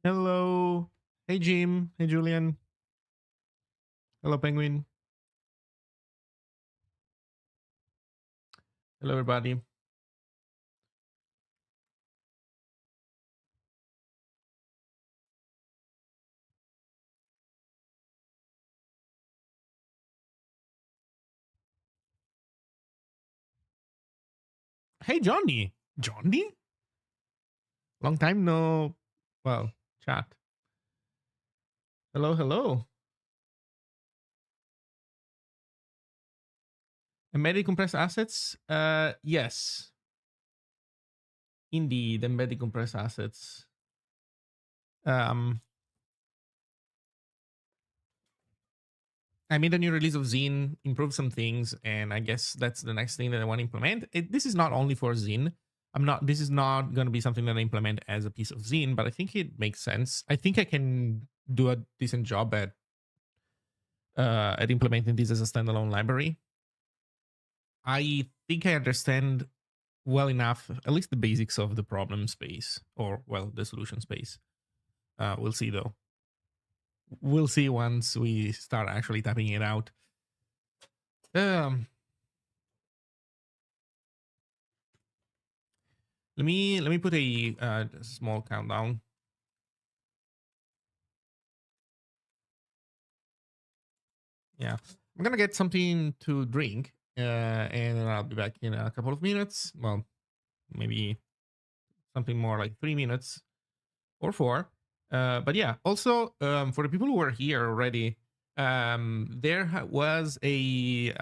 Hello. Hey, Jim. Hey, Julian. Hello, Penguin. Hello, everybody. Hey, Johnny. Johnny? Long time no, well, chat. Hello, hello. Embedded compressed assets? Yes. Indeed, embedded compressed assets. Um, I made a new release of Zine, improved some things, and I guess that's the next thing that I want to implement. This is not only for Zine. This is not going to be something that I implement as a piece of Zine, but I think it makes sense. I think I can do a decent job at implementing this as a standalone library. I think I understand well enough, at least the basics of the problem space, or, well, the solution space. We'll see, though. We'll see once we start actually tapping it out. Um, let me put a small countdown. Yeah, I'm gonna get something to drink, and then I'll be back in a couple of minutes. Well, maybe something more like 3 minutes or 4. But yeah, also for the people who are here already, there was a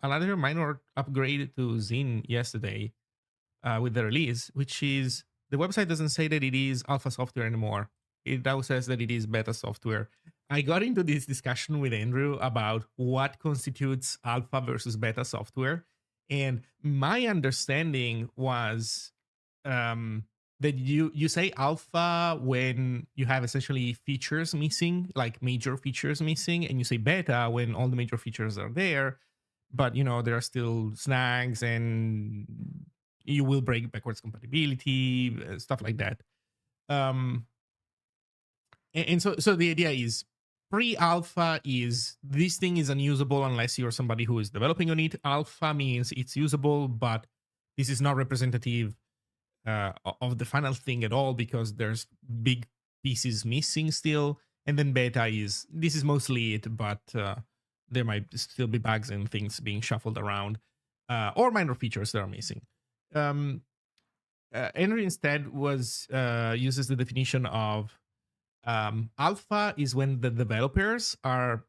another minor upgrade to Zine yesterday with the release, which is the website doesn't say that it is alpha software anymore. It now says that it is beta software. I got into this discussion with Andrew about what constitutes alpha versus beta software. And my understanding was that you say alpha when you have essentially features missing, like major features missing, and you say beta when all the major features are there, but there are still snags and you will break backwards compatibility, stuff like that. Um, and so the idea is pre-alpha is this thing is unusable unless you're somebody who is developing on it. Alpha means it's usable, but this is not representative of the final thing at all because there's big pieces missing still. And then beta is this is mostly it, but there might still be bugs and things being shuffled around, or minor features that are missing. Um, Henry instead was uses the definition of alpha is when the developers are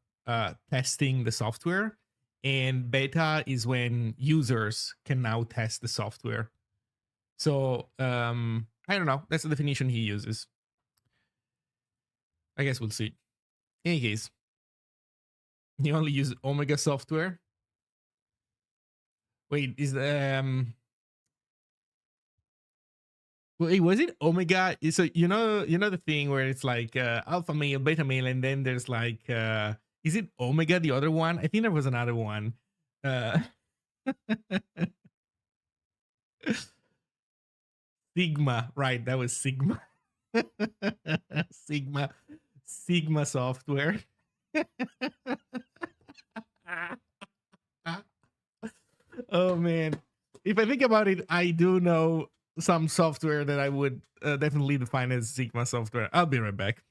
testing the software, and beta is when users can now test the software. So I don't know. That's the definition he uses. I guess we'll see. In any case, he only uses Omega software. Wait, wait, was it Omega? So you know the thing where it's like alpha male, beta male, and then there's like is it Omega the other one? I think there was another one. Uh Sigma, right? That was Sigma. Sigma, Sigma software. Oh man, if I think about it, I do know some software that I would definitely define as Sigma software. I'll be right back.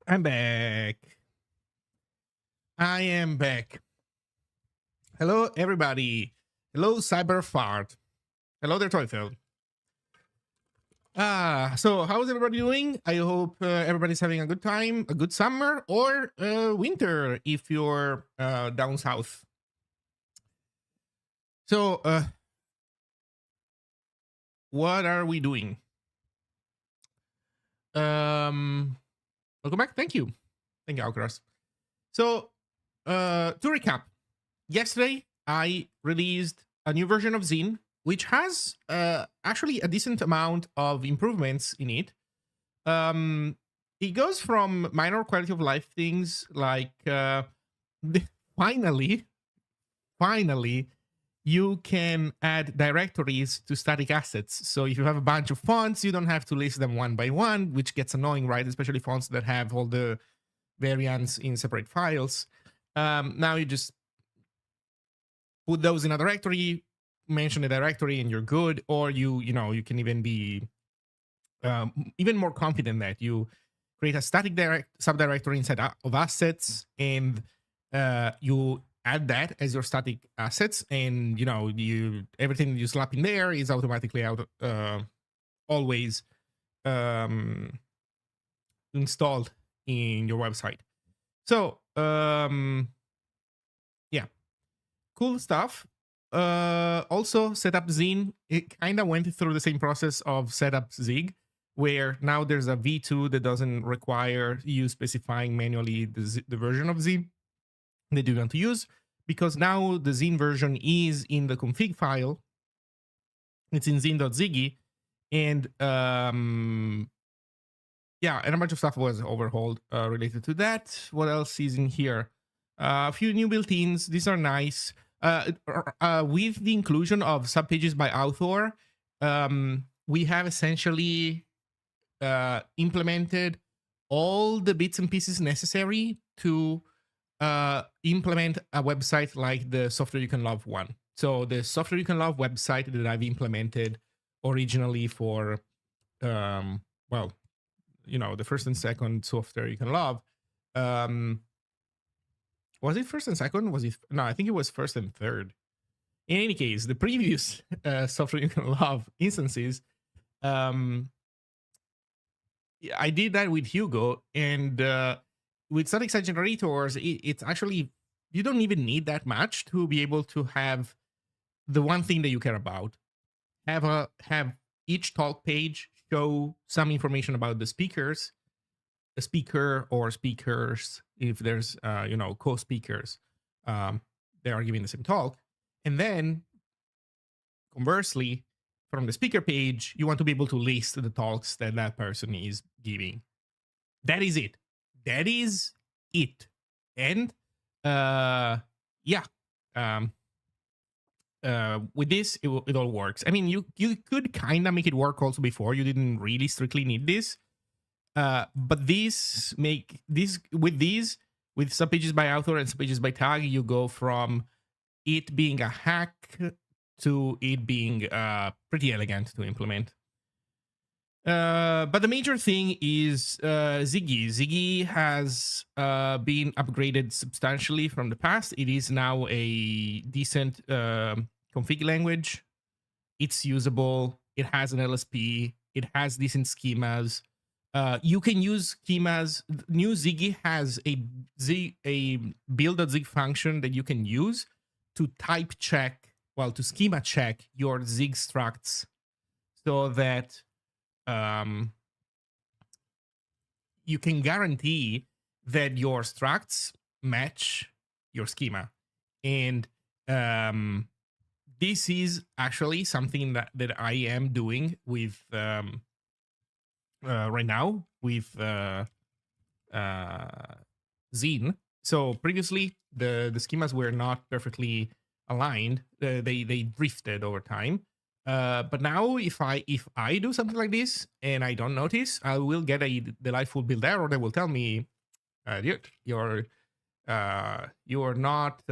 I'm back. I am back. Hello, everybody. Hello, Cyberfart. Hello there, Toyfield. So how's everybody doing? I hope everybody's having a good time, a good summer, or winter if you're down south. So, what are we doing? Welcome back. Thank you, Alcaraz. So, to recap, yesterday I released a new version of Zine, which has actually a decent amount of improvements in it. It goes from minor quality of life things like finally, you can add directories to static assets. So if you have a bunch of fonts, you don't have to list them one by one, which gets annoying, right? Especially fonts that have all the variants in separate files. Now you just put those in a directory, mention a directory, and you're good. Or you can even be even more confident that you create a static subdirectory inside of assets, and you add that as your static assets, and everything you slap in there is automatically always installed in your website. So yeah, cool stuff. Also, setup Zine, it kind of went through the same process of setup Zig, where now there's a v2 that doesn't require you specifying manually the version of Zine that you want to use, because now the Zine version is in the config file. It's in zine.ziggy, and yeah, and a bunch of stuff was overhauled related to that. What else is in here? A few new built-ins. These are nice. With the inclusion of subpages by author, we have essentially implemented all the bits and pieces necessary to implement a website like the Software You Can Love one. So the Software You Can Love website that I've implemented originally for, well, the first and second Software You Can Love. Was it first and second? No, I think it was first and third. In any case, the previous Software You Can Love instances, I did that with Hugo, and with static site generators, it's actually, you don't even need that much to be able to have the one thing that you care about. Have each talk page show some information about the speakers, a speaker or speakers, if there's co-speakers, they are giving the same talk. And then conversely, from the speaker page, you want to be able to list the talks that that person is giving. That is it. And yeah, with this, it all works. I mean, you could kind of make it work also before. You didn't really strictly need this. But these with subpages by author and subpages by tag, you go from it being a hack to it being pretty elegant to implement. But the major thing is Ziggy. Ziggy has been upgraded substantially from the past. It is now a decent config language. It's usable. It has an LSP. It has decent schemas. You can use schemas. New Ziggy has a build.zig function that you can use to to schema check your Zig structs, so that you can guarantee that your structs match your schema. And this is actually something that I am doing with right now with Zine. So previously the schemas were not perfectly aligned. They drifted over time. But now if I do something like this and I don't notice, I will get a delightful build error that will tell me, you're not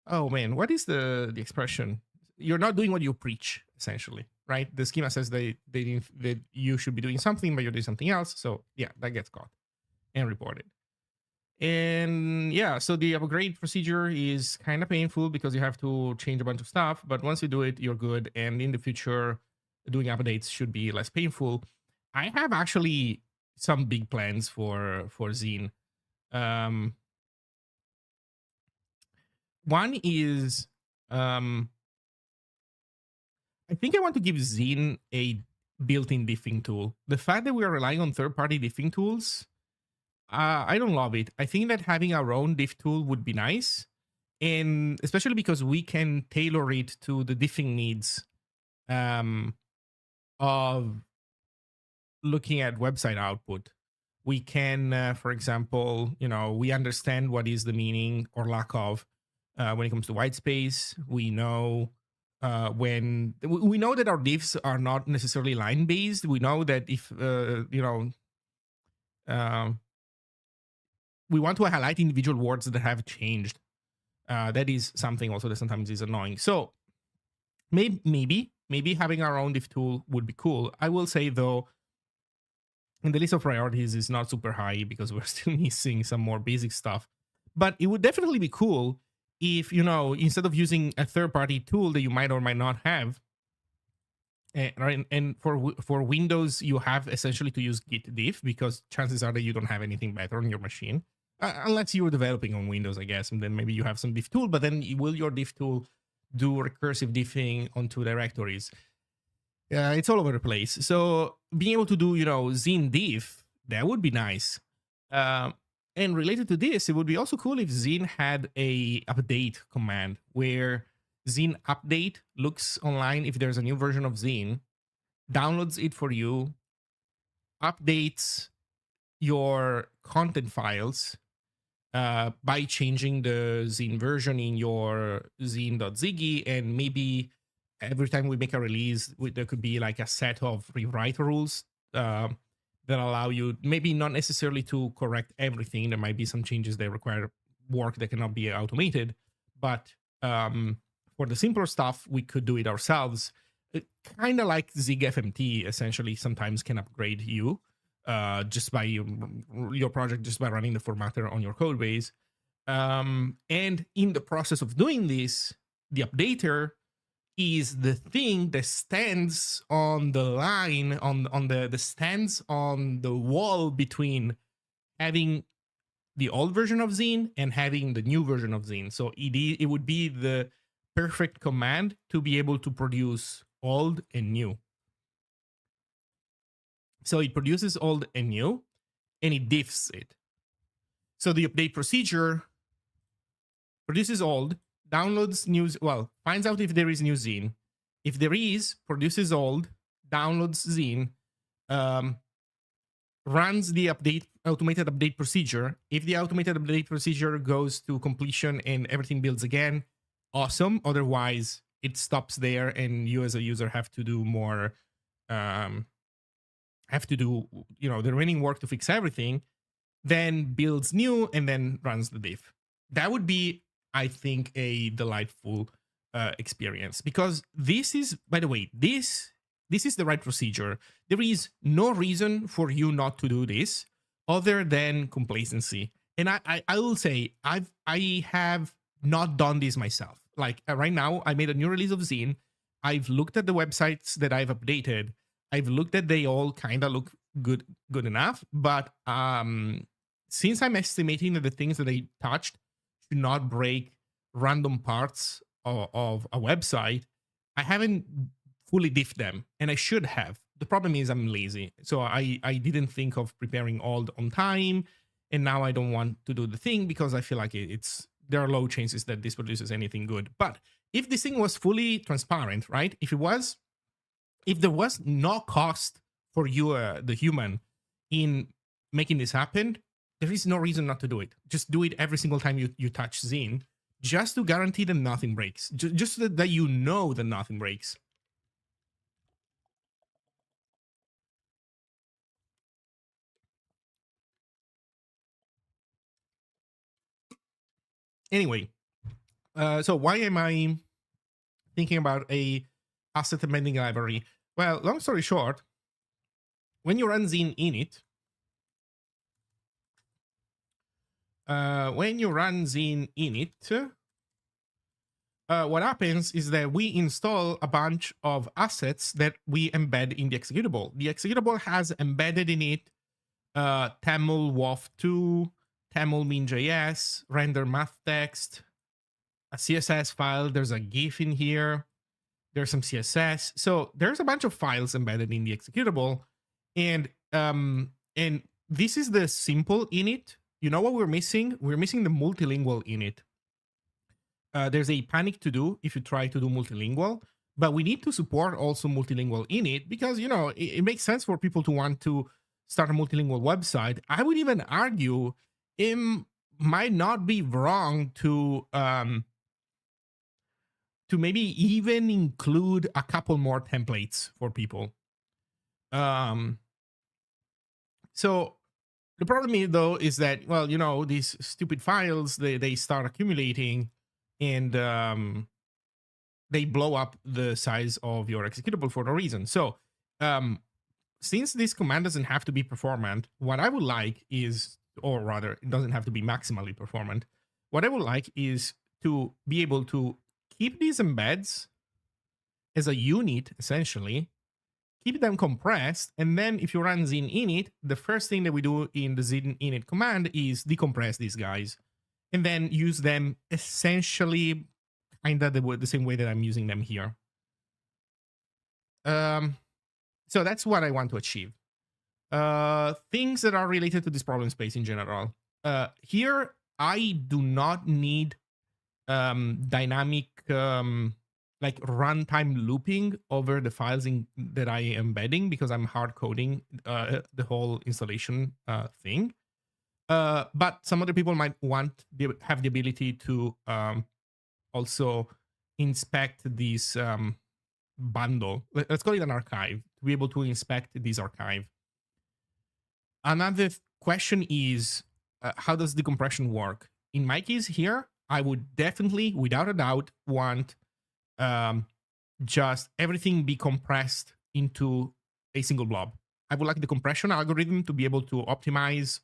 oh man, what is the expression? You're not doing what you preach, essentially. right? The schema says that you should be doing something, but you're doing something else. So yeah, that gets caught and reported. And yeah, so the upgrade procedure is kind of painful because you have to change a bunch of stuff, but once you do it, you're good. And in the future, doing updates should be less painful. I have actually some big plans for Zine. Um, One is, I think I want to give Zine a built-in diffing tool. The fact that we are relying on third-party diffing tools, I don't love it. I think that having our own diff tool would be nice, and especially because we can tailor it to the diffing needs um, of looking at website output. We can, for example, we understand what is the meaning or lack of when it comes to white space. We know when we know that our diffs are not necessarily line based. We know that if um, we want to highlight individual words that have changed, that is something also that sometimes is annoying. So maybe having our own diff tool would be cool. I will say though, and the list of priorities is not super high because we're still missing some more basic stuff. But it would definitely be cool if, instead of using a third party tool that you might or might not have, right, and for Windows, you have essentially to use git diff because chances are that you don't have anything better on your machine. Unless you were developing on Windows, I guess, and then maybe you have some diff tool, but then will your diff tool do recursive diffing onto directories? Yeah, it's all over the place. So being able to do, Zine diff, that would be nice. And related to this, it would be also cool if Zine had a update command where Zine update looks online if there's a new version of Zine, downloads it for you, updates your content files by changing the Zine version in your zine.ziggy, and maybe every time we make a release, there could be like a set of rewrite rules that allow you, maybe not necessarily to correct everything. There might be some changes that require work that cannot be automated, but for the simpler stuff, we could do it ourselves. Kind of like Zig FMT essentially sometimes can upgrade you just by your project, just by running the formatter on your code base. And in the process of doing this, the updater is the thing that stands on the line, on the stands on the wall between having the old version of Zine and having the new version of Zine. So it would be the perfect command to be able to produce old and new. So it produces old and new, and it diffs it. So the update procedure produces old, downloads news, finds out if there is new Zine. If there is, produces old, downloads Zine, runs the automated update procedure. If the automated update procedure goes to completion and everything builds again, awesome. Otherwise, it stops there, and you as a user have to do more, the remaining work to fix everything, then builds new and then runs the diff. That would be, I think, a delightful experience, because this is, by the way, this is the right procedure. There is no reason for you not to do this other than complacency. And I will say I have not done this myself. Like right now, I made a new release of Zine. I've looked at the websites that I've updated. I've looked at, they all kind of look good enough, but since I'm estimating that the things that I touched should not break random parts of a website, I haven't fully diffed them, and I should have. The problem is I'm lazy, so I didn't think of preparing all on time, and now I don't want to do the thing because I feel like there are low chances that this produces anything good. But if this thing was fully transparent, right? If there was no cost for you, the human, in making this happen, there is no reason not to do it. Just do it every single time you touch Zine, just to guarantee that nothing breaks. Just so that you know that nothing breaks. Anyway, so why am I thinking about a asset embedding library? Well, long story short, when you run Zin init, what happens is that we install a bunch of assets that we embed in the executable. The executable has embedded in it Tamil WAF2, Tamil min.js, render math text, a CSS file. There's a GIF in here. There's some CSS. So there's a bunch of files embedded in the executable, and this is the simple init. You know what we're missing? We're missing the multilingual init. There's a panic to do if you try to do multilingual, but we need to support also multilingual init because, you know, it makes sense for people to want to start a multilingual website. I would even argue it might not be wrong to maybe even include a couple more templates for people. So the problem is, though, is that, well, you know, these stupid files, they start accumulating, and they blow up the size of your executable for no reason. So since this command doesn't have to be performant, what I would like is, or rather, it doesn't have to be maximally performant. What I would like is to be able to keep these embeds as a unit, essentially, keep them compressed, and then if you run zin init, the first thing that we do in the zin init command is decompress these guys, and then use them essentially kind of the same way that I'm using them here. So that's what I want to achieve. Things that are related to this problem space in general. Here, I do not need dynamic like runtime looping over the files that I am embedding because I'm hard coding the whole installation thing. But some other people might have the ability to also inspect this bundle. Let's call it an archive, to be able to inspect this archive. Another question is, how does decompression work? In my case here, I would definitely, without a doubt, want just everything be compressed into a single blob. I would like the compression algorithm to be able to optimize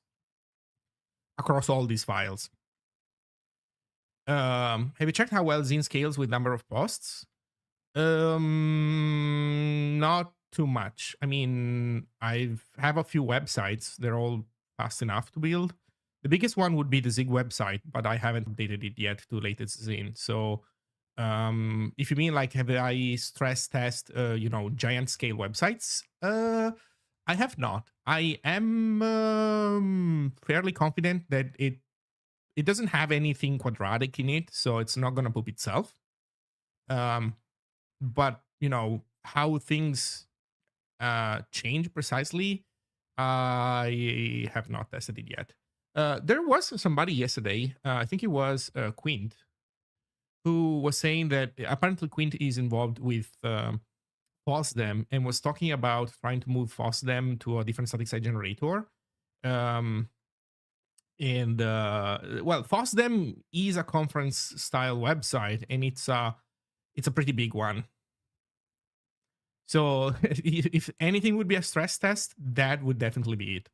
across all these files. Have you checked how well Zin scales with number of posts? Not too much. I mean, I have a few websites. They're all fast enough to build. The biggest one would be the Zig website, but I haven't updated it yet to latest Zin. So if you mean like have I stress test, you know, giant scale websites, I have not. I am fairly confident that it doesn't have anything quadratic in it, so it's not gonna poop itself. But you know how things change precisely, I have not tested it yet. There was somebody yesterday, I think it was Quint, who was saying that apparently Quint is involved with FOSDEM and was talking about trying to move FOSDEM to a different static site generator. Well, FOSDEM is a conference style website, and it's a pretty big one. So if anything would be a stress test, that would definitely be it.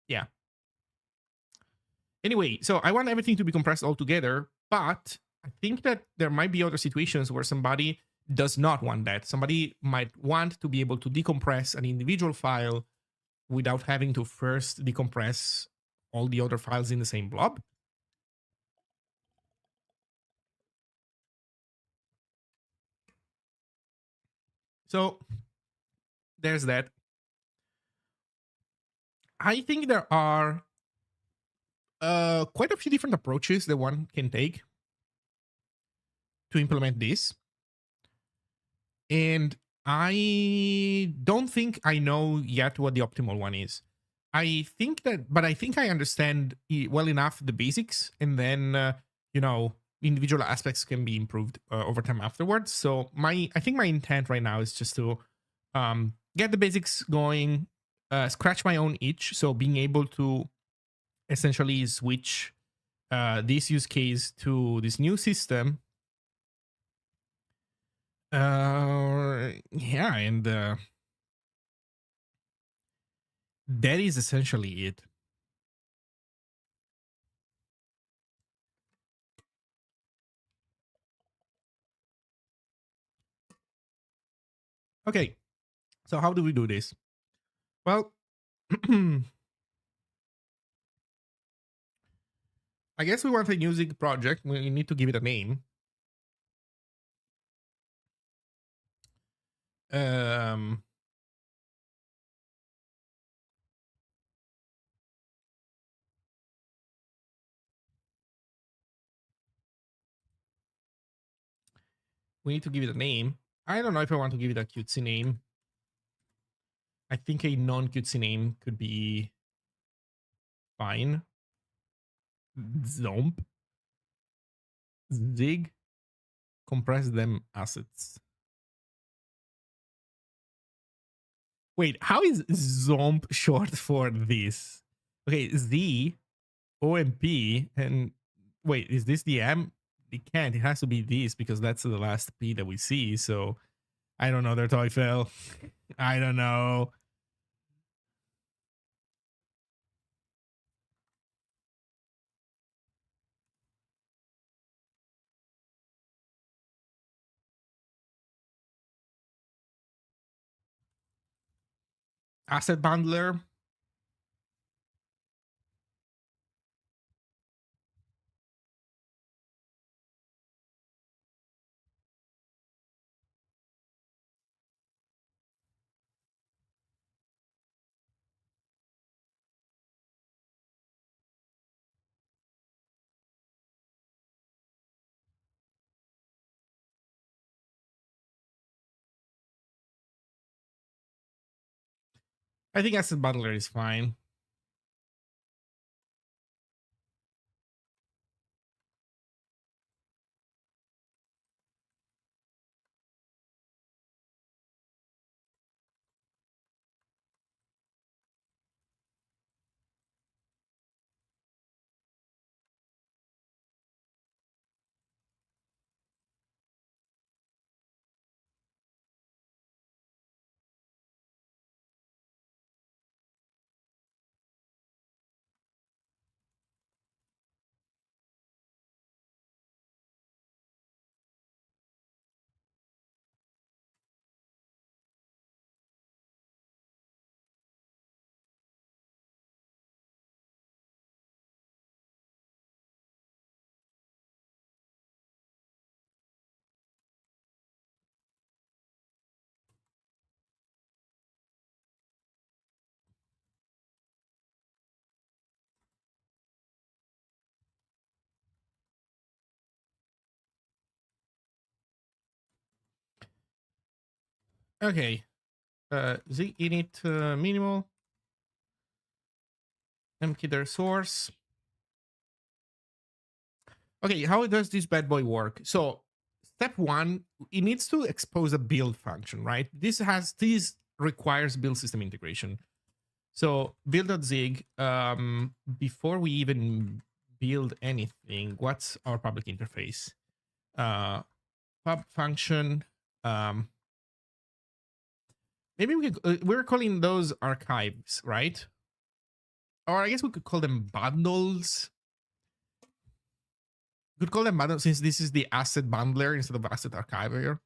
Yeah. Anyway, so I want everything to be compressed all together, but I think that there might be other situations where somebody does not want that. Somebody might want to be able to decompress an individual file without having to first decompress all the other files in the same blob. So there's that. I think there are quite a few different approaches that one can take to implement this. And I don't think I know yet what the optimal one is. I think I understand well enough the basics, and then you know, individual aspects can be improved over time afterwards. So I think my intent right now is just to get the basics going, scratch my own itch. So being able to essentially switch this use case to this new system. Yeah, and that is essentially it. Okay, so how do we do this? Well, I guess we want a music project. We need to give it a name. Um, we need to give it a name. I don't know if I want to give it a cutesy name. I think a non-cutesy name could be fine. Zomp. Zig. Compress them assets. Wait, how is Zomp short for this? Okay, Z, OMP, and wait, is this the M? It can't. It has to be this because that's the last P that we see. So I don't know, der Teufel. I don't know. Asset bundler. I think asset bundler is fine. Okay. Z init minimal. Empty their source. Okay, how does this bad boy work? So step one, it needs to expose a build function, right? This requires build system integration. So build.zig, before we even build anything, what's our public interface? Pub function. Um, maybe we're calling those archives, right? Or I guess we could call them bundles. We could call them bundles since this is the asset bundler instead of asset archiver.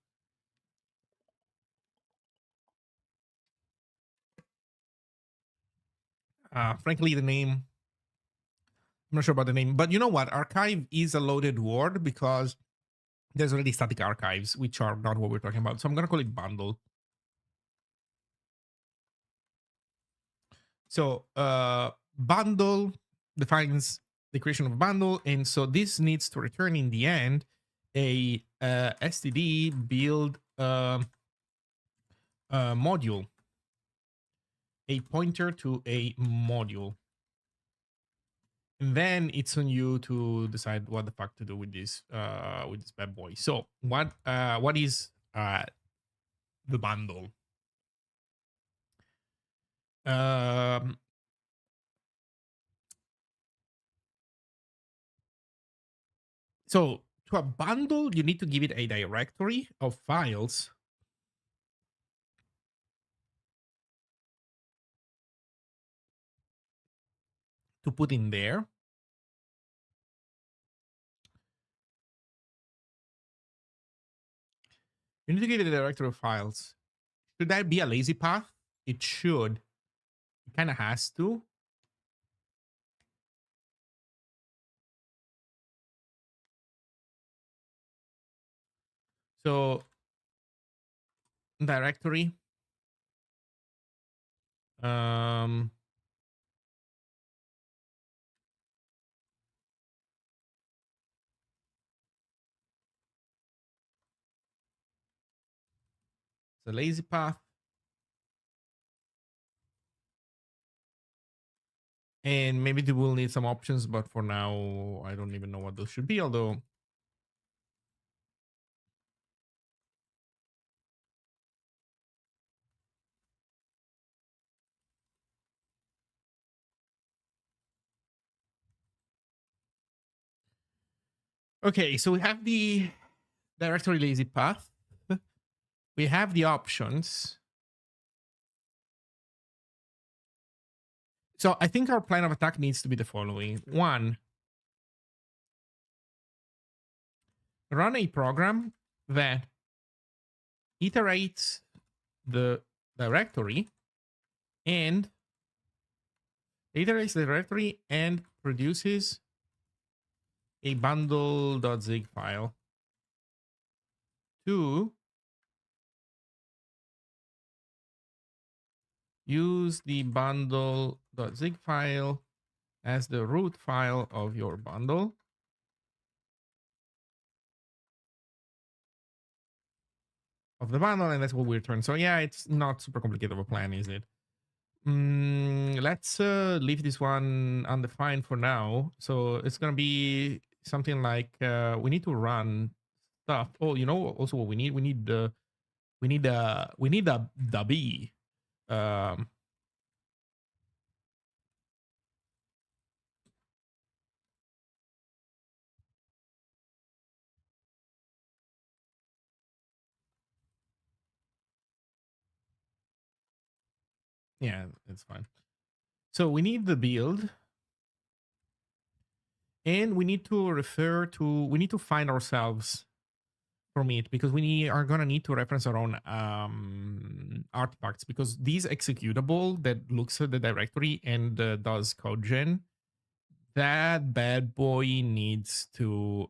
Frankly, the name, I'm not sure about the name, but you know what? Archive is a loaded word because there's already static archives, which are not what we're talking about. So I'm going to call it bundle. So bundle defines the creation of a bundle. And so this needs to return in the end a std build module, a pointer to a module. And then it's on you to decide what the fuck to do with this bad boy. So what is the bundle? Um, So to a bundle, you need to give it a directory of files to put in there. You need to give it a directory of files. Should that be a lazy path? It should. It kind of has to. So directory. Um, it's a lazy path. And maybe they will need some options, but for now, I don't even know what those should be, although. Okay, so we have the directory lazy path. We have the options. So I think our plan of attack needs to be the following. One, run a program that iterates the directory and iterates the directory and produces a bundle.zig file. Two, use the bundle.zig file as the root file of your bundle. Of the bundle, and that's what we return. So yeah, it's not super complicated of a plan, is it? Let's leave this one undefined for now. So it's gonna be something like we need to run stuff. Oh, you know, also what we need? We need the the B. Um, yeah, it's fine. So we need the build, and we need to refer to. We need to find ourselves from it because are gonna need to reference our own artifacts because these executable that looks at the directory and does code gen, that bad boy needs to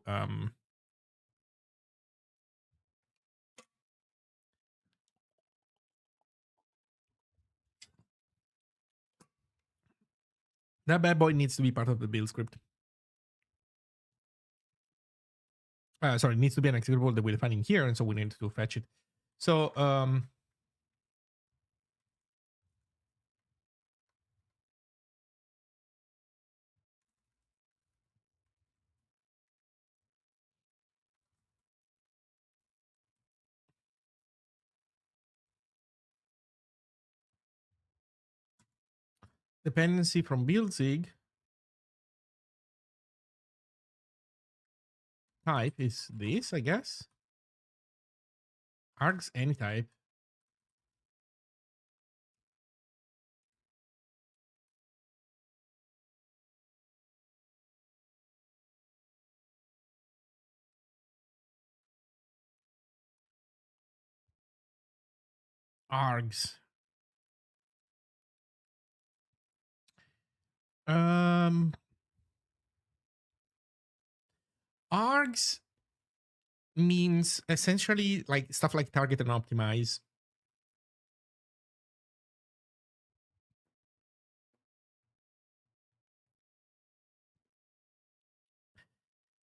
be part of the build script. Sorry, it needs to be an executable that we're defining here, and so we need to fetch it. So dependency from build zig type is this, I guess. Args any type. Args. Um, args means essentially like stuff like target and optimize.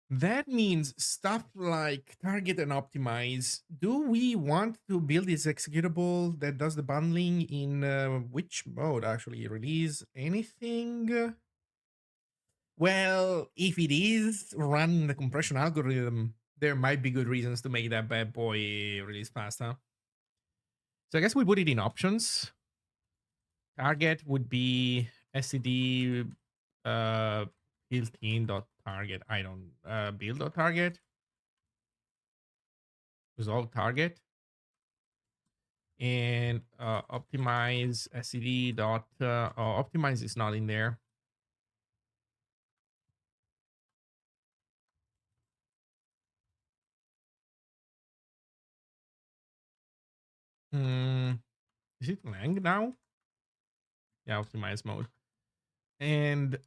That means stuff like target and optimize. Do we want to build this executable that does the bundling in which mode actually? Release anything? Well, if it is run the compression algorithm, there might be good reasons to make that bad boy release fast, huh? So I guess we put it in options. Target would be std built-in target. I don't build a target, resolve target, and optimize SCD dot. Optimize is not in there. Mm, is it lang now? Yeah, optimize mode. And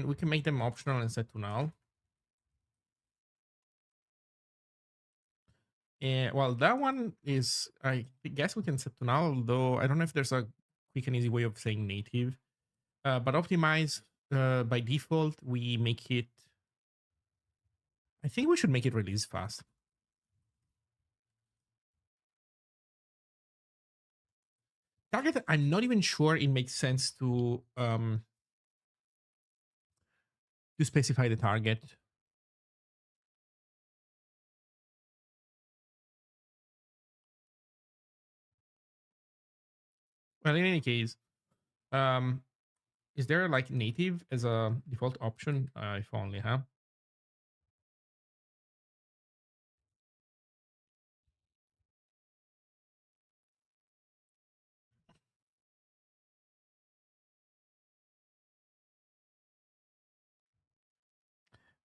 we can make them optional and set to null. And well, that one is, I guess we can set to null, although I don't know if there's a quick and easy way of saying native. But optimize, by default, we make it, I think we should make it release fast. Target, I'm not even sure it makes sense to specify the target. Well, in any case, um, is there like native as a default option? If only, huh?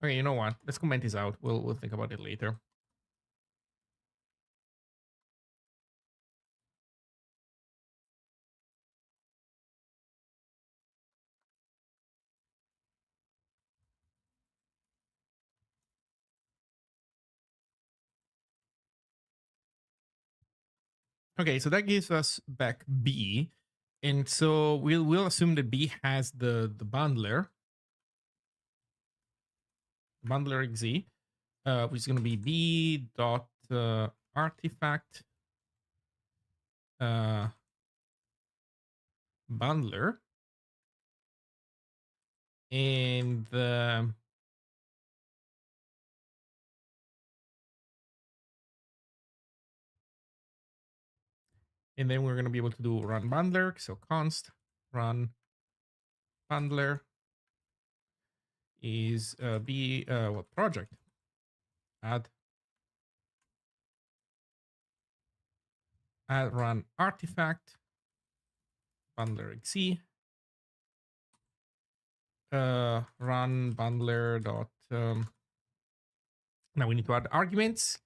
Okay, you know what? Let's comment this out. We'll think about it later. Okay, so that gives us back B. And so we'll assume that B has the bundler XZ, which is going to be B dot artifact uh, bundler, and then we're going to be able to do run bundler. So const run bundler is B what project add run artifact bundler XZ run bundler dot now we need to add arguments.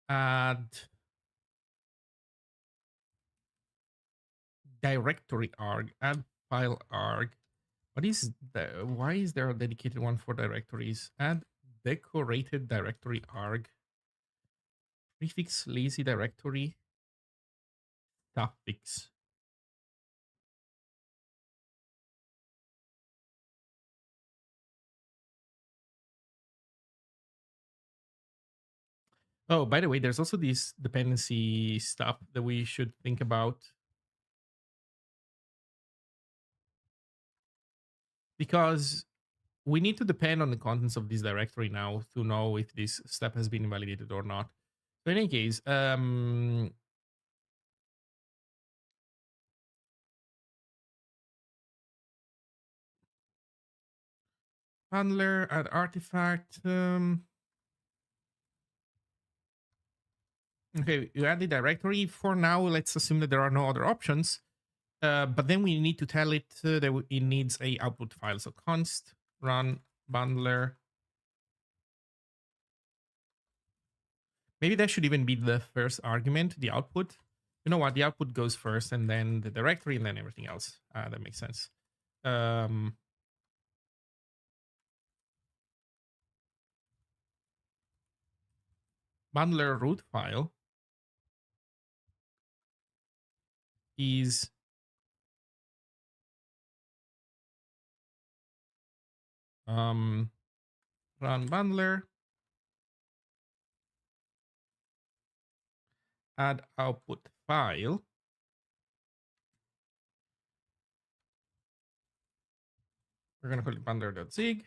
Add directory arg, add file arg. What is the, why is there a dedicated one for directories? Add decorated directory arg, prefix lazy directory, suffix. Oh, by the way, there's also this dependency stuff that we should think about, because we need to depend on the contents of this directory now to know if this step has been invalidated or not. So in any case, handler add artifact. Okay, you add the directory. For now, let's assume that there are no other options. But then we need to tell it that it needs a output file. So const run bundler. Maybe that should even be the first argument, the output. You know what? The output goes first, and then the directory, and then everything else. That makes sense. Bundler root file is run bundler add output file. We're gonna call it bundler.zig.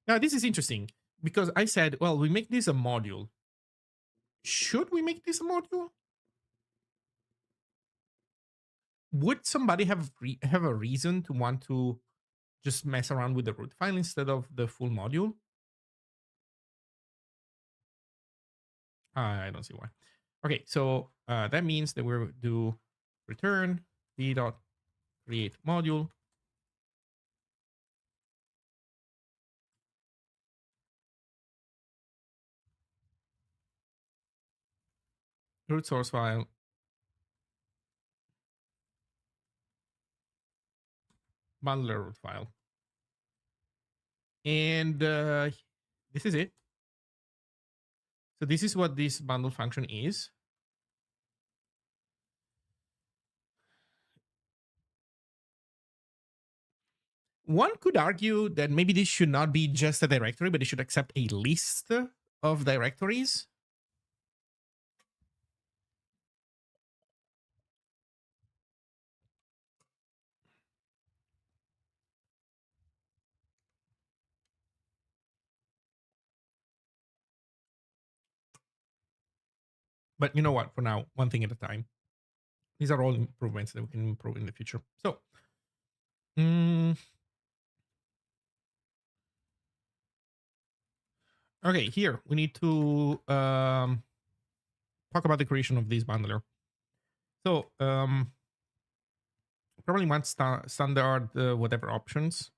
Now, this is interesting because I said, well, we make this a module. Should we make this a module? Would somebody have a reason to want to just mess around with the root file instead of the full module? I don't see why. Okay, so that means that we'll do return b dot create module root source file bundler root file, and this is it. So this is what this bundle function is. One could argue that maybe this should not be just a directory, but it should accept a list of directories. But you know what? For now, one thing at a time. These are all improvements that we can improve in the future. So, okay, here we need to talk about the creation of this bundler. So, probably want standard whatever options.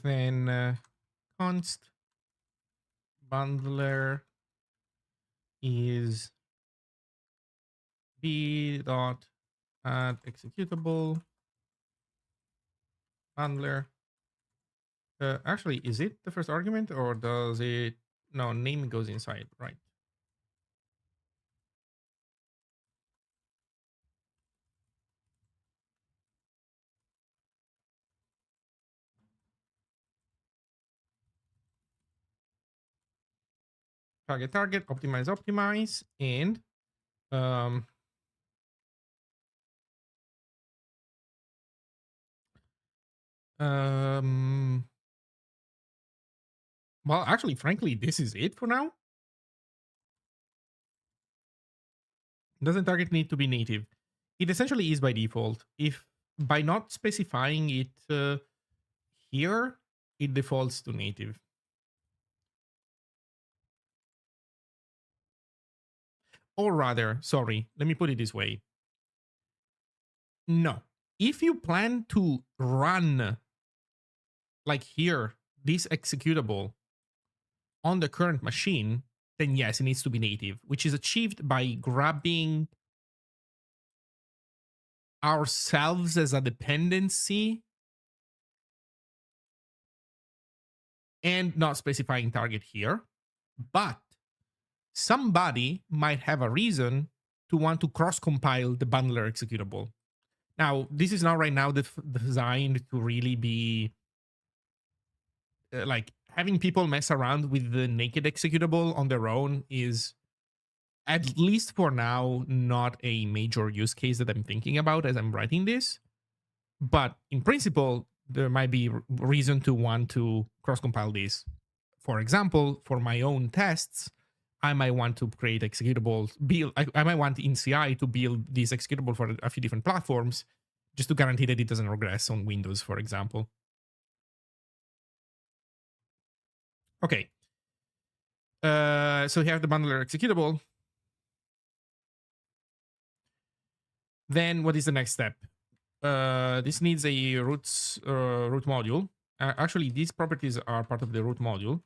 Then const bundler is b dot add executable bundler. Actually, is it the first argument or does it? No, name goes inside, right? Target, optimize, and um, um, well, actually, frankly, this is it for now. Doesn't target need to be native? It essentially is by default. If by not specifying it here, it defaults to native. Or rather, sorry, let me put it this way. No. If you plan to run, like here, this executable on the current machine, then yes, it needs to be native, which is achieved by grabbing ourselves as a dependency and not specifying target here. But somebody might have a reason to want to cross compile the bundler executable. Now, this is not right now designed to really be like having people mess around with the naked executable on their own is, at least for now, not a major use case that I'm thinking about as I'm writing this. But in principle, there might be reason to want to cross compile this. For example, for my own tests, I might want to create executables, build, I might want in CI to build this executable for a few different platforms just to guarantee that it doesn't regress on Windows, for example. Okay. So we have the bundler executable. Then what is the next step? This needs a root module. Actually, these properties are part of the root module.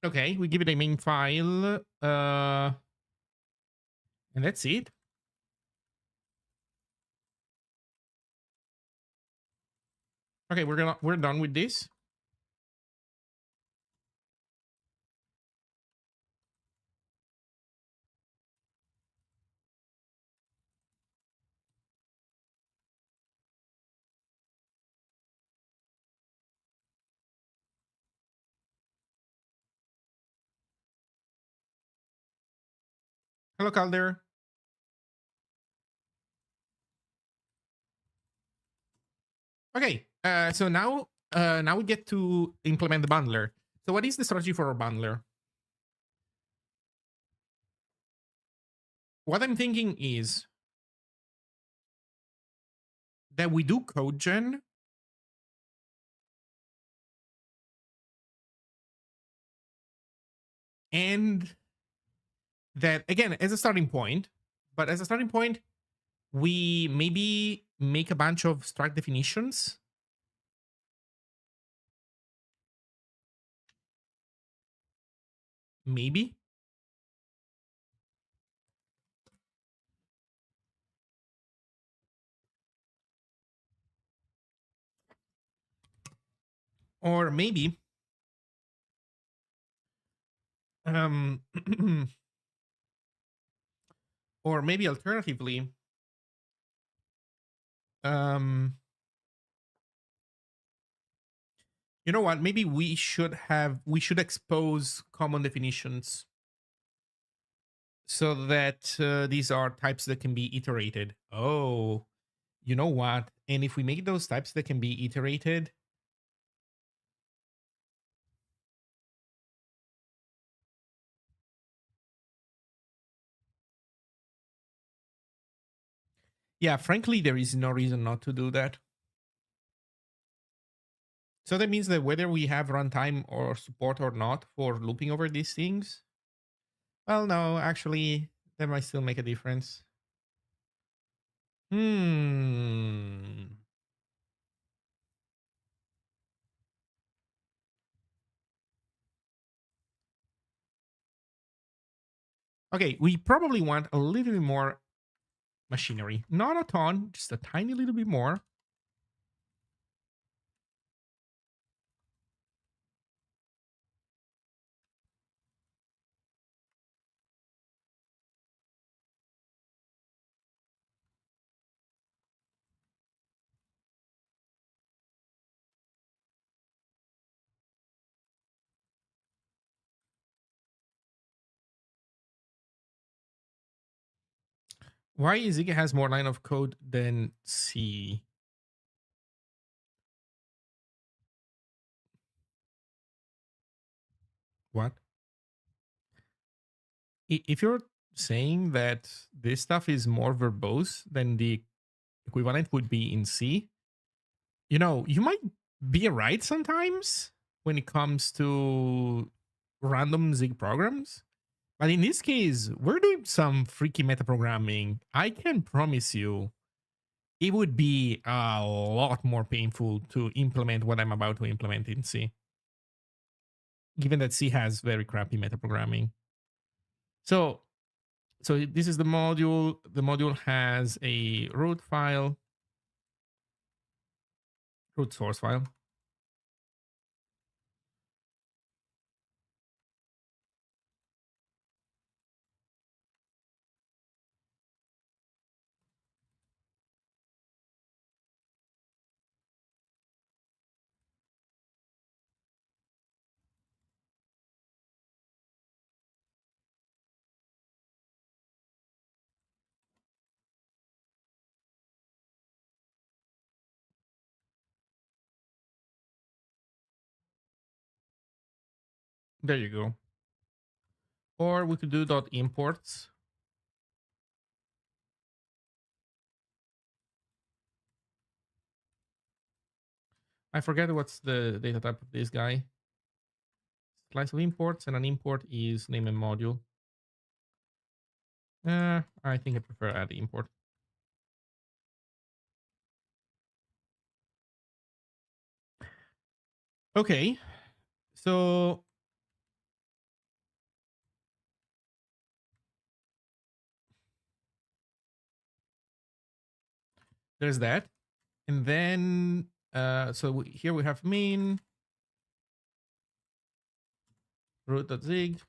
Okay, we give it a main file, and that's it. Okay, we're done with this. Hello, Calder. Okay, so now we get to implement the bundler. So what is the strategy for our bundler? What I'm thinking is that we do code gen, and that again as a starting point, but as a starting point, we maybe make a bunch of struct definitions, maybe, or maybe um or maybe alternatively, um you know what, maybe we should expose common definitions so that these are types that can be iterated. Oh, you know what, and if we make those types that can be iterated, yeah, frankly there is no reason not to do that. So that means that whether we have runtime or support or not for looping over these things, well, no, actually, that might still make a difference. Hmm. Okay, we probably want a little bit more machinery. Not a ton, just a tiny little bit more. Why Zig has more line of code than C? What? If you're saying that this stuff is more verbose than the equivalent would be in C, you might be right sometimes when it comes to random Zig programs. But in this case, we're doing some freaky metaprogramming. I can promise you it would be a lot more painful to implement what I'm about to implement in C, given that C has very crappy metaprogramming. So, so this is the module. The module has a root file, root source file. There you go. Or we could do dot imports. I forget what's the data type of this guy. Slice of imports, and an import is name and module. I think I prefer add import. Okay, so there's that. And then, here we have main root.zig.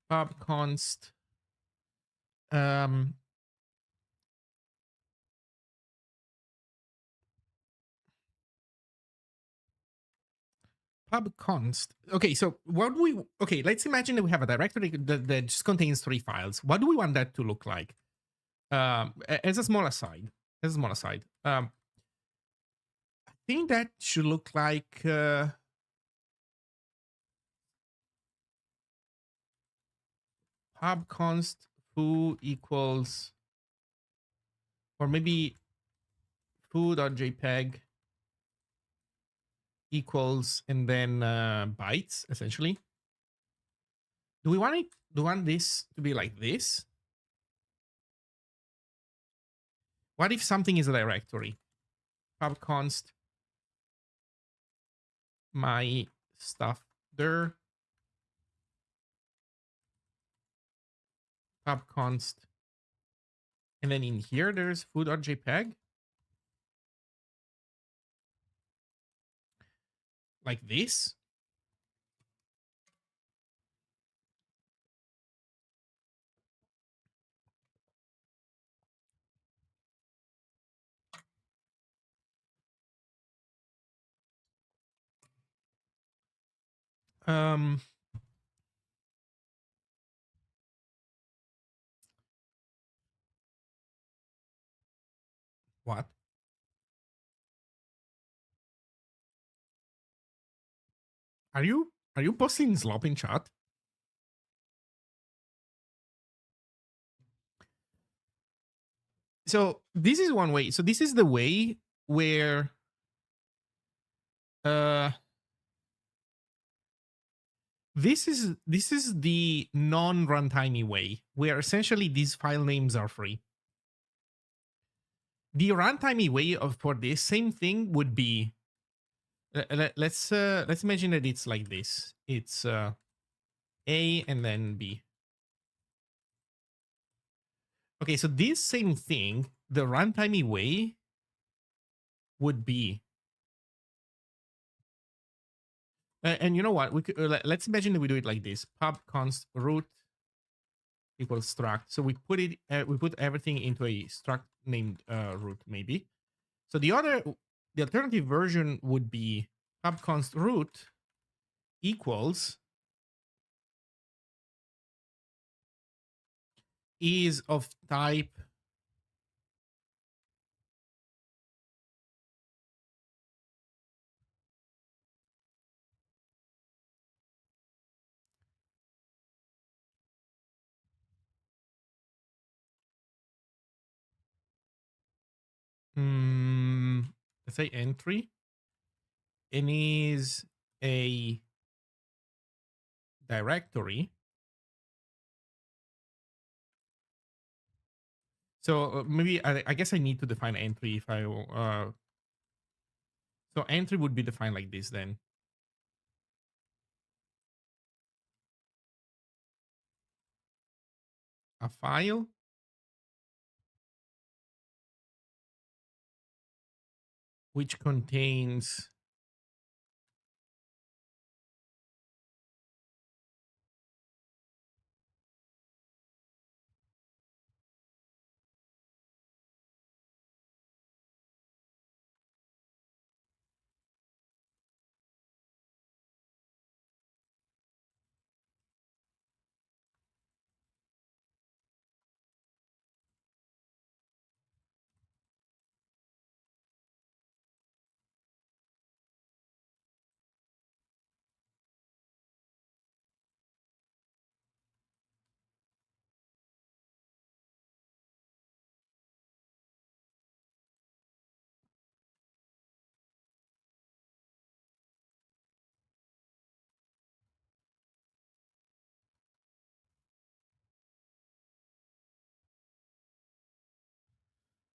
Pub const pub const. Okay, so what do we? Okay, let's imagine that we have a directory that just contains 3 files. What do we want that to look like? As a small aside, I think that should look like pub const foo equals, or maybe foo.jpg equals, and then bytes essentially. Do we want it? Do we want this to be like this? What if something is a directory? Pub const my stuff there. Pub const, and then in here there's foo.jpg, like this. Um, what? Are you posting slop in chat? So this is one way. So this is the way where uh this is the non-runtimey way, where essentially these file names are free. The runtimey way of for this same thing would be, let's imagine that it's like this. It's A and then B. Okay, so this same thing, the runtimey way would be, and you know what? We could, let's imagine that we do it like this: pub const root equals struct. So we put it, we put everything into a struct named root, maybe. So the alternative version would be pub const root equals is of type let's say entry, and is a directory. So maybe I guess I need to define entry if I so entry would be defined like this then. A file which contains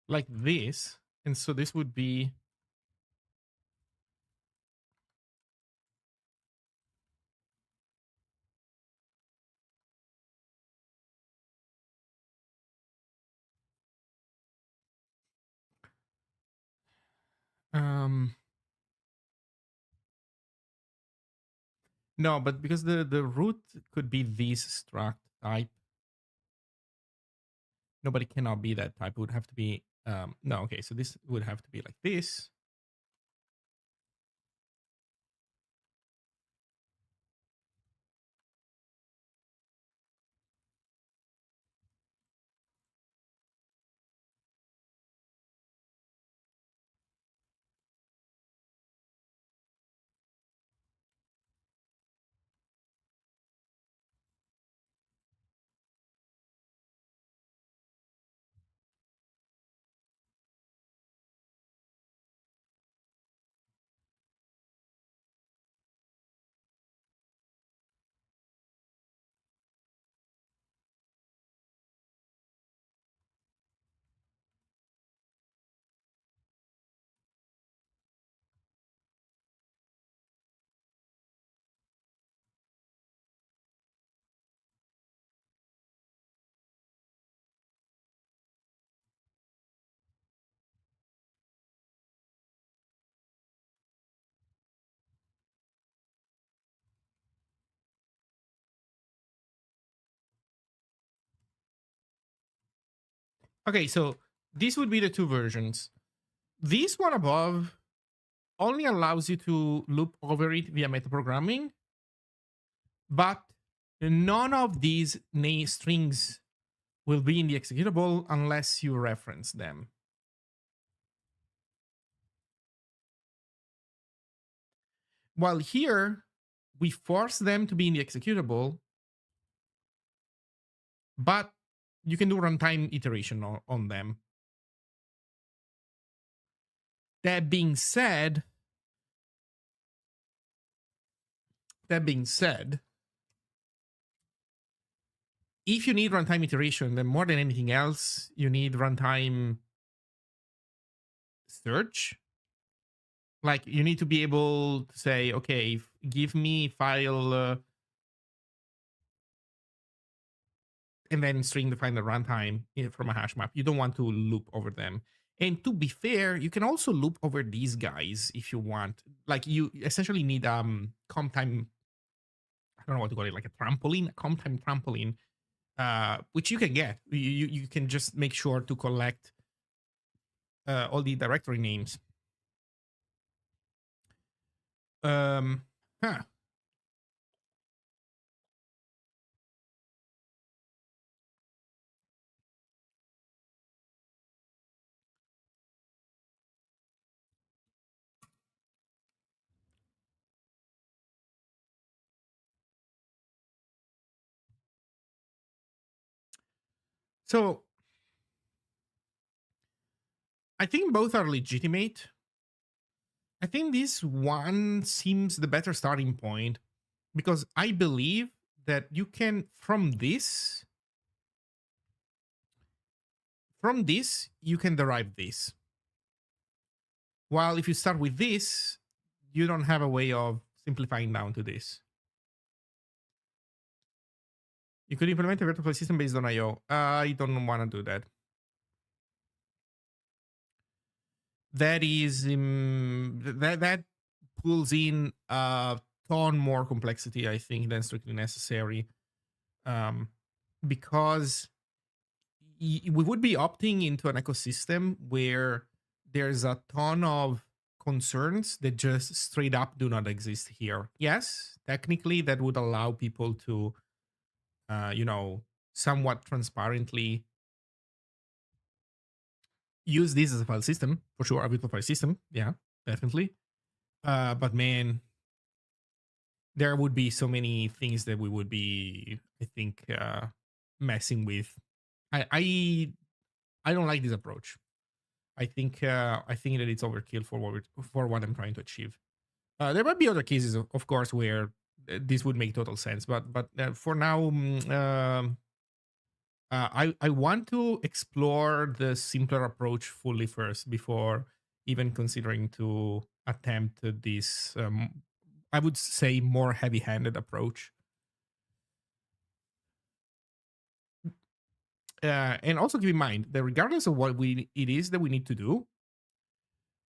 like this. And so this would be No, but because the root could be this struct type. Nobody cannot be that type. It would have to be no. Okay, so this would have to be like this. Okay, so these would be the two versions. This one above only allows you to loop over it via metaprogramming, but none of these strings will be in the executable unless you reference them. While here, we force them to be in the executable, but you can do runtime iteration on them. That being said, if you need runtime iteration, then more than anything else, you need runtime search. Like you need to be able to say, okay, give me file and then string define the runtime from a hash map. You don't want to loop over them. And to be fair, you can also loop over these guys if you want. Like you essentially need comp time. I don't know what to call it, like a comp time trampoline, which you can get. You can just make sure to collect all the directory names. Huh. So I think both are legitimate. I think this one seems the better starting point because I believe that you can from this you can derive this. While if you start with this, you don't have a way of simplifying down to this. You could implement a virtual system based on IO. I don't want to do that. That is that pulls in a ton more complexity, I think, than strictly necessary. Because we would be opting into an ecosystem where there's a ton of concerns that just straight up do not exist here. Yes, technically that would allow people to, somewhat transparently use this as a file system for sure, a virtual file system. Yeah, definitely. But man, there would be so many things that we would be, I think, messing with. I don't like this approach. I think that it's overkill for what I'm trying to achieve. There might be other cases, of course, where this would make total sense, but for now, I want to explore the simpler approach fully first before even considering to attempt this. I would say more heavy-handed approach. And also keep in mind that regardless of what it is that we need to do,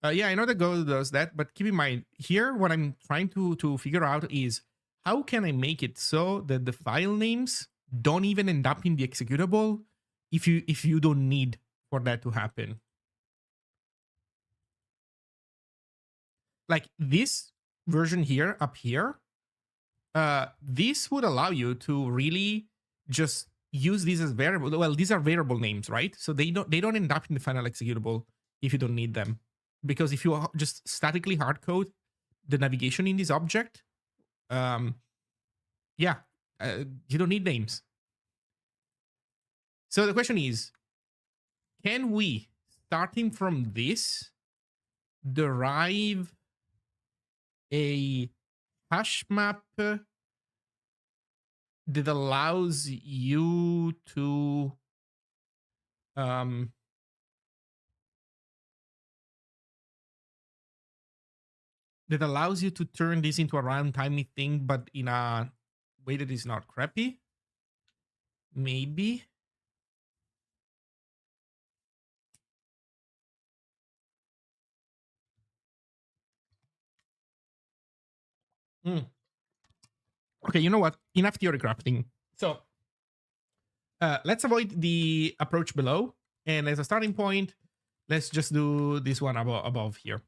yeah, I know that Go does that, but keep in mind here what I'm trying to figure out is how can I make it so that the file names don't even end up in the executable if you don't need for that to happen? Like this version here up here, this would allow you to really just use these as variable. Well, these are variable names, right? So they don't end up in the final executable if you don't need them. Because if you just statically hardcode the navigation in this object, um, yeah, you don't need names. So the question is, can we, starting from this, derive a hash map that allows you to um, turn this into a runtime thing, but in a way that is not crappy? Maybe. Hmm. Okay, you know what? Enough theory crafting. So let's avoid the approach below. And as a starting point, let's just do this one above here.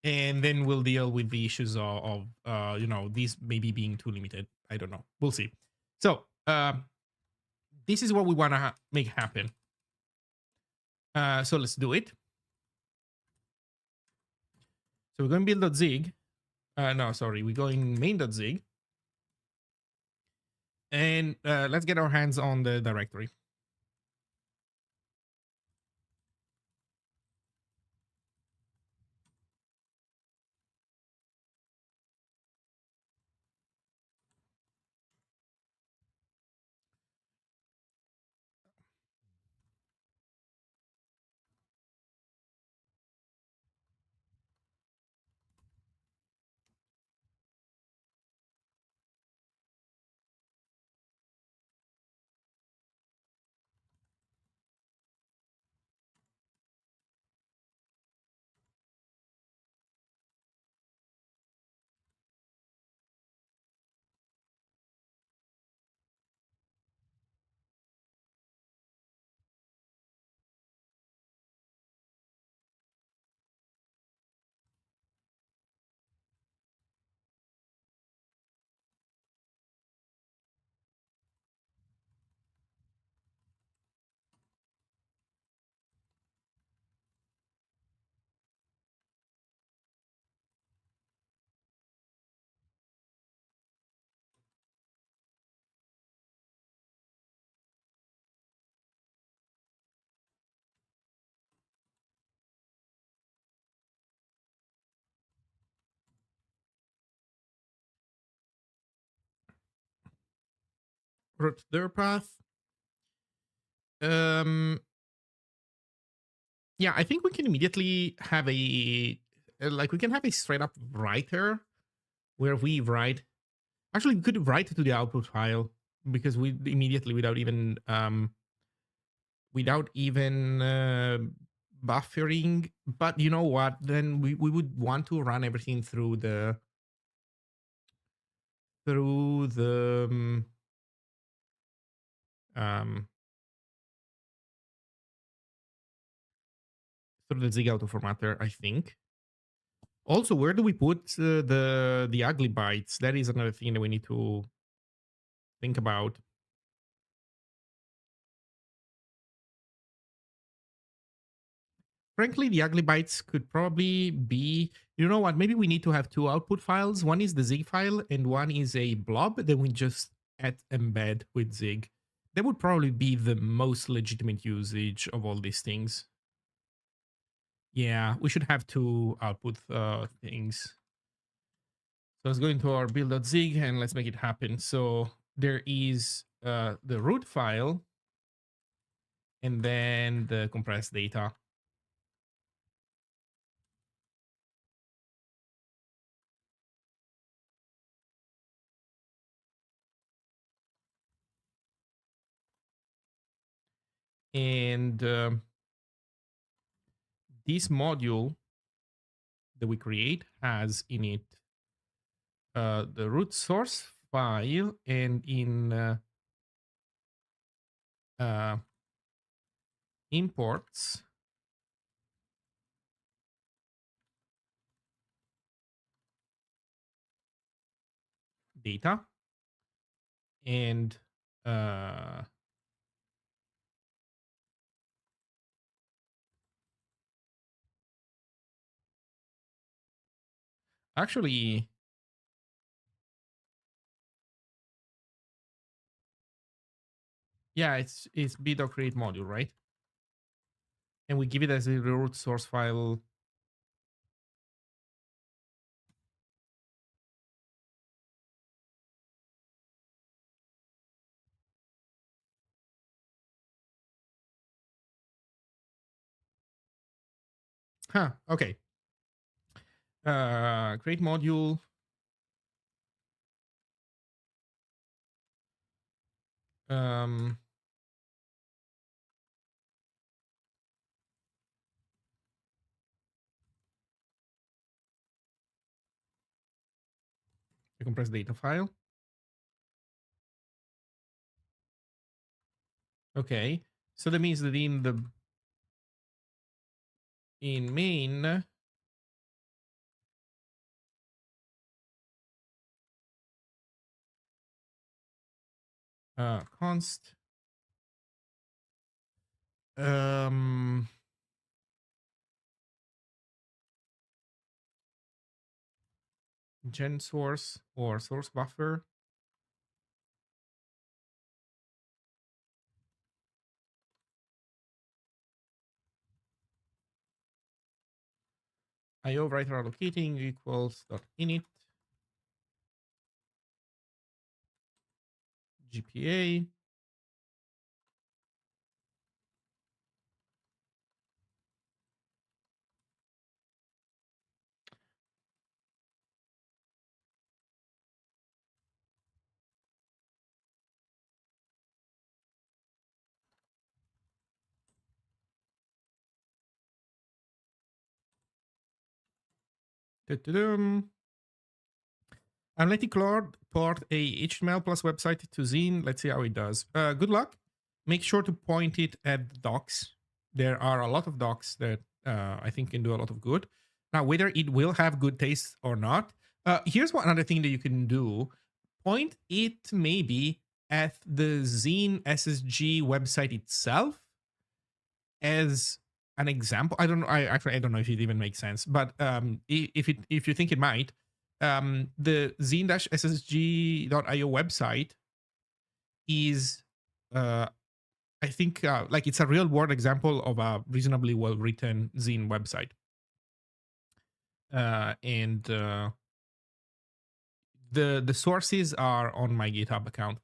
And then we'll deal with the issues of these maybe being too limited. I don't know. We'll see. So this is what we want to make happen. So let's do it. So we're going build.zig. No, sorry. We're going main.zig. And let's get our hands on the directory. Root their path. Yeah, I think we can immediately have we can have a straight up writer where we write. Actually, we could write to the output file because we immediately without even buffering. But you know what? Then we would want to run everything through the um, through the Zig auto formatter, I think. Also, where do we put the ugly bytes? That is another thing that we need to think about. Frankly, the ugly bytes could probably be, you know what, maybe we need to have two output files. One is the Zig file and one is a blob that we just embed with Zig. That would probably be the most legitimate usage of all these things. Yeah, we should have two output things. So let's go into our build.zig and let's make it happen. So there is the root file and then the compressed data. And this module that we create has in it the root source file, and in imports, data, and actually, yeah, it's b.create module, right? And we give it as a root source file. Huh, okay. Create module. The compressed data file. Okay, so that means that in main, const gen source or source buffer. IO writer allocating equals dot init GPA. Da-da-dum. I'm letting Claude port a HTML plus website to Zine. Let's see how it does. Good luck. Make sure to point it at the docs. There are a lot of docs that I think can do a lot of good. Now, whether it will have good taste or not, here's one other thing that you can do. Point it maybe at the Zine SSG website itself as an example. I don't know. I don't know if it even makes sense, but if you think it might, the zine-ssg.io website is I think like it's a real world example of a reasonably well written Zine website, and the sources are on my GitHub account.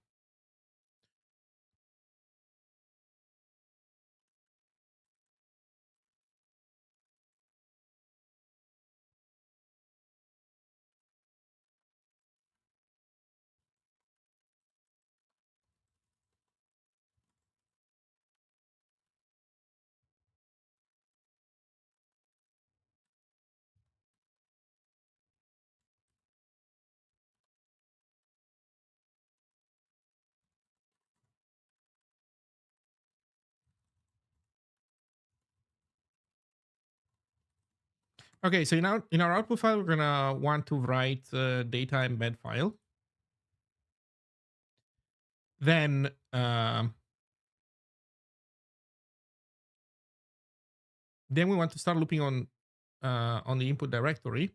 Okay, so in our output file, we're gonna want to write data embed file. Then then we want to start looping on the input directory.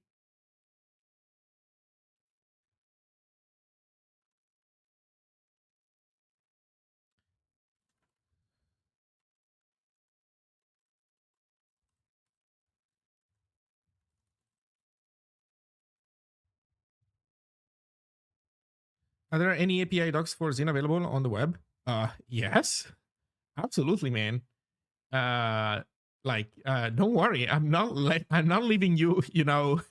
Are there any API docs for Zine available on the web? Yes, absolutely, man. Don't worry, I'm not leaving you, to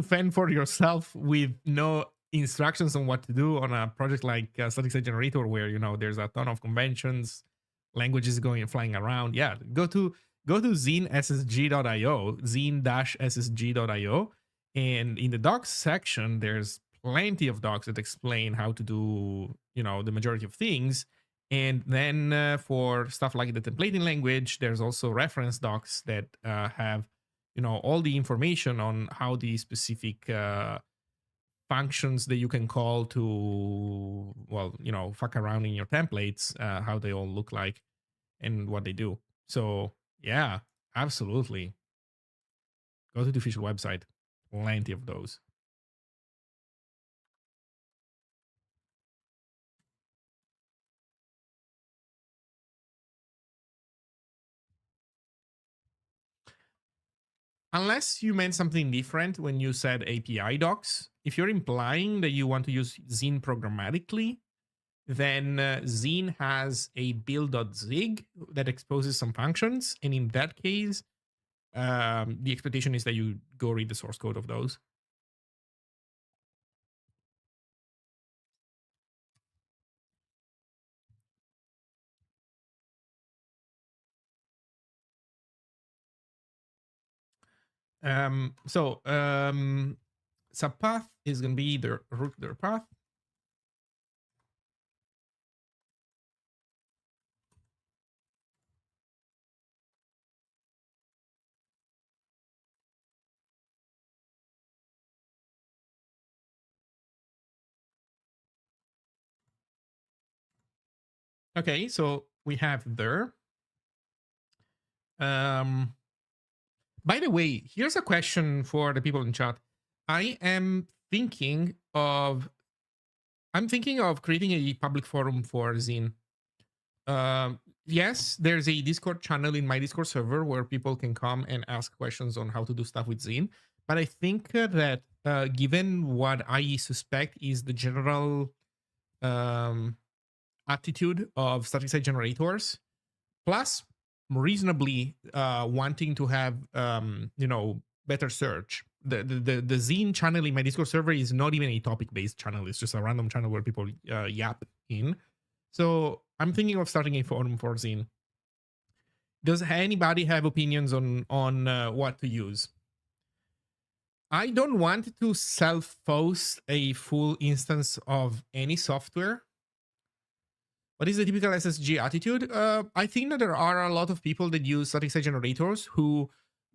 fend for yourself with no instructions on what to do on a project like Static Site Generator, where there's a ton of conventions, languages flying around. Yeah, go to zine-ssg.io, zine-ssg.io, and in the docs section, there's plenty of docs that explain how to do, the majority of things. And then for stuff like the templating language, there's also reference docs that have, all the information on how the specific functions that you can call to, well, fuck around in your templates, how they all look like and what they do. So yeah, absolutely. Go to the official website. Plenty of those. Unless you meant something different when you said API docs, if you're implying that you want to use Zine programmatically, then Zine has a build.zig that exposes some functions. And in that case, the expectation is that you go read the source code of those. Subpath is going to be the root their path. Okay, so we have there. By the way, here's a question for the people in chat. I'm thinking of creating a public forum for Zine. Yes, there's a Discord channel in my Discord server where people can come and ask questions on how to do stuff with Zine. But I think that given what I suspect is the general attitude of static site generators, plus reasonably wanting to have better search. The Zine channel in my Discord server is not even a topic based channel. It's just a random channel where people yap in. So I'm thinking of starting a forum for Zine. Does anybody have opinions on what to use? I don't want to self-host a full instance of any software. What is the typical SSG attitude? I think that there are a lot of people that use static site generators who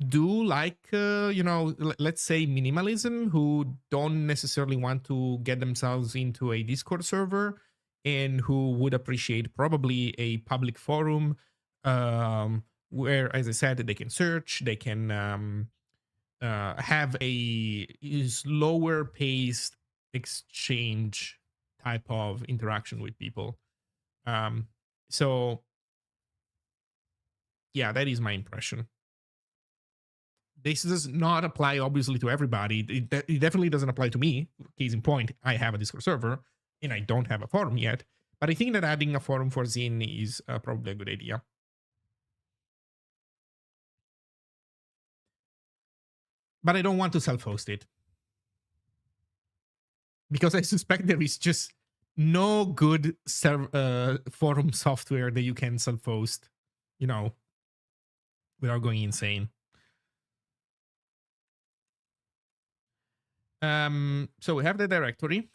do like, let's say minimalism, who don't necessarily want to get themselves into a Discord server and who would appreciate probably a public forum where, as I said, they can search, they can have a slower paced exchange type of interaction with people. So yeah, that is my impression. This does not apply obviously to everybody. It definitely doesn't apply to me. Case in point, I have a Discord server and I don't have a forum yet. But I think that adding a forum for Zine is probably a good idea. But I don't want to self-host it because I suspect there is just no good forum software that you can self-host, without going insane. So we have the directory.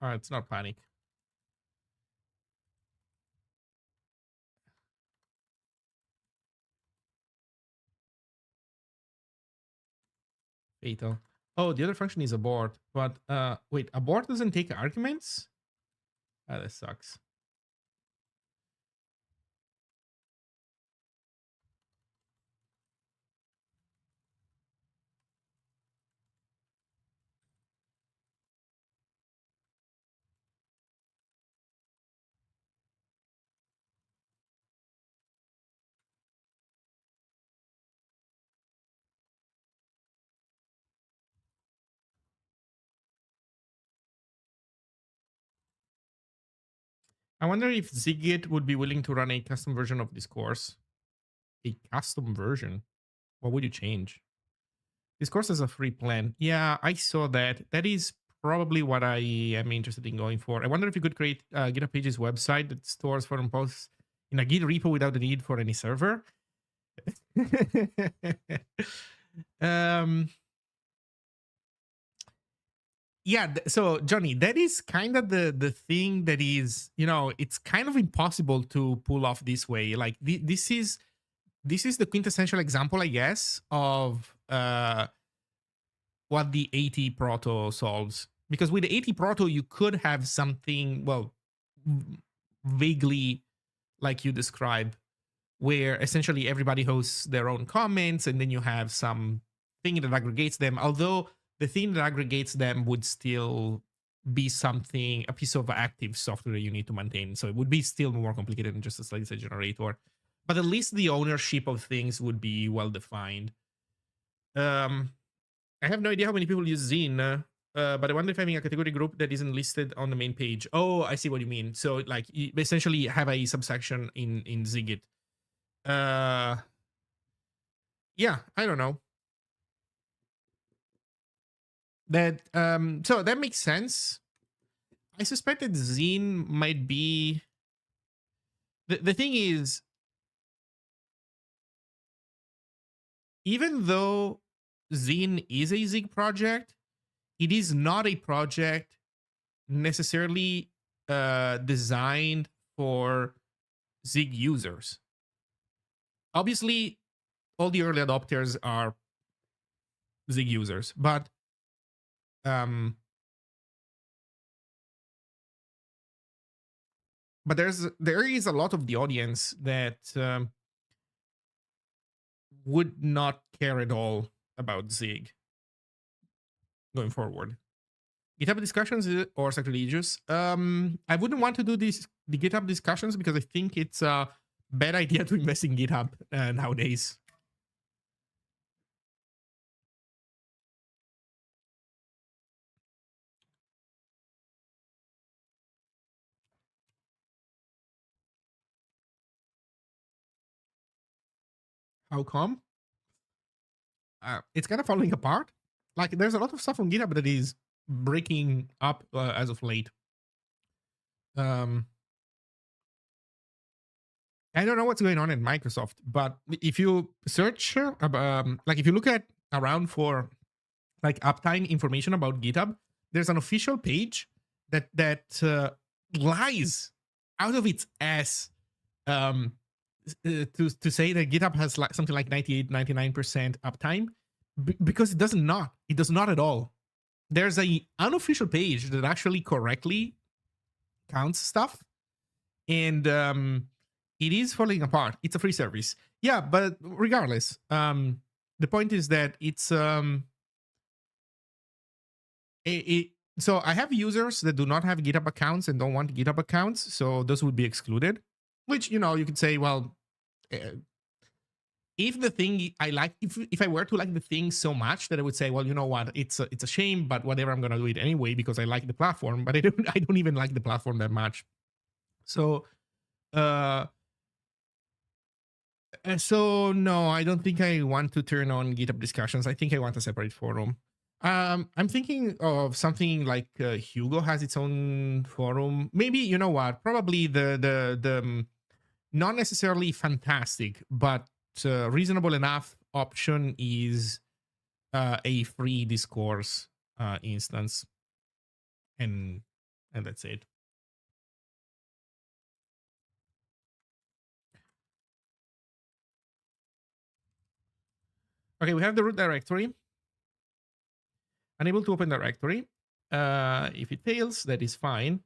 It's not panic. Fatal. Oh, the other function is abort. But wait, abort doesn't take arguments? That sucks. I wonder if Ziggit would be willing to run a custom version of this course. A custom version? What would you change? This course has a free plan. Yeah, I saw that. That is probably what I am interested in going for. I wonder if you could create GitHub Pages website that stores forum posts in a Git repo without the need for any server. um, yeah. So Johnny, that is kind of the thing that is, it's kind of impossible to pull off this way. Like this is the quintessential example, I guess, of what the AT proto solves. Because with the AT proto, you could have something, well, vaguely like you describe, where essentially everybody hosts their own comments, and then you have some thing that aggregates them. Although the thing that aggregates them would still be something, a piece of active software that you need to maintain. So it would be still more complicated than just a slice generator. But at least the ownership of things would be well defined. I have no idea how many people use Zine, but I wonder if having a category group that isn't listed on the main page. Oh, I see what you mean. So like you essentially have a subsection in Ziggit. Yeah, I don't know. That so that makes sense. I suspect that Zine might be the thing is, even though Zine is a Zig project, it is not a project necessarily designed for Zig users. Obviously, all the early adopters are Zig users, um, but there is a lot of the audience that would not care at all about Zig going forward. GitHub discussions or sacrilegious. I wouldn't want to do the GitHub discussions because I think it's a bad idea to invest in GitHub nowadays. How come? It's kind of falling apart. Like there's a lot of stuff on GitHub that is breaking up as of late. Um, I don't know what's going on in Microsoft, but if you search, like if you look at around for like uptime information about GitHub, there's an official page that lies out of its ass um, to say that GitHub has like something like 98, 99% uptime because it does not at all. There's a unofficial page that actually correctly counts stuff, and it is falling apart. It's a free service, yeah, but regardless, the point is that it's so I have users that do not have GitHub accounts and don't want GitHub accounts, so those would be excluded. Which you could say, well, uh, if the thing I like, if I were to like the thing so much that I would say, well, you know what, it's a shame, but whatever, I'm gonna do it anyway because I like the platform. But I don't even like the platform that much. So uh so no, I don't think I want to turn on GitHub discussions. I think I want a separate forum. I'm thinking of something like Hugo has its own forum. Maybe you know what? Probably the not necessarily fantastic, but reasonable enough option is a free discourse instance, and that's it. Okay, we have the root directory. Unable to open directory. If it fails, that is fine.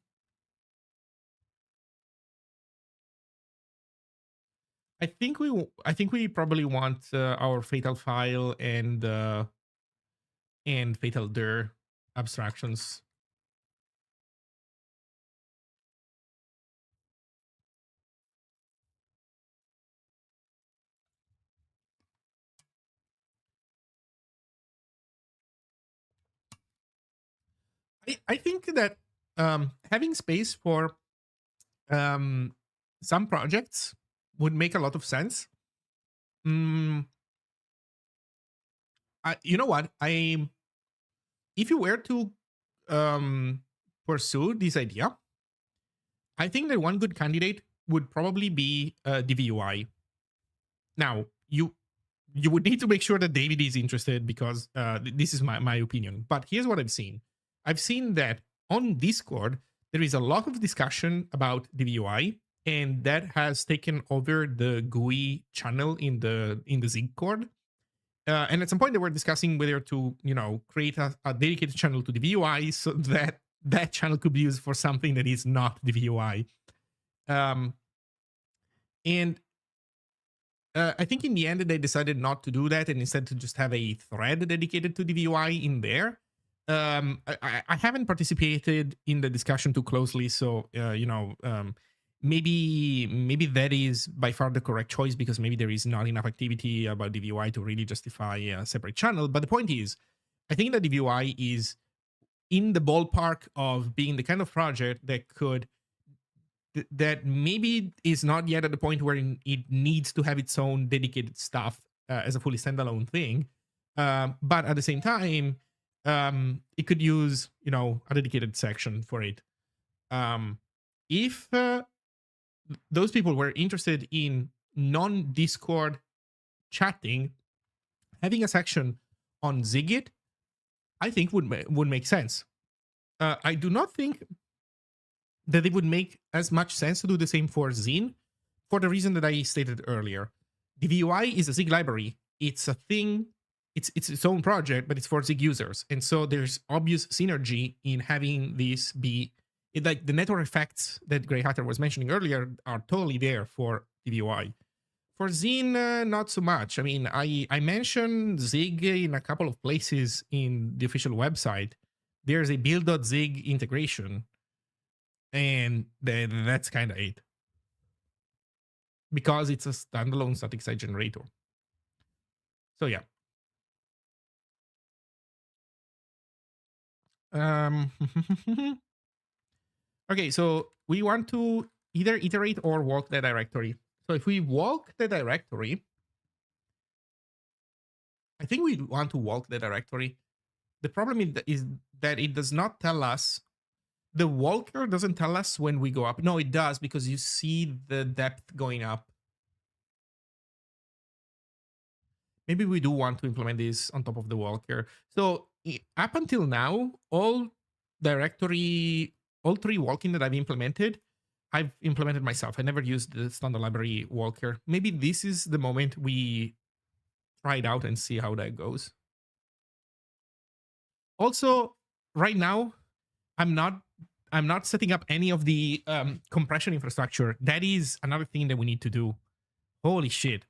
I think we probably want our fatal file and fatal dir abstractions. I think that having space for um, some projects would make a lot of sense. Mm, You know what? If you were to um, pursue this idea, I think that one good candidate would probably be DVUI. Now, you would need to make sure that David is interested because this is my opinion. But here's what I've seen. I've seen that on Discord there is a lot of discussion about DVUI, and that has taken over the GUI channel in the Zig cord. And at some point they were discussing whether to create a dedicated channel to DVUI so that that channel could be used for something that is not DVUI. Um, and I think in the end they decided not to do that and instead to just have a thread dedicated to DVUI in there. I haven't participated in the discussion too closely, so maybe that is by far the correct choice because maybe there is not enough activity about DVUI to really justify a separate channel. But the point is, I think that DVUI is in the ballpark of being the kind of project that could that maybe is not yet at the point where it needs to have its own dedicated stuff as a fully standalone thing, but at the same time, it could use a dedicated section for it. If those people were interested in non-Discord chatting, having a section on Ziggit, I think would make sense. I do not think that it would make as much sense to do the same for Zine for the reason that I stated earlier. The VUI is a Zig library. It's a thing. It's its own project, but it's for Zig users. And so there's obvious synergy in having this be like the network effects that Grey Hatter was mentioning earlier are totally there for DVUI. For Zine, not so much. I mean, I mentioned Zig in a couple of places in the official website. There's a build.zig integration, and that's kind of it because it's a standalone static site generator. So yeah. Okay, so we want to either iterate or walk the directory. So if we walk the directory, I think we want to walk the directory. The problem is that it does not tell us. The walker doesn't tell us when we go up. No, it does because you see the depth going up. Maybe we do want to implement this on top of the walker. So up until now, all three walking that I've implemented myself. I never used the standard library walker. Maybe this is the moment we try it out and see how that goes. Also, right now, I'm not setting up any of the compression infrastructure. That is another thing that we need to do. Holy shit.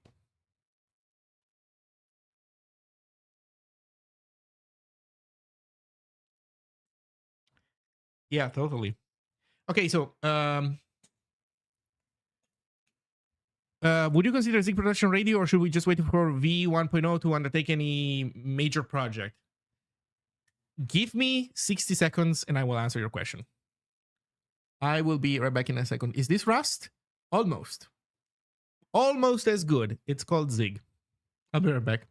Yeah, totally. Okay, so would you consider Zig production ready, or should we just wait for V 1.0 to undertake any major project? Give me 60 seconds and I will answer your question. I will be right back in a second. Is this Rust? Almost. Almost as good. It's called Zig. I'll be right back.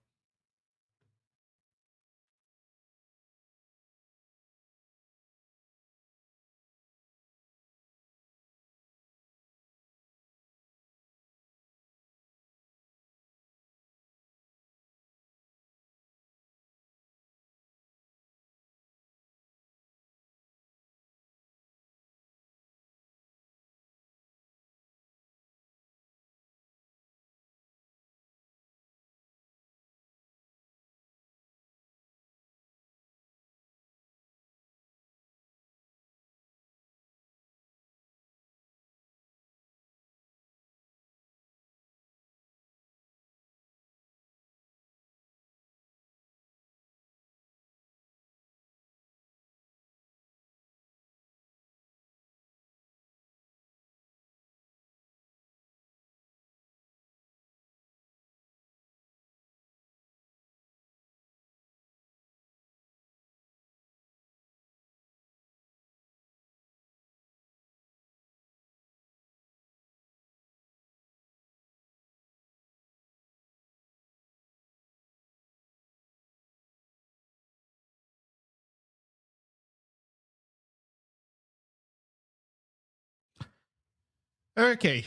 Okay.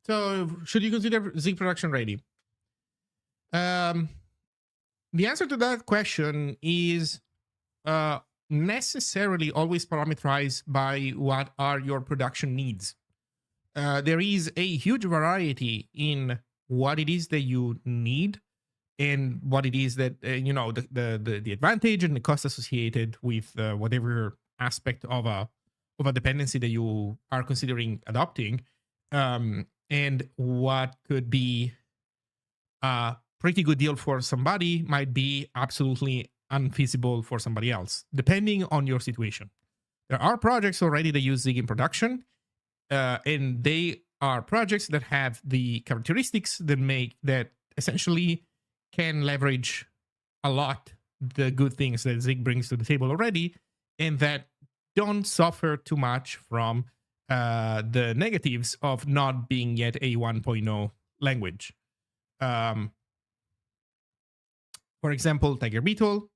So, should you consider Zig production ready? Um, the answer to that question is uh, necessarily always parameterized by what are your production needs. There is a huge variety in what it is that you need and what it is that the advantage and the cost associated with whatever aspect of a dependency that you are considering adopting, and what could be a pretty good deal for somebody might be absolutely unfeasible for somebody else, depending on your situation. There are projects already that use Zig in production, and they are projects that have the characteristics that essentially can leverage a lot the good things that Zig brings to the table already, and that don't suffer too much from the negatives of not being yet a 1.0 language. Um, for example, Tiger Beetle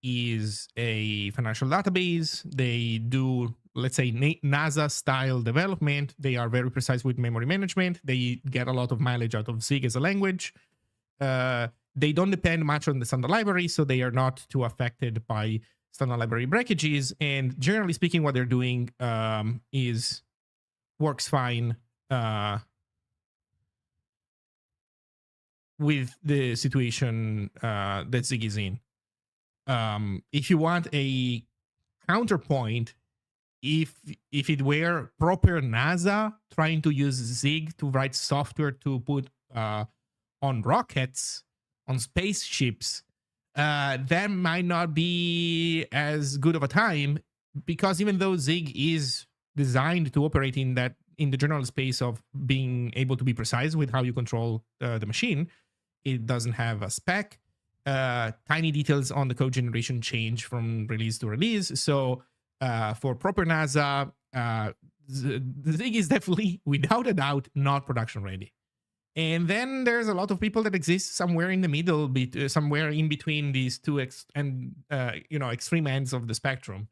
is a financial database. They do, let's say, NASA style development. They are very precise with memory management. They get a lot of mileage out of Zig as a language. They don't depend much on the standard library, so they are not too affected by standard library breakages. And generally speaking, what they're doing is works fine with the situation that Zig is in. If you want a counterpoint, if it were proper NASA trying to use Zig to write software to put on rockets, on spaceships, that might not be as good of a time, because even though Zig is designed to operate in the general space of being able to be precise with how you control the machine, it doesn't have a spec. Tiny details on the code generation change from release to release. So for proper NASA, the Zig is definitely, without a doubt, not production ready. And then there's a lot of people that exist somewhere in the middle, somewhere in between these two extreme ends of the spectrum.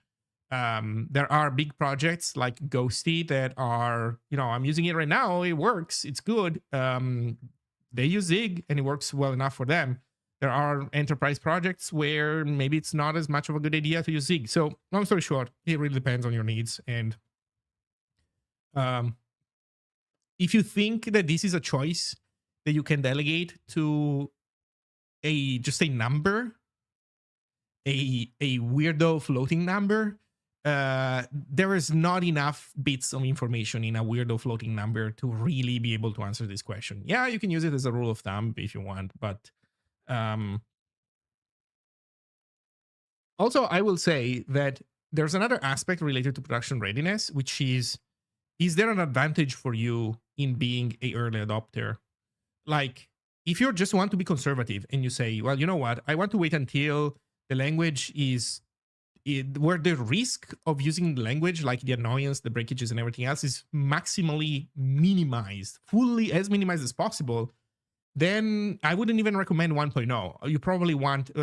There are big projects like Ghosty that are, I'm using it right now. It works. It's good. They use Zig and it works well enough for them. There are enterprise projects where maybe it's not as much of a good idea to use Zig. So long story short, it really depends on your needs. And um, if you think that this is a choice that you can delegate to just a number, a weirdo floating number, there is not enough bits of information in a weirdo floating number to really be able to answer this question. Yeah, you can use it as a rule of thumb if you want, but um, also I will say that there's another aspect related to production readiness, which is there an advantage for you in being a early adopter? Like, if you just want to be conservative and you say, well, you know what, I want to wait until the language is where the risk of using the language, like the annoyance, the breakages, and everything else, is maximally minimized, fully as minimized as possible, then I wouldn't even recommend 1.0. You probably want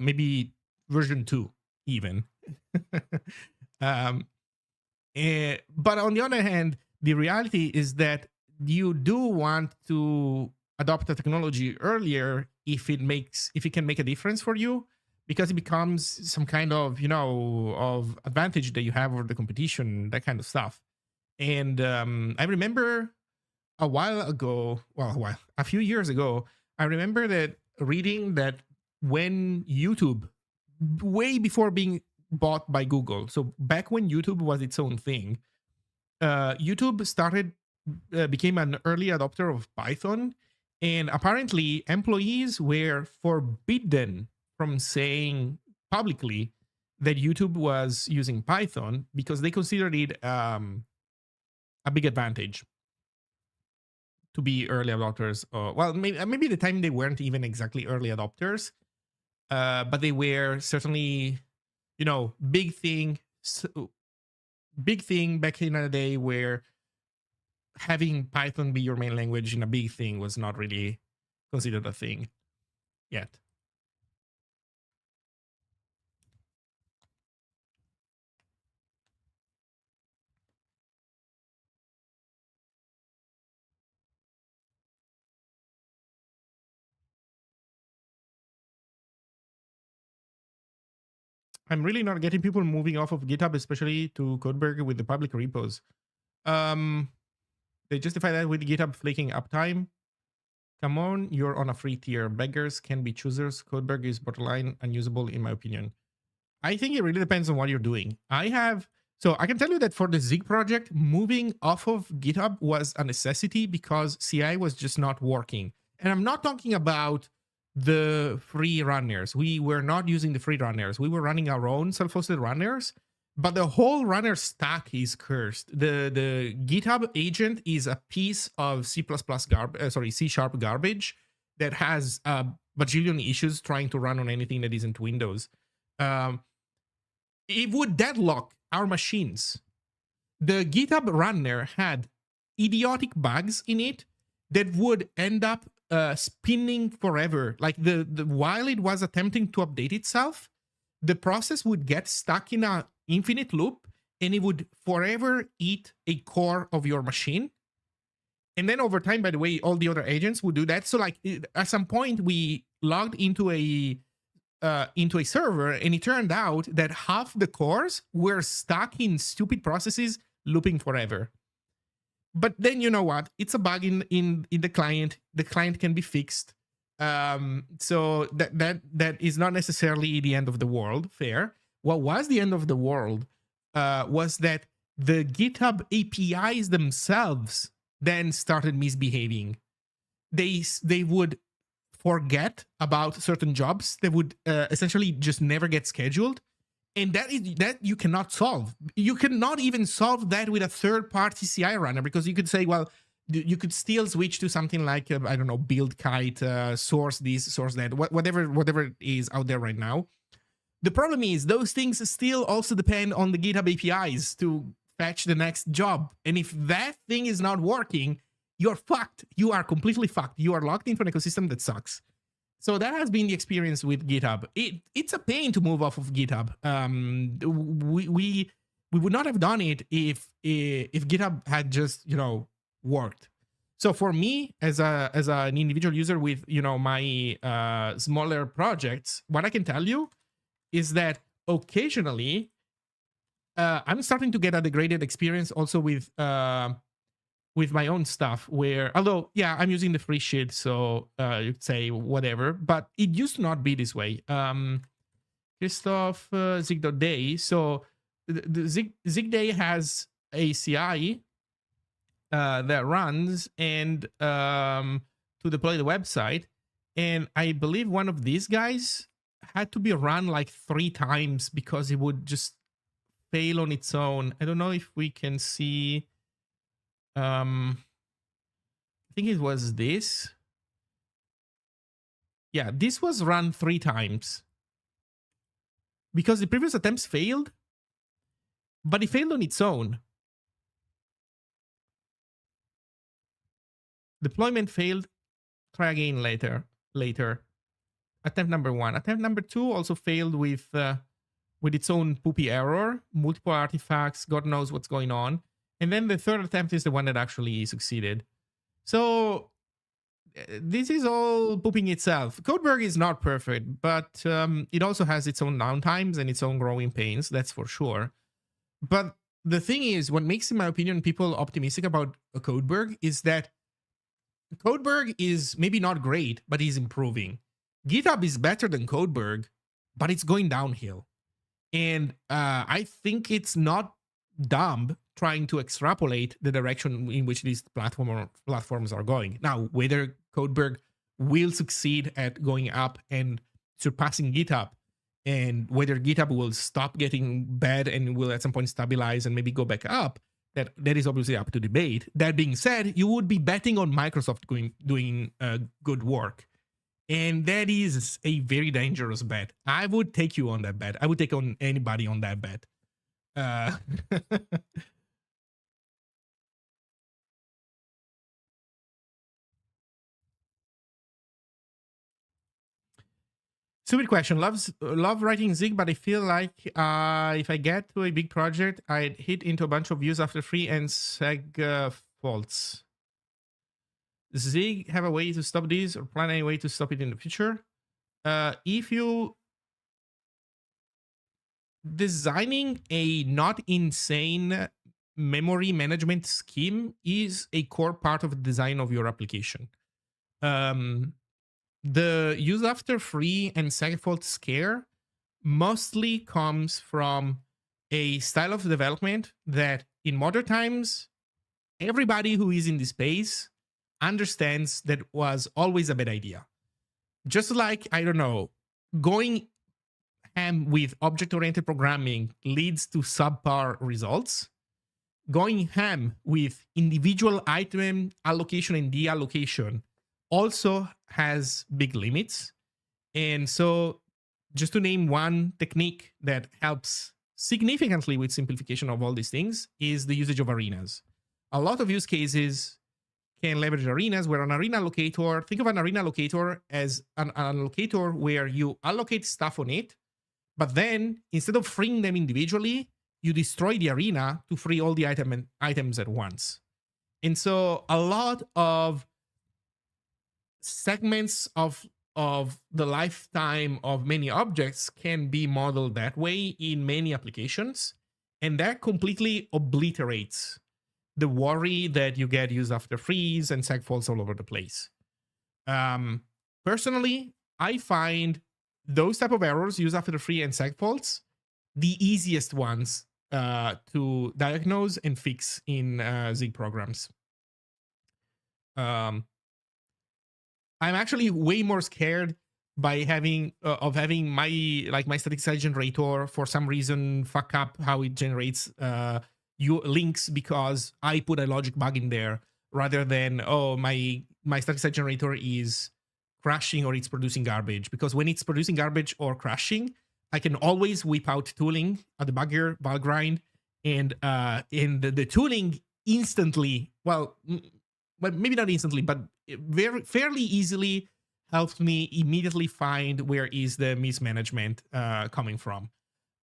maybe version 2 even. um, but on the other hand, the reality is that you do want to adopt the technology earlier if it can make a difference for you, because it becomes some kind of of advantage that you have over the competition, that kind of stuff. And I remember a few years ago, I remember that reading that when YouTube, way before being bought by Google, so back when YouTube was its own thing, YouTube became an early adopter of Python, and apparently employees were forbidden from saying publicly that YouTube was using Python because they considered it a big advantage to be early adopters. Well, maybe at the time they weren't even exactly early adopters, but they were certainly, big thing. Big thing back in the day where having Python be your main language in a big thing was not really considered a thing yet. I'm really not getting people moving off of GitHub, especially to Codeberg with the public repos. They justify that with GitHub flaking uptime. Come on, you're on a free tier. Beggars can be choosers. Codeberg is borderline unusable, in my opinion. I think it really depends on what you're doing. So I can tell you that for the Zig project, moving off of GitHub was a necessity because CI was just not working. And I'm not talking about the free runners. We were not using the free runners. We were running our own self-hosted runners, but the whole runner stack is cursed. The GitHub agent is a piece of C++ C# garbage that has a bajillion issues trying to run on anything that isn't Windows. It would deadlock our machines. The GitHub runner had idiotic bugs in it that would end up spinning forever. Like while it was attempting to update itself, the process would get stuck in an infinite loop and it would forever eat a core of your machine. And then over time, by the way, all the other agents would do that. So like at some point we logged into a server and it turned out that half the cores were stuck in stupid processes looping forever. But then you know what? It's a bug in the client. The client can be fixed. So that is not necessarily the end of the world. Fair. What was the end of the world was that the GitHub APIs themselves then started misbehaving. They would forget about certain jobs that would essentially just never get scheduled, and that you cannot solve. You cannot even solve that with a third-party CI runner, because you could say, well, you could still switch to something like I don't know, build kite, source this, source that, whatever is out there right now. The problem is those things still also depend on the GitHub APIs to fetch the next job, and if that thing is not working, you're fucked. You are completely fucked. You are locked into an ecosystem that sucks. So that has been the experience with GitHub. It's a pain to move off of GitHub. We would not have done it if GitHub had just worked. So for me, as an individual user with my smaller projects, what I can tell you is that occasionally I'm starting to get a degraded experience also with my own stuff, where, although, yeah, I'm using the free shit, so you could say whatever, but it used to not be this way. Christoph Zig.day. So the Zig Day has a CI that runs and to deploy the website. And I believe one of these guys had to be run like 3 times because it would just fail on its own. I don't know if we can see. I think it was this. Yeah, this was run 3 times because the previous attempts failed, but it failed on its own. Deployment failed. Try again later. Attempt number 1. Attempt number 2 also failed with its own poopy error. Multiple artifacts. God knows what's going on. And then the third attempt is the one that actually succeeded. So this is all pooping itself. Codeberg is not perfect, but it also has its own downtimes and its own growing pains, that's for sure. But the thing is, what makes, in my opinion, people optimistic about Codeberg is that Codeberg is maybe not great, but he's improving. GitHub is better than Codeberg, but it's going downhill. And I think it's not dumb trying to extrapolate the direction in which these platforms are going. Now, whether Codeberg will succeed at going up and surpassing GitHub, and whether GitHub will stop getting bad and will at some point stabilize and maybe go back up, that is obviously up to debate. That being said, you would be betting on Microsoft doing good work. And that is a very dangerous bet. I would take you on that bet. I would take on anybody on that bet. Stupid question. Love writing Zig, but I feel like if I get to a big project, I'd hit into a bunch of views after free and seg faults. Does Zig have a way to stop this, or plan any way to stop it in the future? If you designing a not insane memory management scheme is a core part of the design of your application. Um, the use after free and segfault scare mostly comes from a style of development that in modern times, everybody who is in this space understands that was always a bad idea. Just like, I don't know, going ham with object oriented programming leads to subpar results. Going ham with individual item allocation and deallocation also has big limits. And so, just to name one technique that helps significantly with simplification of all these things, is the usage of arenas. A lot of use cases can leverage arenas, where an arena allocator, think of an arena allocator as an allocator where you allocate stuff on it, but then instead of freeing them individually, you destroy the arena to free all the items at once. And so a lot of segments of the lifetime of many objects can be modeled that way in many applications, and that completely obliterates the worry that you get use after freeze and segfaults all over the place. Personally, I find those type of errors, use after free and segfaults, the easiest ones to diagnose and fix in Zig programs. I'm actually way more scared by having my static site generator for some reason fuck up how it generates links because I put a logic bug in there, rather than my static site generator is crashing or it's producing garbage. Because when it's producing garbage or crashing, I can always whip out tooling, a debugger, bug grind, and the tooling instantly, well, maybe not instantly, but fairly easily helped me immediately find where is the mismanagement coming from.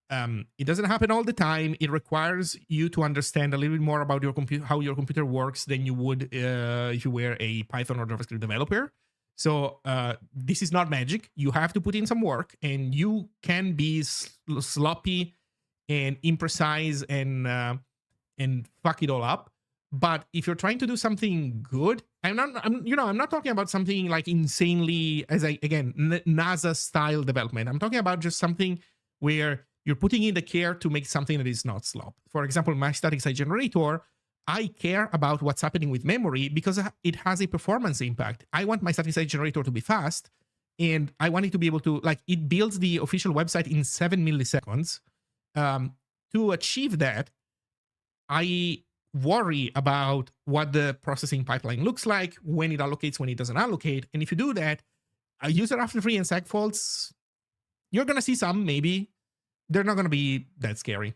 It doesn't happen all the time. It requires you to understand a little bit more about your computer, how your computer works, than you would if you were a Python or JavaScript developer. So this is not magic. You have to put in some work, and you can be sloppy and imprecise and fuck it all up. But if you're trying to do something good, I'm not talking about something like insanely, NASA style development. I'm talking about just something where you're putting in the care to make something that is not slop. For example, my static site generator, I care about what's happening with memory because it has a performance impact. I want my static site generator to be fast, and I want it to be able to, like, it builds the official website in 7 milliseconds. To achieve that, I worry about what the processing pipeline looks like, when it allocates, when it doesn't allocate. And if you do that, a user after free and segfaults, you're going to see some, maybe. They're not going to be that scary.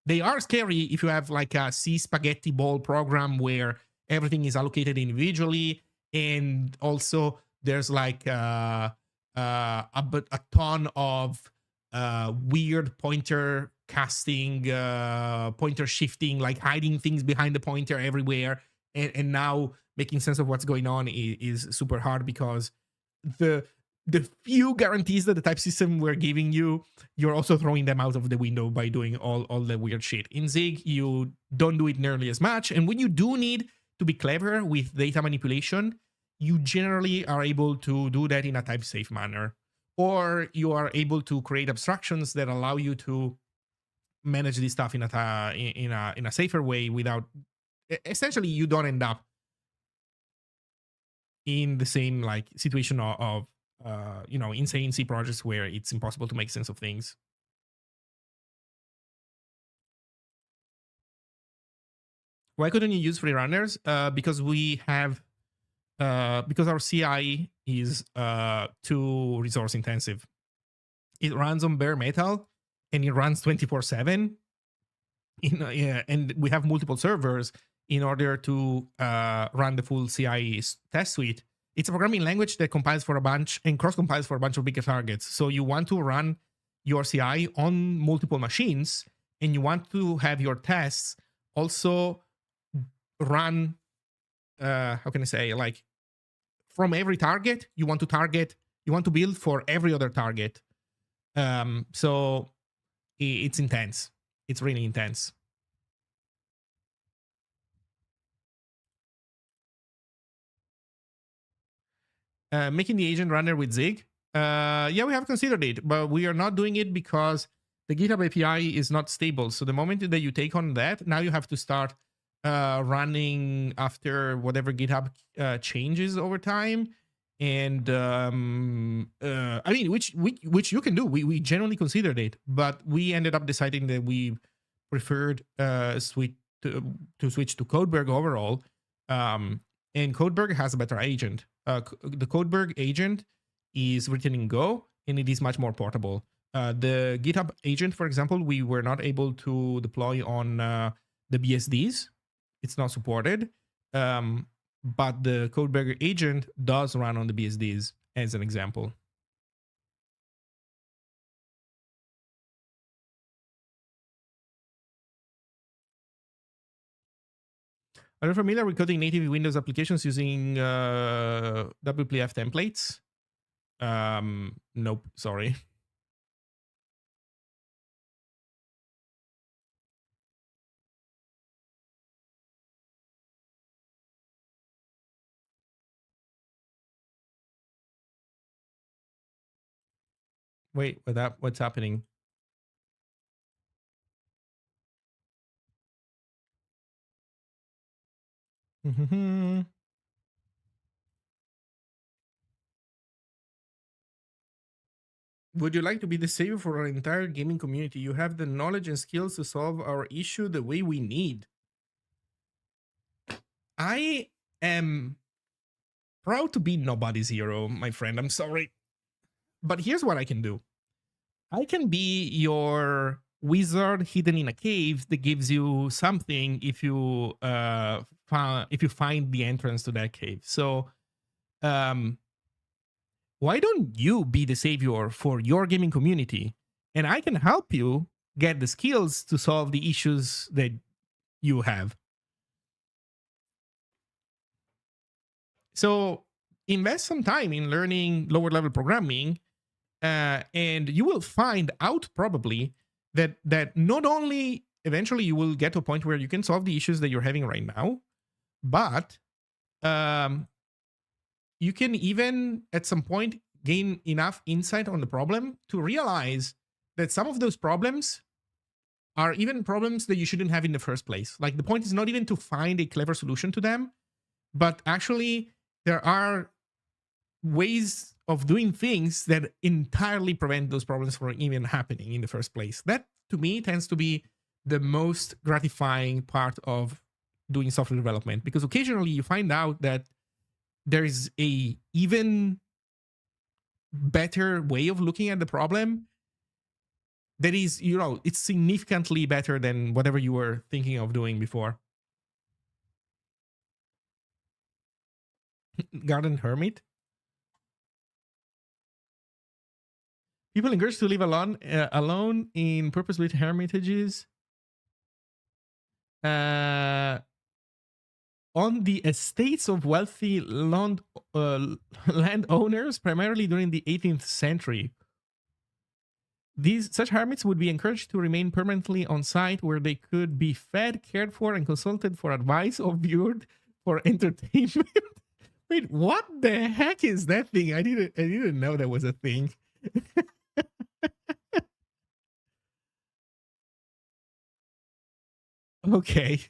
They are scary if you have like a C spaghetti ball program where everything is allocated individually, and also there's like a ton of weird pointer casting, pointer shifting, like hiding things behind the pointer everywhere, and now making sense of what's going on is super hard, because the few guarantees that the type system were giving you, you're also throwing them out of the window by doing all the weird shit. In Zig, you don't do it nearly as much, and when you do need to be clever with data manipulation, you generally are able to do that in a type safe manner, or you are able to create abstractions that allow you to manage this stuff in a safer way, without, essentially, you don't end up in the same like situation of insane C projects where it's impossible to make sense of things. Why couldn't you use free runners? Because we have because our CI is too resource intensive. It runs on bare metal, and it runs 24/7. And we have multiple servers in order to run the full CI test suite. It's a programming language that compiles for a bunch and cross-compiles for a bunch of bigger targets. So you want to run your CI on multiple machines, and you want to have your tests also run, how can I say, like, from every target, you want to build for every other target. So it's intense. It's really intense. Making the agent runner with Zig. Yeah, we have considered it, but we are not doing it because the GitHub API is not stable. So the moment that you take on that, now you have to start running after whatever GitHub changes over time. And I mean, which you can do. We generally considered it, but we ended up deciding that we preferred switch to switch to Codeberg overall. And Codeberg has a better agent. The Codeberg agent is written in Go, and it is much more portable. The GitHub agent, for example, we were not able to deploy on the BSDs. It's not supported. But the Codeberg agent does run on the BSDs, as an example. Are you familiar with coding native Windows applications using WPF templates? Nope, sorry. Wait, what's happening? Would you like to be the savior for our entire gaming community? You have the knowledge and skills to solve our issue the way we need. I am proud to be nobody's hero, my friend. I'm sorry. But here's what I can do. I can be your wizard hidden in a cave that gives you something if you find the entrance to that cave. So why don't you be the savior for your gaming community, and I can help you get the skills to solve the issues that you have. So invest some time in learning lower level programming, and you will find out probably that not only eventually you will get to a point where you can solve the issues that you're having right now, but you can even at some point gain enough insight on the problem to realize that some of those problems are even problems that you shouldn't have in the first place. Like, the point is not even to find a clever solution to them, but actually there are ways of doing things that entirely prevent those problems from even happening in the first place. That, to me, tends to be the most gratifying part of doing software development, because occasionally you find out that there is a even better way of looking at the problem that is, it's significantly better than whatever you were thinking of doing before. Garden Hermit. People encouraged to live alone in purpose-built hermitages on the estates of wealthy landowners, primarily during the 18th century. Such hermits would be encouraged to remain permanently on site, where they could be fed, cared for, and consulted for advice or viewed for entertainment. Wait, what the heck is that thing? I didn't know that was a thing. Okay.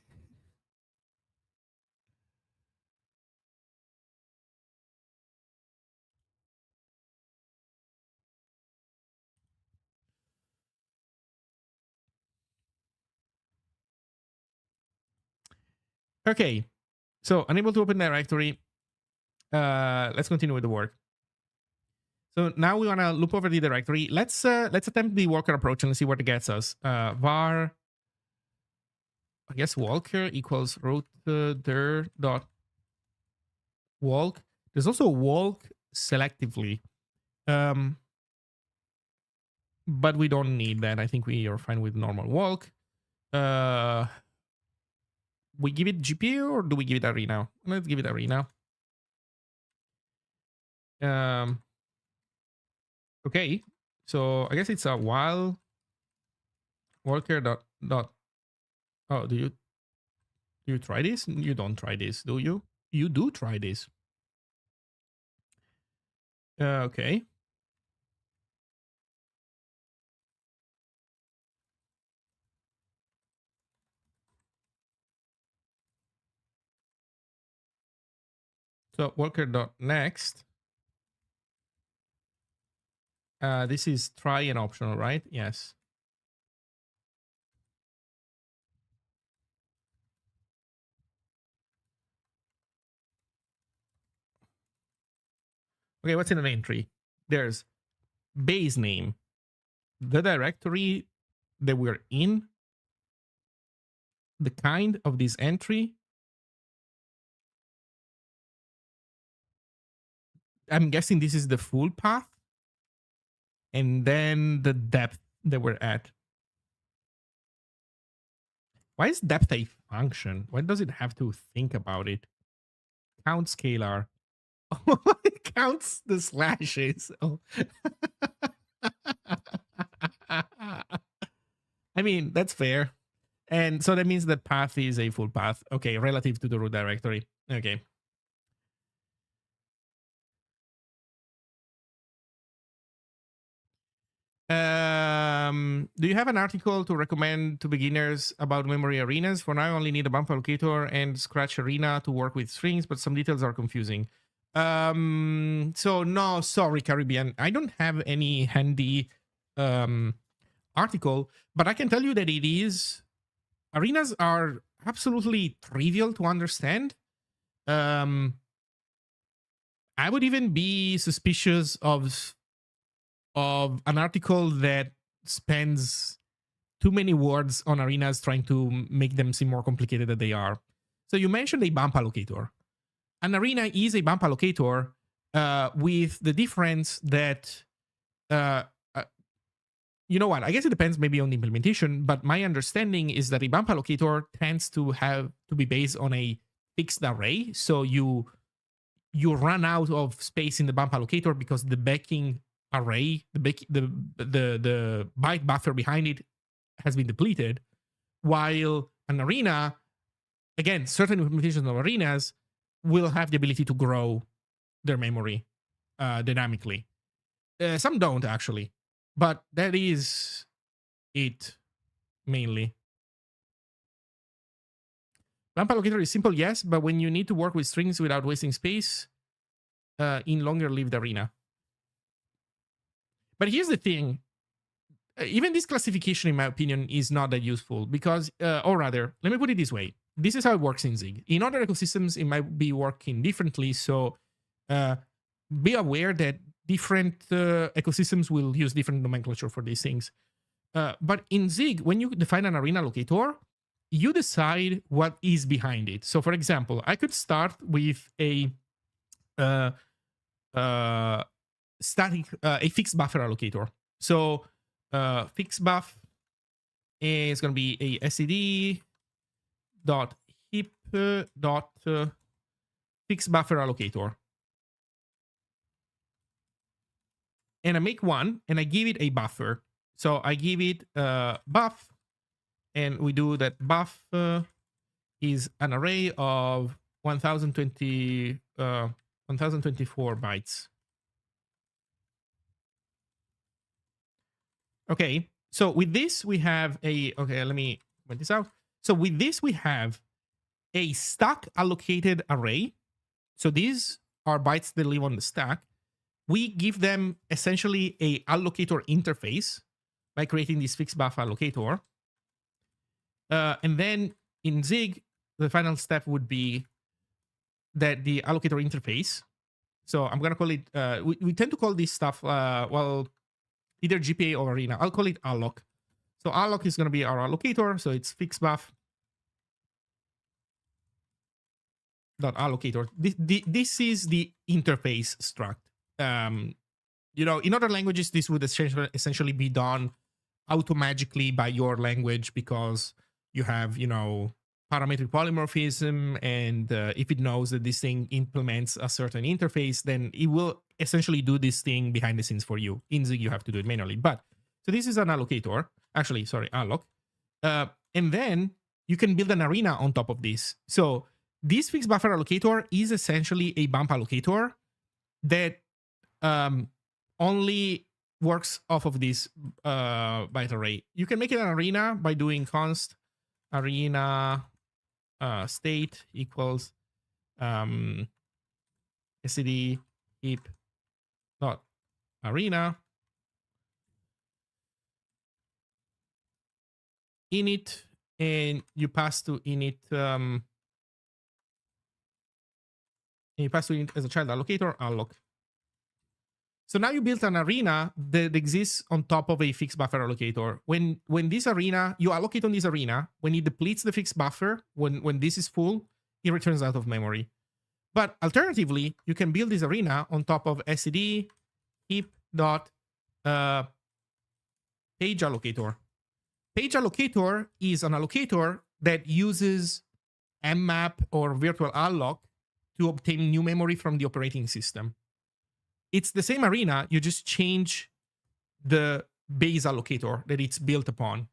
Okay. So, unable to open directory. Let's continue with the work. So now we want to loop over the directory. Let's attempt the Walker approach and let's see what it gets us. Var, I guess Walker equals root dir dot walk. There's also walk selectively, but we don't need that. I think we are fine with normal walk. We give it GPU or do we give it arena? Let's give it arena. Okay, so I guess it's a while Walker dot. Oh, do you try this? You don't try this, do you? You do try this. Okay. So Walker dot next. This is try and optional, right? Yes. Okay, what's in an entry? There's base name, the directory that we're in, the kind of this entry. I'm guessing this is the full path, and then the depth that we're at. Why is depth a function? Why does it have to think about it? Count scalar. Oh, it counts the slashes. Oh. I mean, that's fair. And so that means that path is a full path. Okay, relative to the root directory. Okay. Do you have an article to recommend to beginners about memory arenas? For now, I only need a bump allocator and Scratch Arena to work with strings, but some details are confusing. So no, sorry, Caribbean. I don't have any handy article, but I can tell you that it is arenas are absolutely trivial to understand. I would even be suspicious of an article that spends too many words on arenas trying to make them seem more complicated than they are. So you mentioned a bump allocator. An arena is a bump allocator with the difference that you know what? I guess it depends maybe on the implementation, but my understanding is that a bump allocator tends to have to be based on a fixed array. So you run out of space in the bump allocator because the backing array, the byte buffer behind it has been depleted, while an arena, again, certain implementations of arenas will have the ability to grow their memory dynamically. Some don't actually, but that is it mainly. Bump allocator is simple, yes, but when you need to work with strings without wasting space in longer lived arena. But here's the thing. Even this classification, in my opinion, is not that useful because, or rather, let me put it this way. This is how it works in Zig. In other ecosystems, it might be working differently. So be aware that different ecosystems will use different nomenclature for these things. But in Zig, when you define an arena locator, you decide what is behind it. So for example, I could start with a static, a fixed buffer allocator. So fixed buff is going to be a SED dot heap dot fixed buffer allocator. And I make one and I give it a buffer. So I give it buff, and we do that buff is an array of 1024 bytes. Okay, so with this we have a, okay, let me point this out. So with this we have a stack allocated array. So these are bytes that live on the stack. We give them essentially a allocator interface by creating this fixed buff allocator. And then in Zig, the final step would be that the allocator interface. So I'm going to call it, we tend to call this stuff, well, either GPA or arena. I'll call it alloc. So alloc is going to be our allocator. So it's fixed buff dot allocator. This is the interface struct. You know, in other languages, this would essentially be done automagically by your language because you have, you know, parametric polymorphism, and if it knows that this thing implements a certain interface, then it will essentially do this thing behind the scenes for you. In Zig, you have to do it manually. But so this is an allocator. Actually, sorry, alloc. And then you can build an arena on top of this. So this fixed buffer allocator is essentially a bump allocator that only works off of this byte array. You can make it an arena by doing const arena state equals std heap dot arena init, and you pass to init as a child allocator alloc. So now you built an arena that exists on top of a fixed buffer allocator. When this arena, you allocate on this arena, when it depletes the fixed buffer, when this is full, it returns out of memory. But alternatively, you can build this arena on top of std heap dot page allocator. Page allocator is an allocator that uses mmap or virtual alloc to obtain new memory from the operating system. It's the same arena, you just change the base allocator that it's built upon.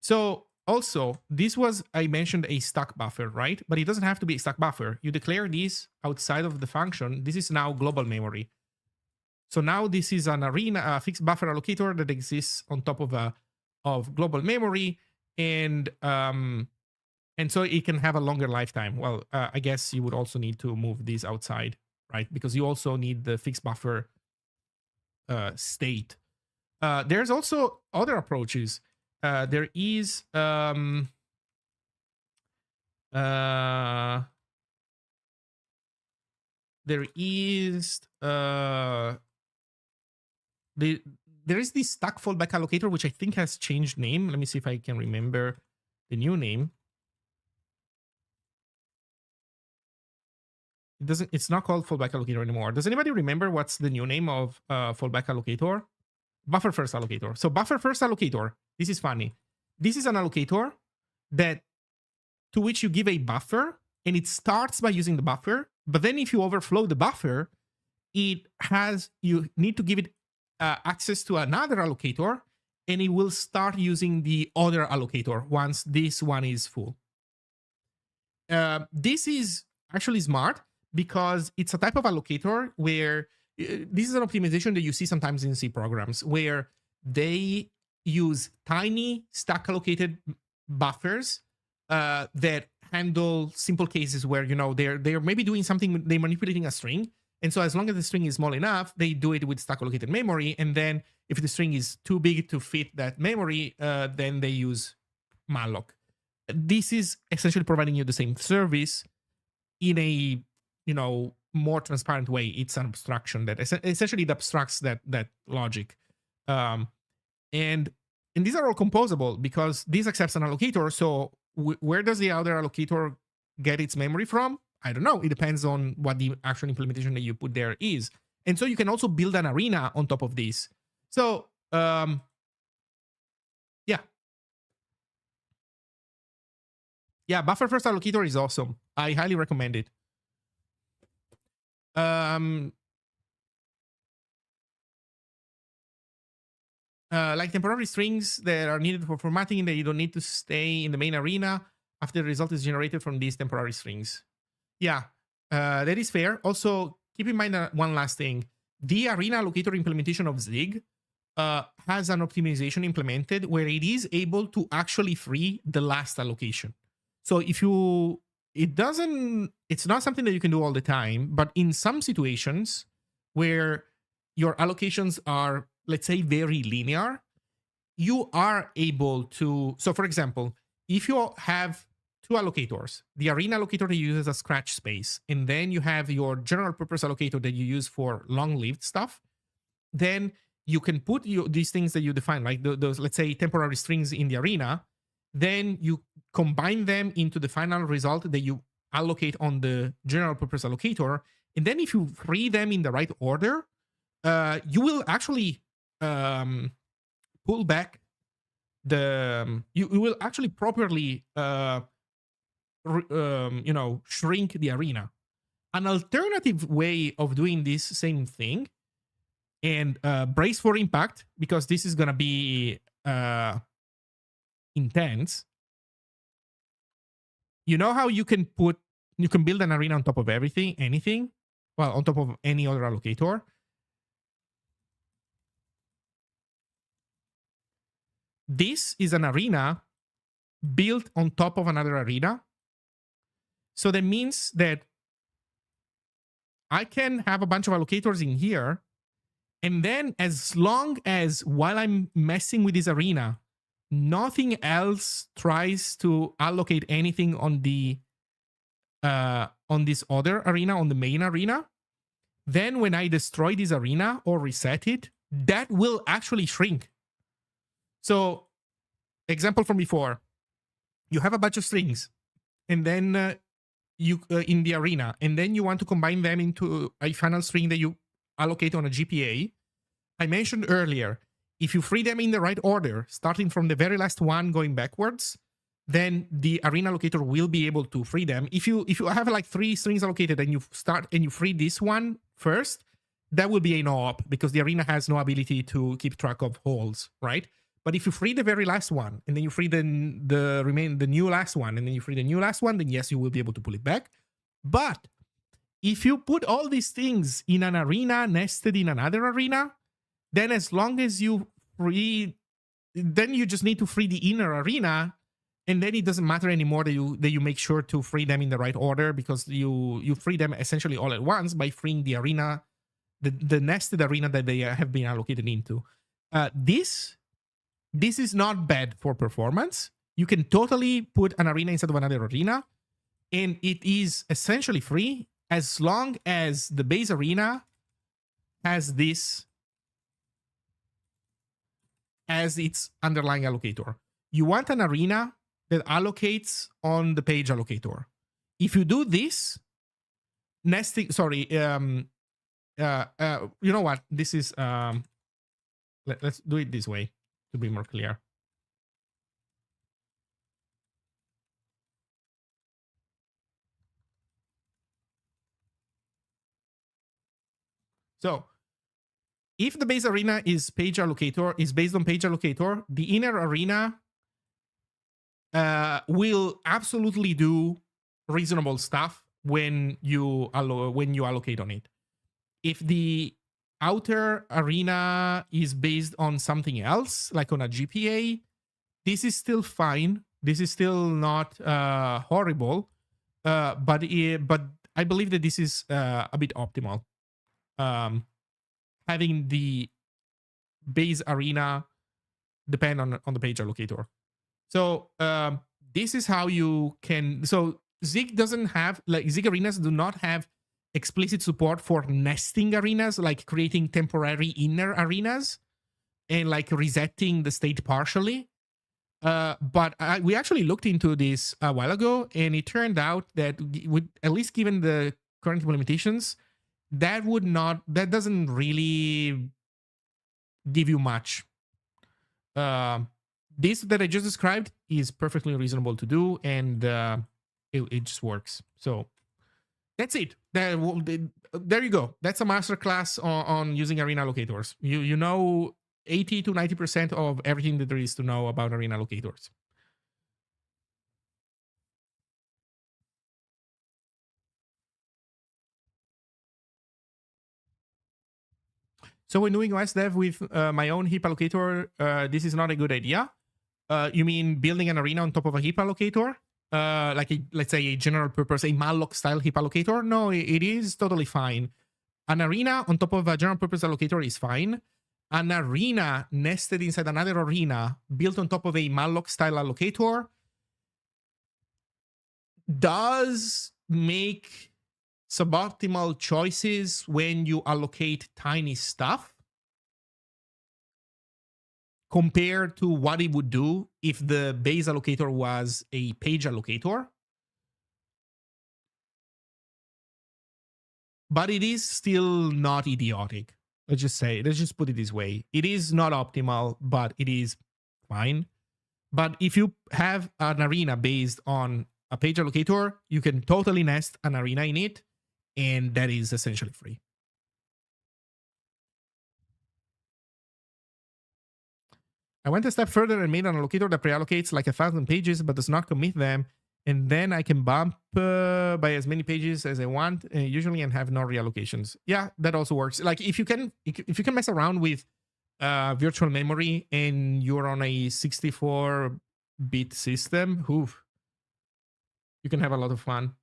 So also, this was, I mentioned, a stack buffer, right? But it doesn't have to be a stack buffer. You declare this outside of the function. This is now global memory. So now this is an arena, a fixed buffer allocator that exists on top of global memory, and so it can have a longer lifetime. Well, I guess you would also need to move this outside, right? Because you also need the fixed buffer state. There's also other approaches. There is there is this stack fallback allocator, which I think has changed name. Let me see if I can remember the new name. It's not called fallback allocator anymore. Does anybody remember what's the new name of fallback allocator? Buffer first allocator. So buffer first allocator, this is funny. This is an allocator that to which you give a buffer, and it starts by using the buffer. But then if you overflow the buffer, you need to give it access to another allocator, and it will start using the other allocator once this one is full. This is actually smart because it's a type of allocator where this is an optimization that you see sometimes in C programs where they use tiny stack allocated buffers that handle simple cases where, you know, they're maybe doing something, they're manipulating a string. And so as long as the string is small enough, they do it with stack allocated memory. And then if the string is too big to fit that memory, then they use malloc. This is essentially providing you the same service in a, you know, more transparent way. It's an abstraction that essentially it abstracts that logic. And these are all composable because this accepts an allocator. So where does the other allocator get its memory from? I don't know. It depends on what the actual implementation that you put there is. And so you can also build an arena on top of this. So, yeah. Yeah, buffer first allocator is awesome. I highly recommend it. Like temporary strings that are needed for formatting that you don't need to stay in the main arena after the result is generated from these temporary strings. Yeah, that is fair. Also, keep in mind one last thing. The arena allocator implementation of Zig has an optimization implemented where it is able to actually free the last allocation. So if it's not something that you can do all the time, but in some situations where your allocations are, let's say, very linear, you are able to, so for example, if you have two allocators, the arena allocator that you use as a scratch space, and then you have your general purpose allocator that you use for long-lived stuff, then you can put these things that you define, like those, let's say, temporary strings in the arena, then you combine them into the final result that you allocate on the general purpose allocator. And then if you free them in the right order, you will actually pull back you will actually properly shrink the arena. An alternative way of doing this same thing, and brace for impact, because this is gonna be intense, you know how you can build an arena on top of anything? Well, on top of any other allocator. This is an arena built on top of another arena. So that means that I can have a bunch of allocators in here. And then as long as while I'm messing with this arena, nothing else tries to allocate anything on the on this other arena, on the main arena, then when I destroy this arena or reset it, that will actually shrink. So, example from before, you have a bunch of strings, and then you in the arena, and then you want to combine them into a final string that you allocate on a GPA. I mentioned earlier, if you free them in the right order, starting from the very last one going backwards, then the arena allocator will be able to free them. If you have like 3 strings allocated and you start and you free this one first, that will be a no-op because the arena has no ability to keep track of holes, right? But if you free the very last one and then you free the new last one and then you free the new last one, then yes, you will be able to pull it back. But if you put all these things in an arena nested in another arena, then as long as you free, then you just need to free the inner arena, and then it doesn't matter anymore that you make sure to free them in the right order because you free them essentially all at once by freeing the arena, the nested arena that they have been allocated into. This is not bad for performance. You can totally put an arena instead of another arena, and it is essentially free as long as the base arena has this as its underlying allocator. You want an arena that allocates on the page allocator. If you do this, nesting, sorry, you know what? This is, let's do it this way to be more clear. So if the base arena is based on page allocator, the inner arena will absolutely do reasonable stuff when you allocate on it. If the outer arena is based on something else, like on a GPA, this is still fine. This is still not horrible, but I believe that this is a bit optimal. Having the base arena depend on the page allocator. So this is how you can. So Zig doesn't have, like, Zig arenas do not have explicit support for nesting arenas, like creating temporary inner arenas and like resetting the state partially. But we actually looked into this a while ago, and it turned out that with, at least given the current implementations, that doesn't really give you much. This that I just described is perfectly reasonable to do, and it just works. So that's it. There you go. That's a masterclass on using arena allocators. You know 80 to 90% of everything that there is to know about arena allocators. So when doing OS dev with my own heap allocator, this is not a good idea. You mean building an arena on top of a heap allocator? Let's say a general purpose, a malloc style heap allocator? No, it is totally fine. An arena on top of a general purpose allocator is fine. An arena nested inside another arena built on top of a malloc style allocator does make suboptimal choices when you allocate tiny stuff compared to what it would do if the base allocator was a page allocator. But it is still not idiotic. Let's just put it this way. It is not optimal, but it is fine. But if you have an arena based on a page allocator, you can totally nest an arena in it, and that is essentially free. I went a step further and made an allocator that pre-allocates like 1,000 pages but does not commit them, and then I can bump by as many pages as I want usually and have no reallocations. Yeah, that also works. Like if you can mess around with virtual memory and you're on a 64-bit system, oof, you can have a lot of fun.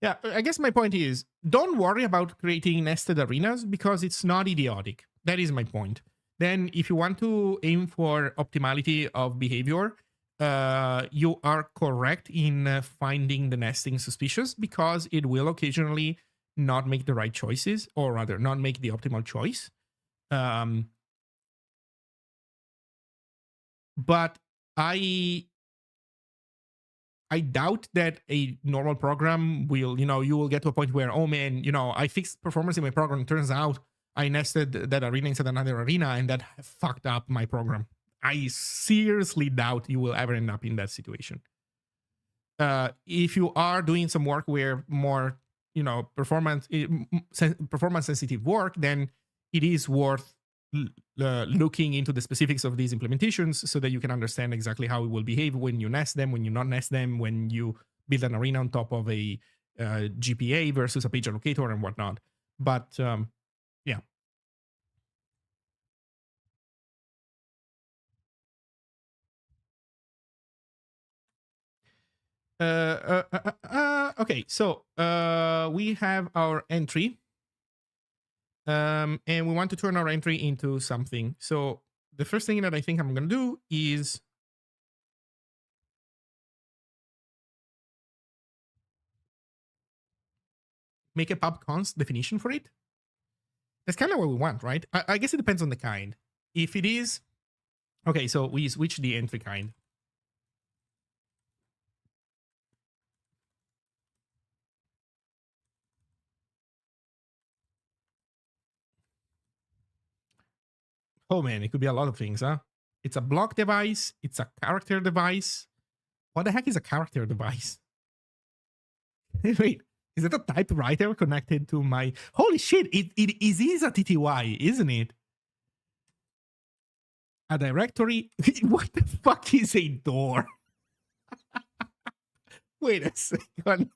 Yeah, I guess my point is don't worry about creating nested arenas because it's not idiotic. That is my point. Then, if you want to aim for optimality of behavior, you are correct in finding the nesting suspicious because it will occasionally not make the right choices, or rather, not make the optimal choice. But I doubt that a normal program will, you will get to a point where, oh man, I fixed performance in my program. Turns out I nested that arena inside another arena and that fucked up my program. I seriously doubt you will ever end up in that situation. If you are doing some work where more, performance sensitive work, then it is worth looking into the specifics of these implementations so that you can understand exactly how it will behave when you nest them, when you not nest them, when you build an arena on top of a GPA versus a page allocator and whatnot. But yeah. Okay, so we have our entry, and we want to turn our entry into something. So the first thing that I think I'm going to do is make a pubconst definition for it. That's kind of what we want, right? I guess it depends on the kind. If it is, okay, so we switch the entry kind. Oh man, it could be a lot of things, huh? It's a block device. It's a character device. What the heck is a character device? Wait, is it a typewriter connected to my? Holy shit! It is a TTY, isn't it? A directory. What the fuck is a door? Wait a second.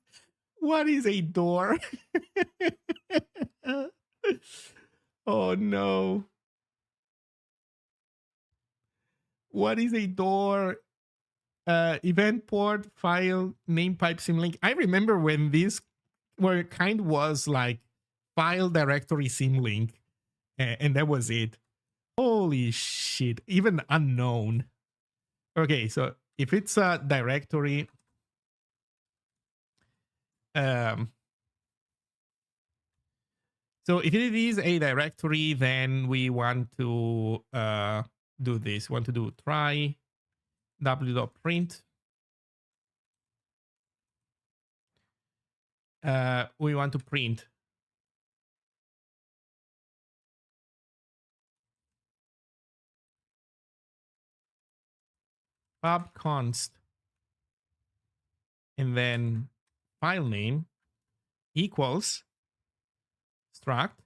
What is a door? Oh no. What is a door? Event port file name pipe symlink. I remember when this were kind was like file directory symlink, and that was it. Holy shit! Even unknown. Okay, so if it's a directory, so if it is a directory, then we want to do this. Want to do try w.print. We want to print pubconst and then file name equals struct,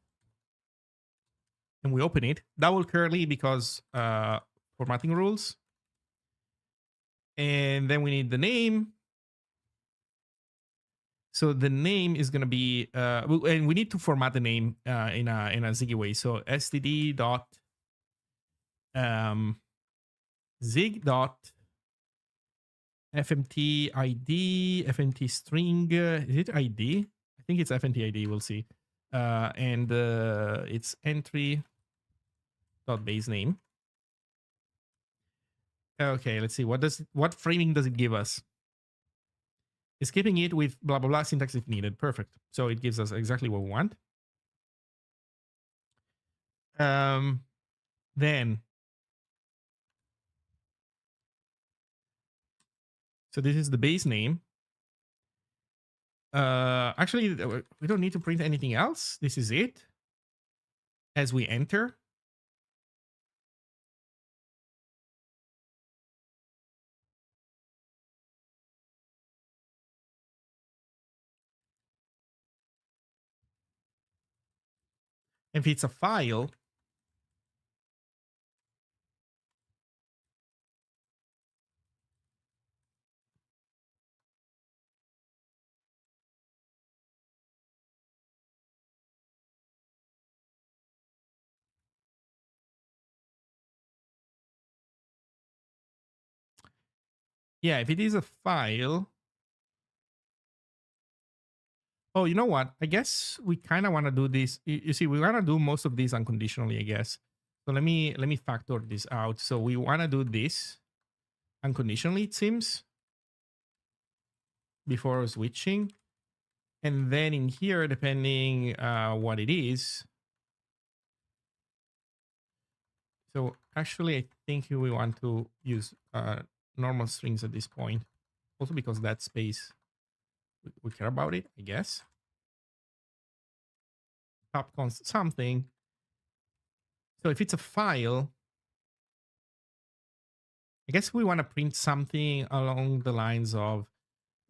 and we open it, double curly because formatting rules, and then we need the name. So the name is going to be and we need to format the name in a Ziggy way. So std dot zig dot fmt id fmt string. Is it id? I think it's fmt id. We'll see. And it's entry dot base name. Okay, let's see. What framing does it give us? Escaping it with blah blah blah syntax if needed. Perfect. So it gives us exactly what we want. Then, so this is the base name. Actually, we don't need to print anything else. This is it. as we enter. If it's a file, yeah, if it is a file, oh, you know what? I guess we kind of want to do this. You see, we want to do most of these unconditionally, I guess. So let me factor this out. So we want to do this unconditionally, it seems, before switching. And then in here, depending what it is. So actually, I think we want to use normal strings at this point. Also because that space, we care about it, I guess. Top const something. So if it's a file, I guess we want to print something along the lines of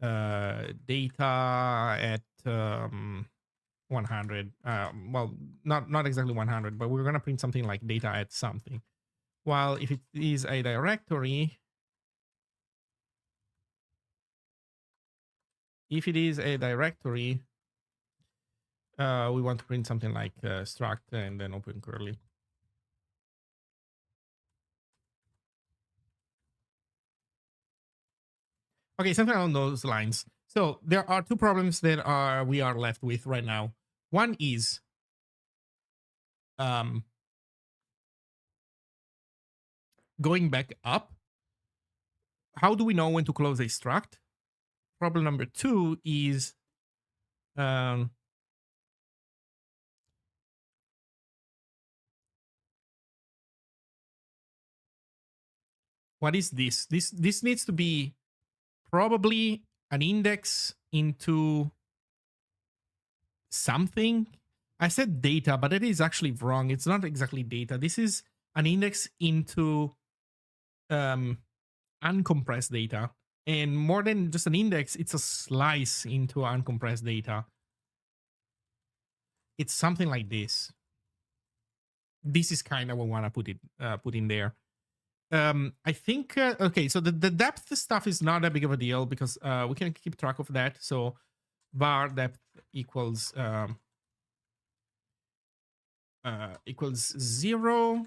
data at 100. Well, not exactly 100, but we're going to print something like data at something. While if it is a directory, we want to print something like struct and then open curly. Okay, something along those lines. So there are two problems that we are left with right now. One is going back up. How do we know when to close a struct? Problem number two is what is this? This needs to be probably an index into something. I said data, but it is actually wrong. It's not exactly data. This is an index into uncompressed data. And more than just an index, it's a slice into uncompressed data. It's something like this. This is kind of what we want to put in there. I think okay. So the depth stuff is not that big of a deal because we can keep track of that. So var depth equals equals 0.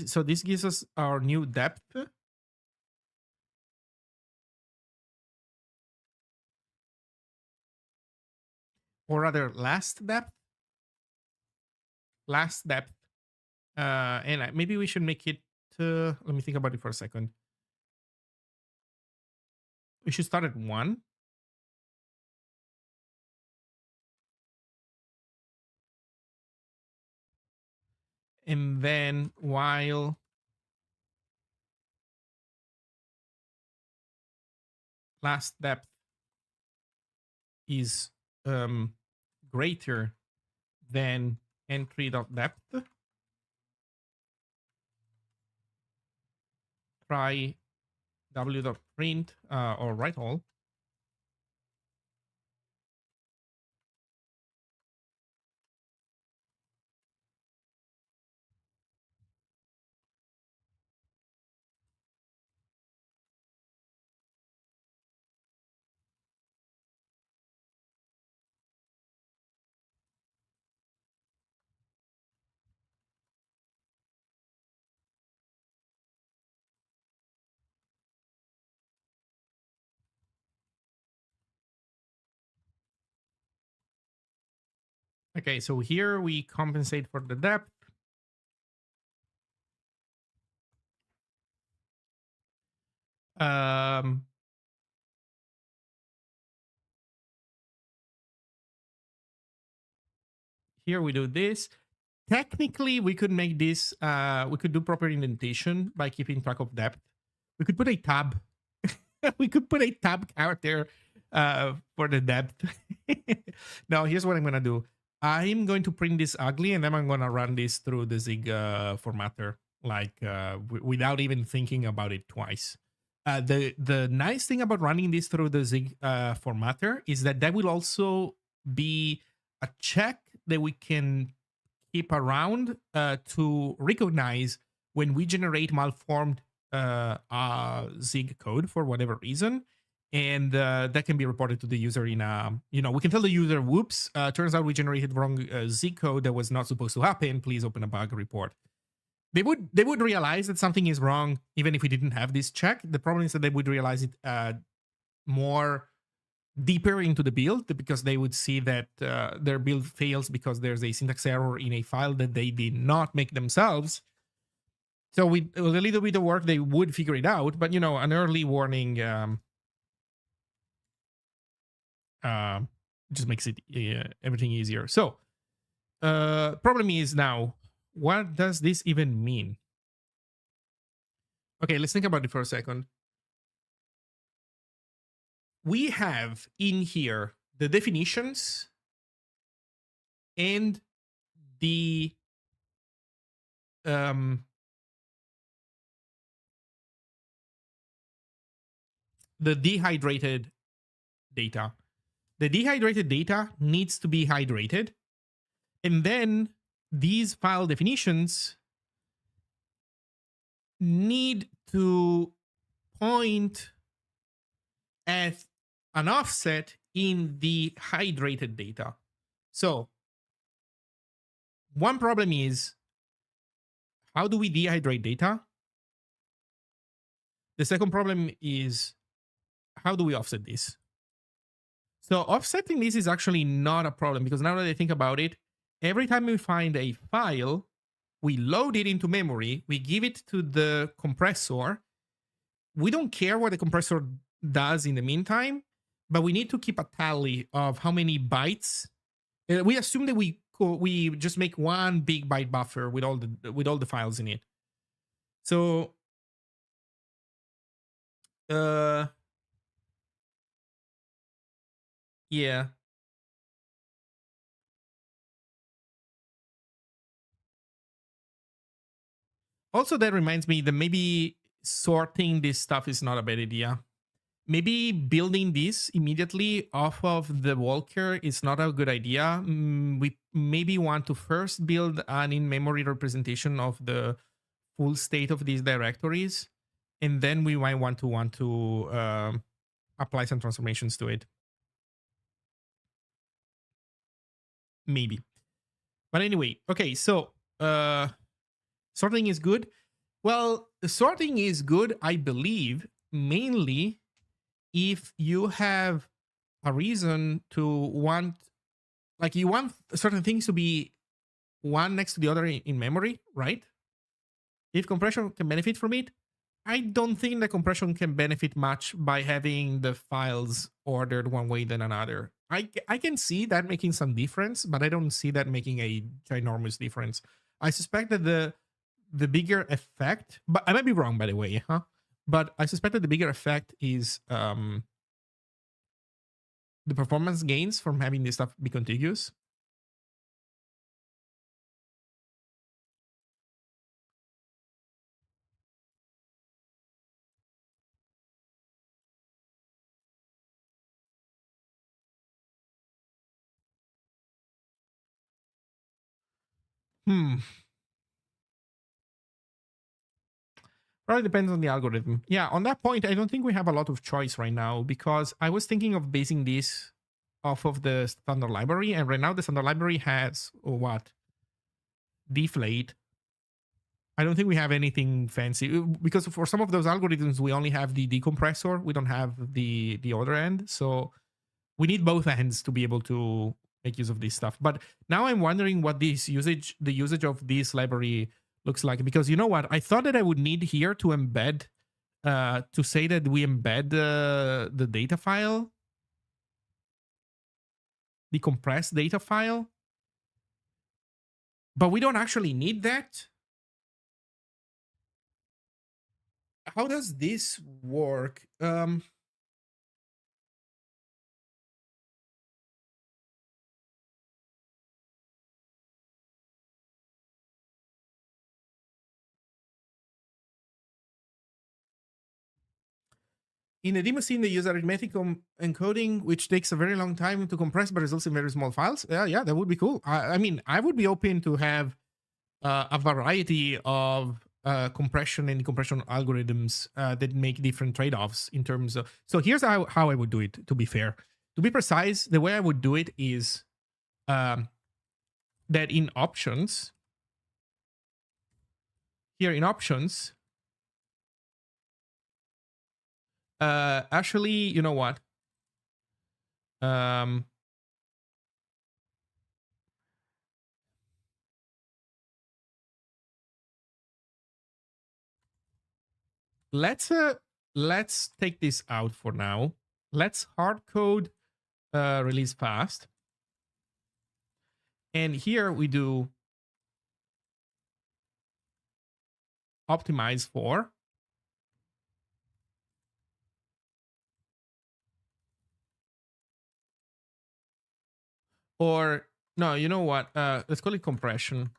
So this gives us our new depth. Or rather last depth. And maybe we should make it let me think about it for a second. We should start at 1. And then while last depth is greater than entry.depth, try w.print or write all. Okay, so here we compensate for the depth. Here we do this. Technically, we could make this, we could do proper indentation by keeping track of depth. We could put a tab. We could put a tab character for the depth. Now, here's what I'm gonna do. I'm going to print this ugly, and then I'm gonna run this through the Zig formatter, like without even thinking about it twice. The nice thing about running this through the Zig formatter is that will also be a check that we can keep around to recognize when we generate malformed Zig code for whatever reason. And that can be reported to the user in a, we can tell the user, whoops, turns out we generated wrong Zig code that was not supposed to happen. Please open a bug report. They would realize that something is wrong even if we didn't have this check. The problem is that they would realize it more deeper into the build, because they would see that their build fails because there's a syntax error in a file that they did not make themselves. So with a little bit of work, they would figure it out. But an early warning just makes it everything easier. So problem is now, what does this even mean? Okay, let's think about it for a second. We have in here the definitions and the dehydrated data. The dehydrated data needs to be hydrated. And then these file definitions need to point at an offset in the hydrated data. So one problem is, how do we dehydrate data? The second problem is, how do we offset this? So offsetting this is actually not a problem, because now that I think about it, every time we find a file, we load it into memory, we give it to the compressor. We don't care what the compressor does in the meantime, but we need to keep a tally of how many bytes. We assume that we just make one big byte buffer with all the files in it. So yeah. Also, that reminds me that maybe sorting this stuff is not a bad idea. Maybe building this immediately off of the walker is not a good idea. We maybe want to first build an in-memory representation of the full state of these directories, and then we might want to apply some transformations to it. Maybe. But anyway, okay, so sorting is good. Well, sorting is good, I believe, mainly if you have a reason to want, like, you want certain things to be one next to the other in memory, right? If compression can benefit from it, I don't think the compression can benefit much by having the files ordered one way than another. I can see that making some difference, but I don't see that making a ginormous difference. I suspect that the bigger effect, but I might be wrong, by the way, huh? But I suspect that the bigger effect is the performance gains from having this stuff be contiguous. Probably depends on the algorithm. Yeah, on that point, I don't think we have a lot of choice right now, because I was thinking of basing this off of the standard library, and right now the standard library has what? Deflate. I don't think we have anything fancy, because for some of those algorithms we only have the decompressor. We don't have the other end, so we need both ends to be able to make use of this stuff. But now I'm wondering what the usage of this library looks like, because you know what? I thought that I would need here to embed, to say that we embed the data file, the compressed data file, but we don't actually need that. How does this work? In the demo scene, they use arithmetic encoding, which takes a very long time to compress, but results in very small files. Yeah, that would be cool. I mean, I would be open to have a variety of compression and decompression algorithms that make different trade-offs in terms of. So here's how I would do it. To be fair, to be precise, the way I would do it is um, that in options, here in options, actually, you know what? Um, let's uh, let's take this out for now. Let's hard code release fast, and here we do optimize for, or no, you know what? Let's call it compression.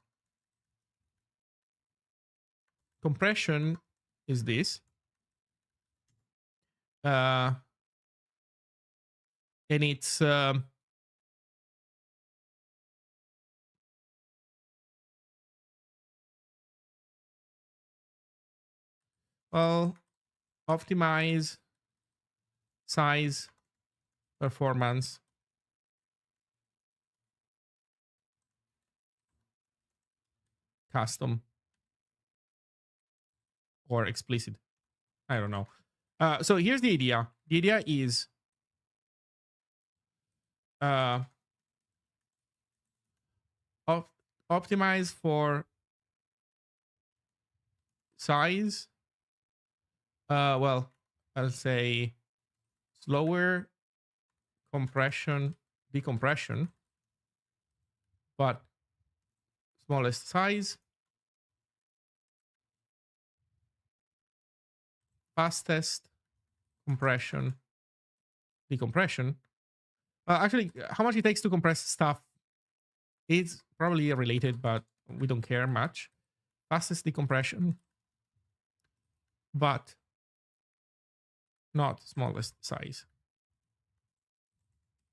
Compression is this, and it's well, optimize size, performance, custom, or explicit. I don't know. So here's the idea. The idea is uh, optimize for size. Well, I'll say slower compression, decompression, but smallest size, fastest compression, decompression. Actually, how much it takes to compress stuff is probably related, but we don't care much. Fastest decompression, but not smallest size.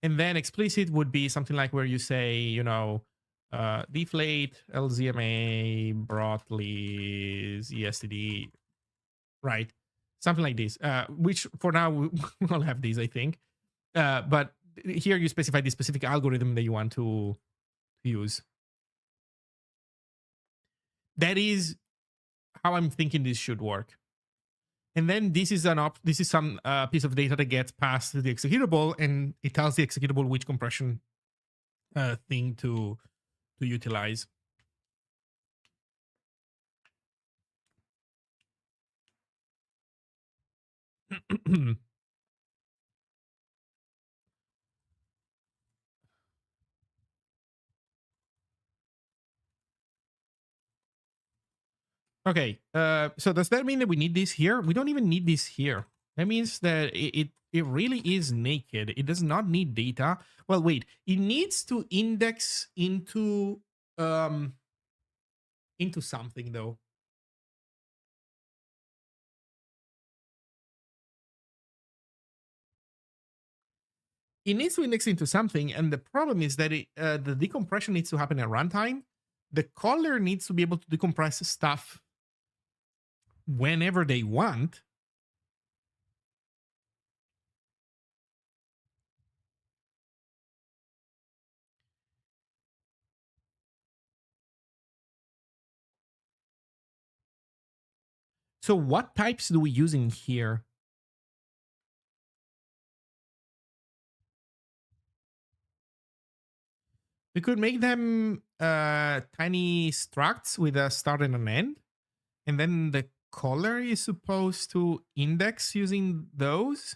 And then explicit would be something like where you say, you know, deflate, LZMA, broadly, ESTD, right? Something like this, which for now we'll have these, I think. But here you specify the specific algorithm that you want to use. That is how I'm thinking this should work. And then this is this is some piece of data that gets passed to the executable, and it tells the executable which compression thing to utilize. Okay, so does that mean that we need this here? We don't even need this here. That means that it really is naked. It does not need data. Well, wait, it needs to index into something though. It needs to index into something, and the problem is that the decompression needs to happen at runtime. The caller needs to be able to decompress stuff whenever they want. So what types do we use in here? We could make them tiny structs with a start and an end, and then the caller is supposed to index using those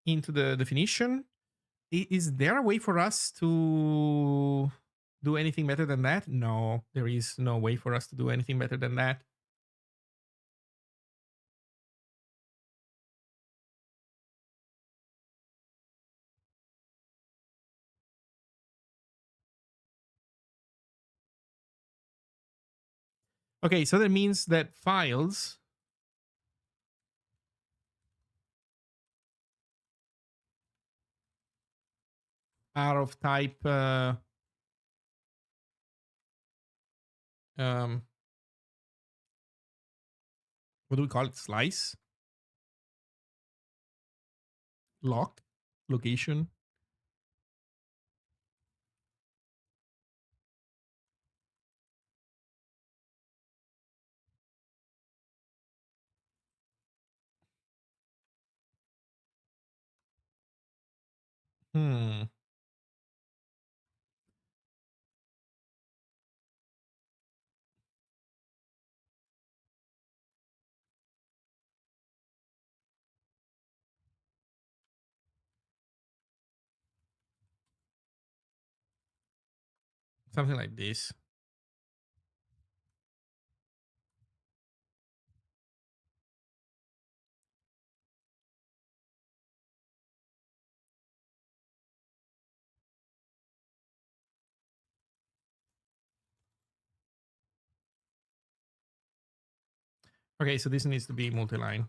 into the definition. Is there a way for us to do anything better than that? No, there is no way for us to do anything better than that. Okay, so that means that files are of type um, what do we call it? Slice, lock, location, hmm, something like this. Okay, so this needs to be multi-line.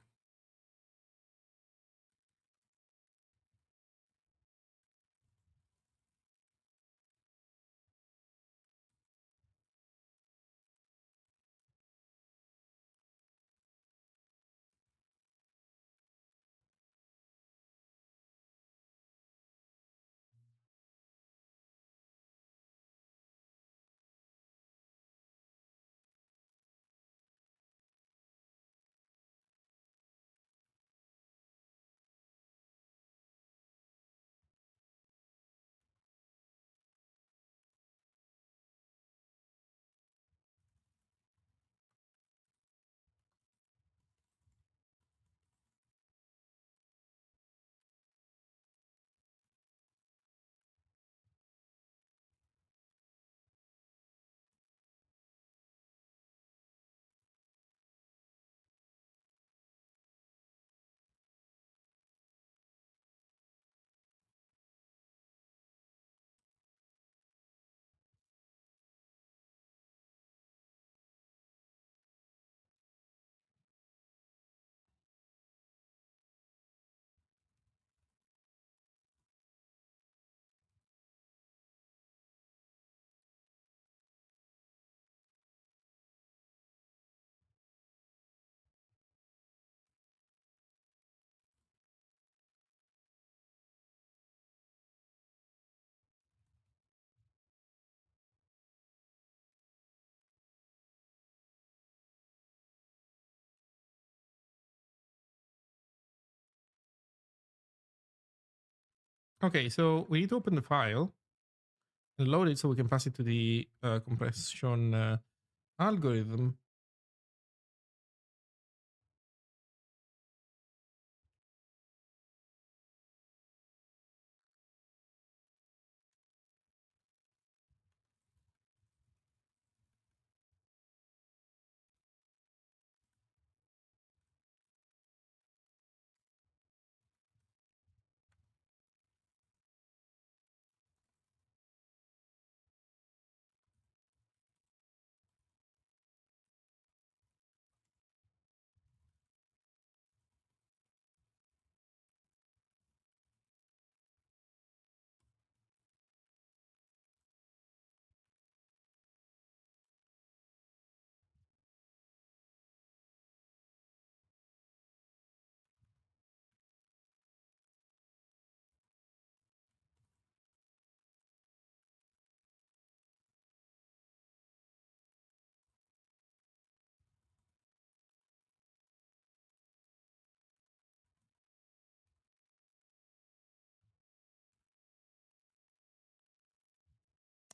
Okay, so we need to open the file and load it so we can pass it to the compression algorithm.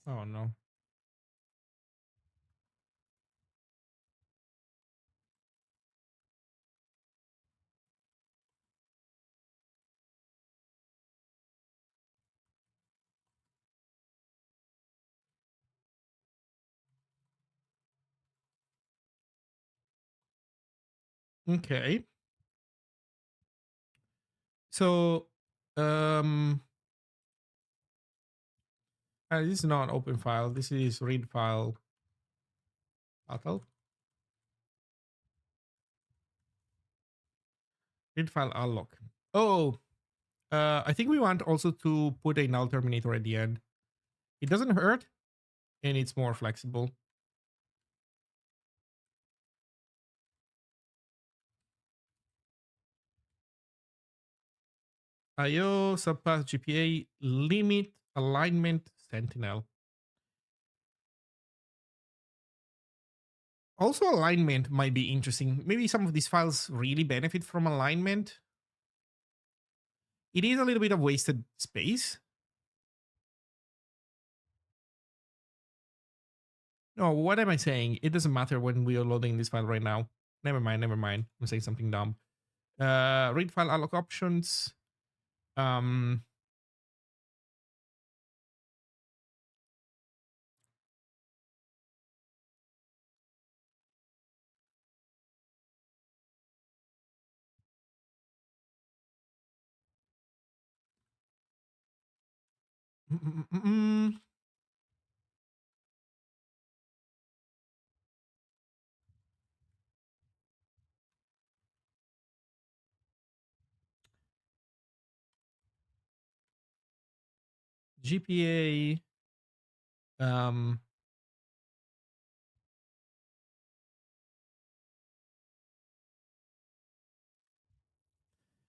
Oh no. Okay. So um this is not an open file. This is read file pathal. Read file unlock. Oh, I think we want also to put a null terminator at the end. It doesn't hurt, and it's more flexible. IO subpath GPA limit alignment sentinel. Also, alignment might be interesting. Maybe some of these files really benefit from alignment. It is a little bit of wasted space. No, what am I saying? It doesn't matter when we are loading this file right now. Never mind, never mind. I'm saying something dumb. Read file unlock options. Um, mm, mm, mm, GPA. Um,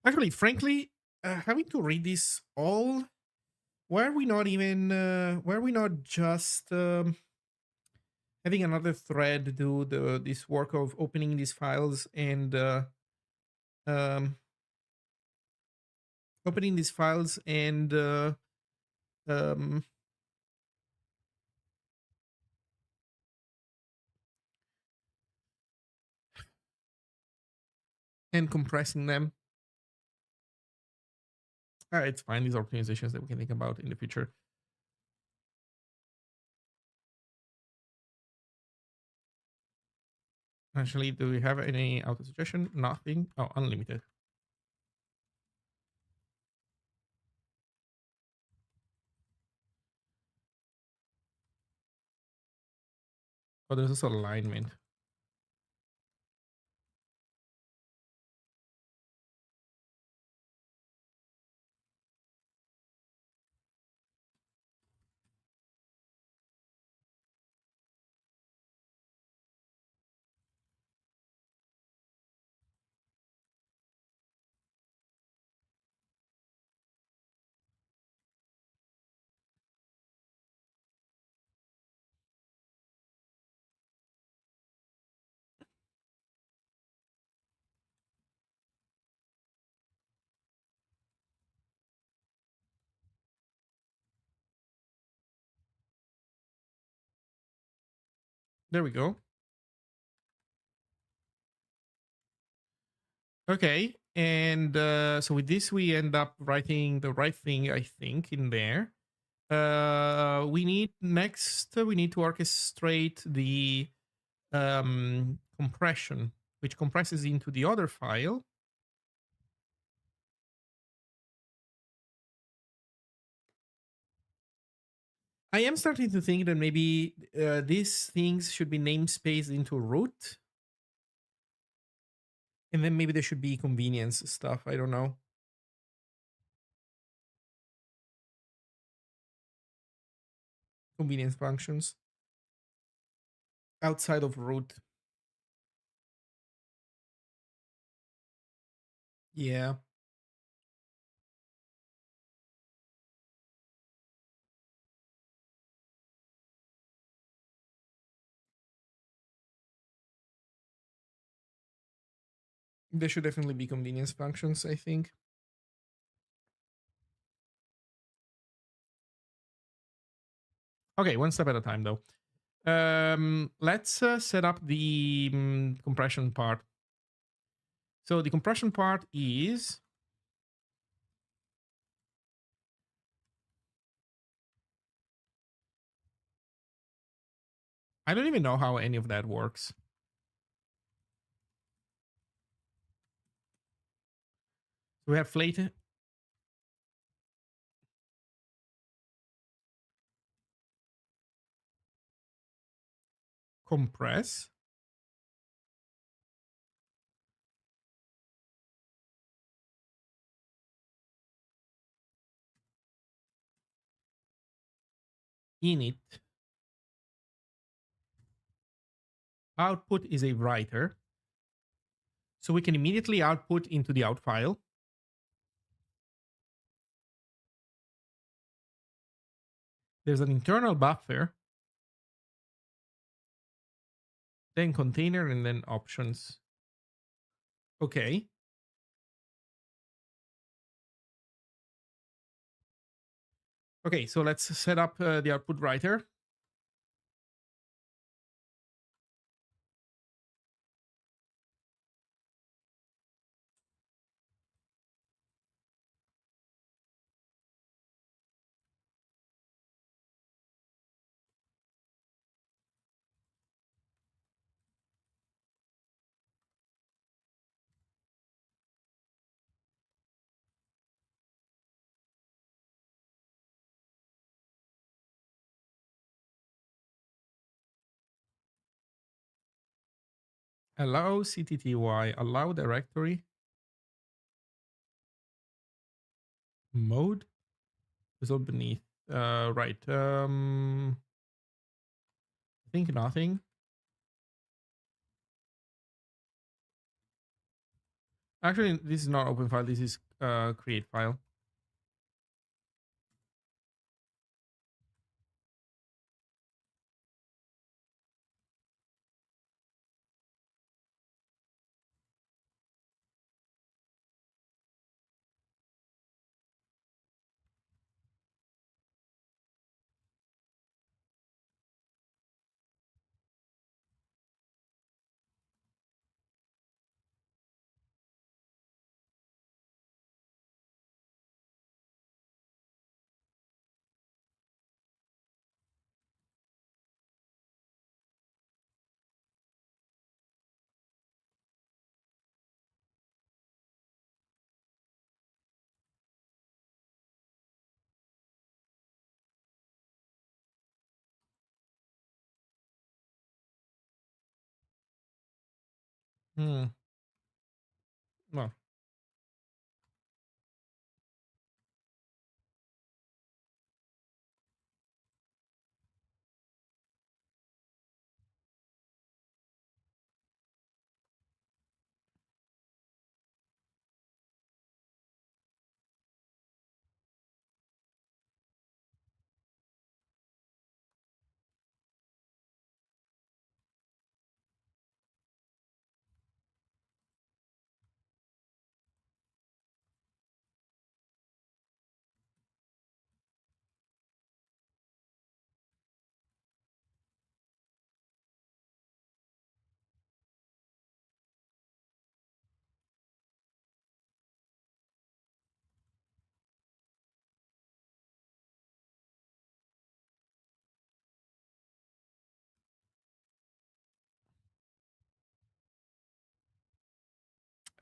Actually, frankly, having to read this all, why are we not even? Why are we not just having another thread do this work of opening these files and um, opening these files um, and compressing them? It's fine. These are optimizations that we can think about in the future. Actually, do we have any auto suggestion? Nothing. Oh, unlimited. Oh, there's also alignment. There we go. Okay. And so with this, we end up writing the right thing, I think, in there. We need next, we need to orchestrate the compression, which compresses into the other file. I am starting to think that maybe these things should be namespace into root. And then maybe there should be convenience stuff. I don't know. Convenience functions outside of root. Yeah. There should definitely be convenience functions, I think. Okay, one step at a time though. Let's set up the compression part. So the compression part is I don't even know how any of that works. We have flate, compress. init output is a writer. So we can immediately output into the out file. There's an internal buffer, then container, and then options. Okay. Okay, so let's set up the output writer. Allow ctty, allow directory mode result beneath. Right. I think nothing. Actually, this is not open file. This is create file. Hmm. Well,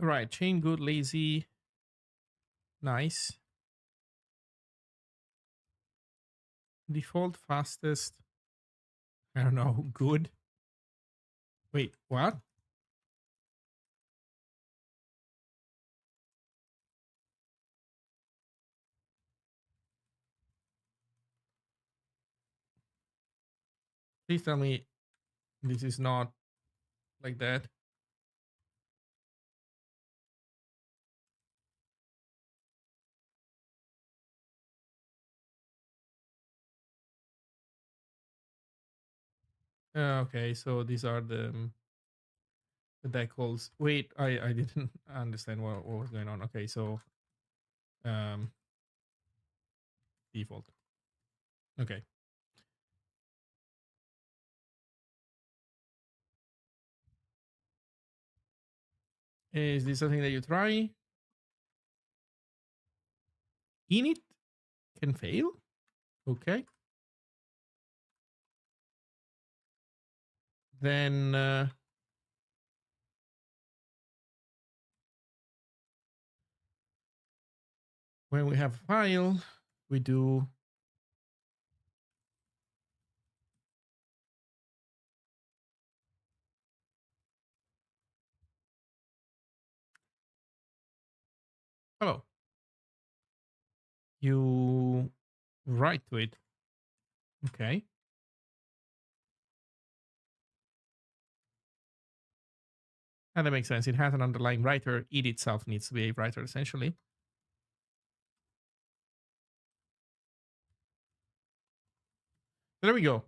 right. Chain good, lazy, nice. Default fastest. I don't know. Good. Wait, what? Please tell me this is not like that. Okay, so these are the decals. Wait, I didn't understand what was going on. Okay, so um default. Okay. Is this something that you try? Init can fail. Okay. Then when we have a file, we do hello. You write to it. Okay. And that makes sense. It has an underlying writer. It itself needs to be a writer, essentially. There we go.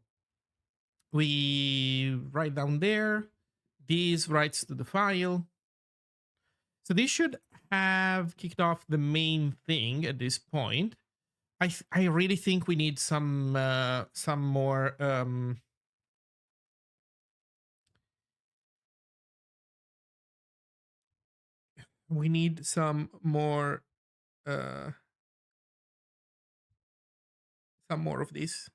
We write down there. These writes to the file. So this should have kicked off the main thing at this point. I really think we need some more we need uh some more of this.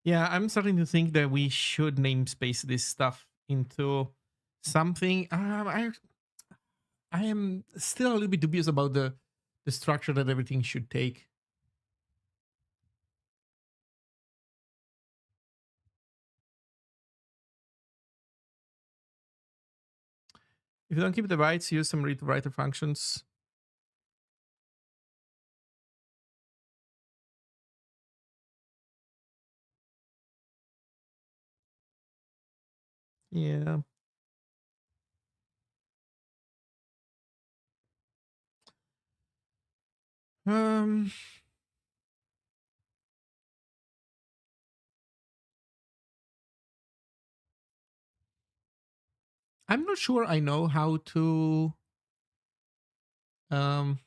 Yeah, I'm starting to think that we should namespace this stuff into something. I am still a little bit dubious about the structure that everything should take. If you don't keep the bytes, use some read writer functions. Yeah. Um I'm not sure I know um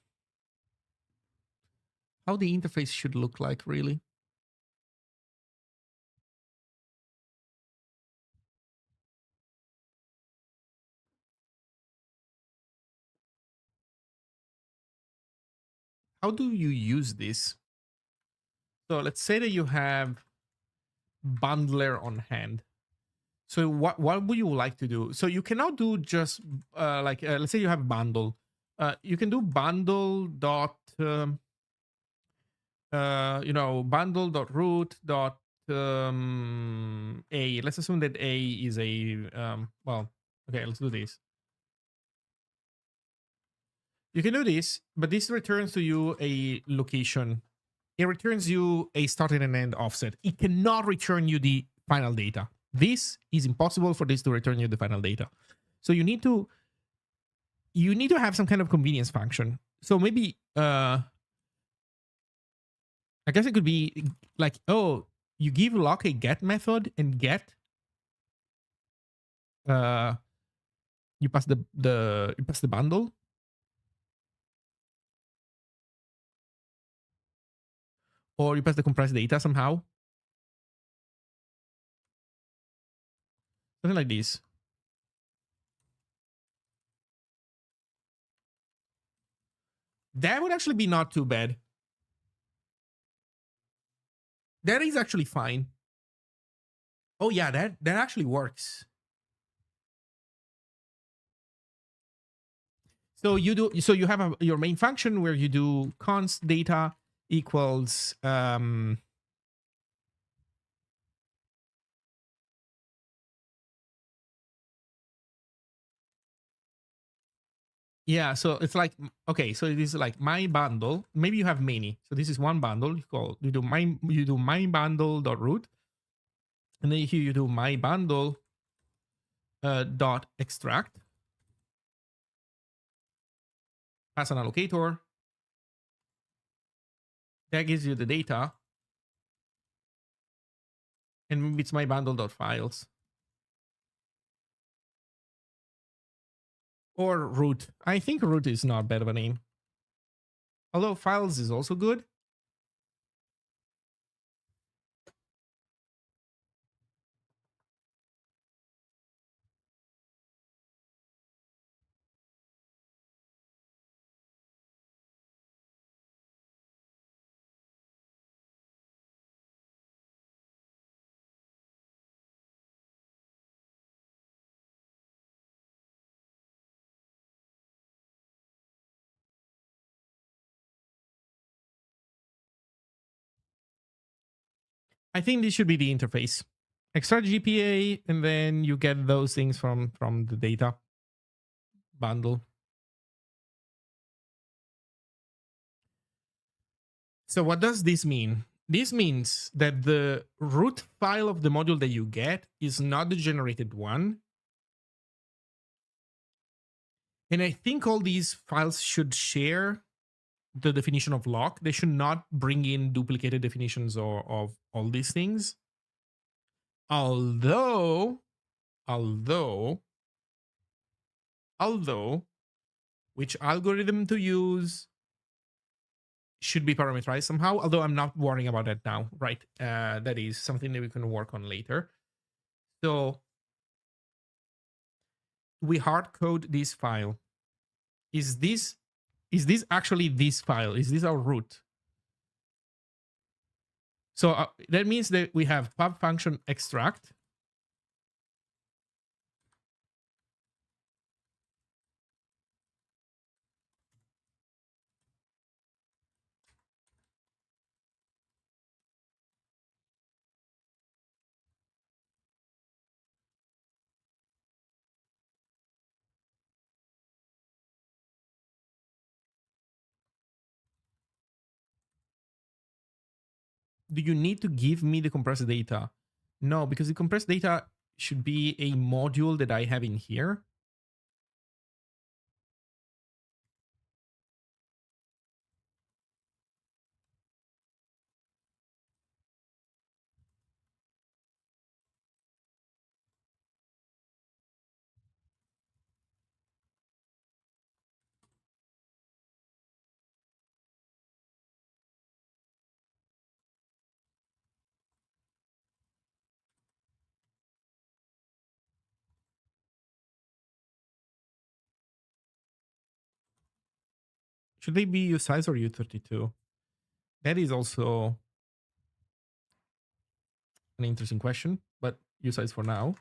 how the interface should look like really. How do you use this? So let's say that you have bundler on hand. So what would you like to do? So you cannot do just let's say you have bundle. You can do bundle dot bundle dot root dot a. Let's assume that a is a okay, let's do this. You can do this, but this returns to you a location. It returns you a start and an end offset. It cannot return you the final data. This is impossible for this to return you the final data. So you need to have some kind of convenience function. So maybe I guess it could be like, oh, you give lock a get method and get uh you pass the bundle, or you pass the compressed data somehow. Something like this. That would actually be not too bad. That is actually fine. Oh yeah, that actually works. So you have your main function where you do const data equals yeah, so it's like, okay, so it is like my bundle. Maybe you have many. So this is one bundle. You do my bundle dot root, and then here you do my bundle dot extract, pass an allocator that gives you the data, and maybe it's my bundle dot files. Or root. I think root is not bad of a name. Although files is also good. I think this should be the interface. Extract GPA, and then you get those things from the data bundle. So what does this mean? This means that the root file of the module that you get is not the generated one. And I think all these files should share the definition of lock. They should not bring in duplicated definitions or of all these things. Although, although, although, which algorithm to use should be parameterized somehow. Although I'm not worrying about that now, right? That is something that we can work on later. So we hard code this file. Is this actually this file? Is this our root? So that means that we have pub function extract. Do you need to give me the compressed data? No, because the compressed data should be a module that I have in here. Should they be usize or U32? That is also an interesting question, but usize for now.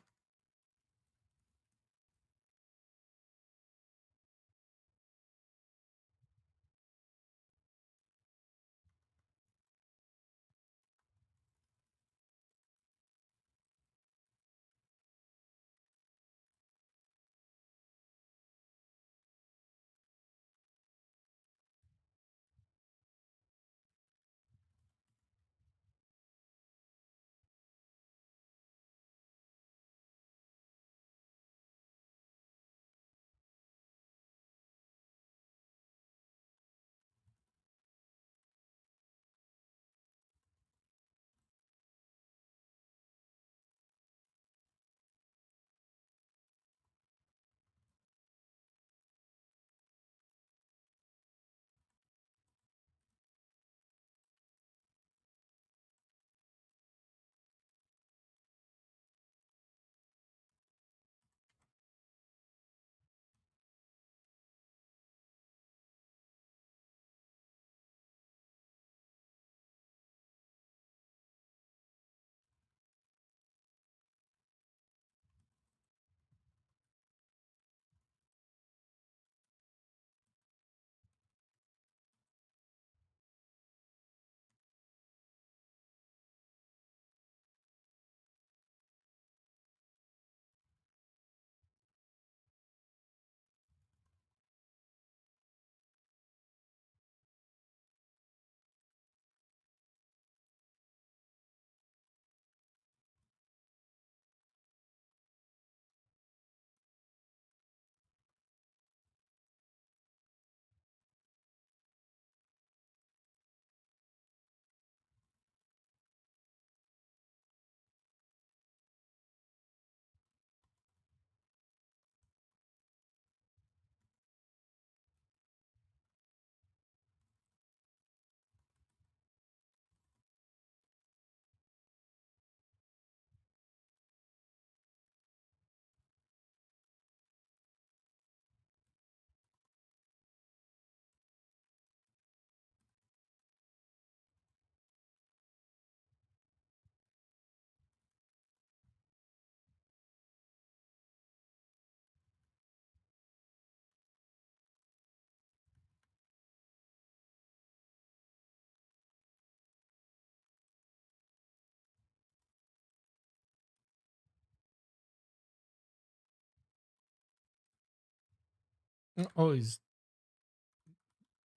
Oh, is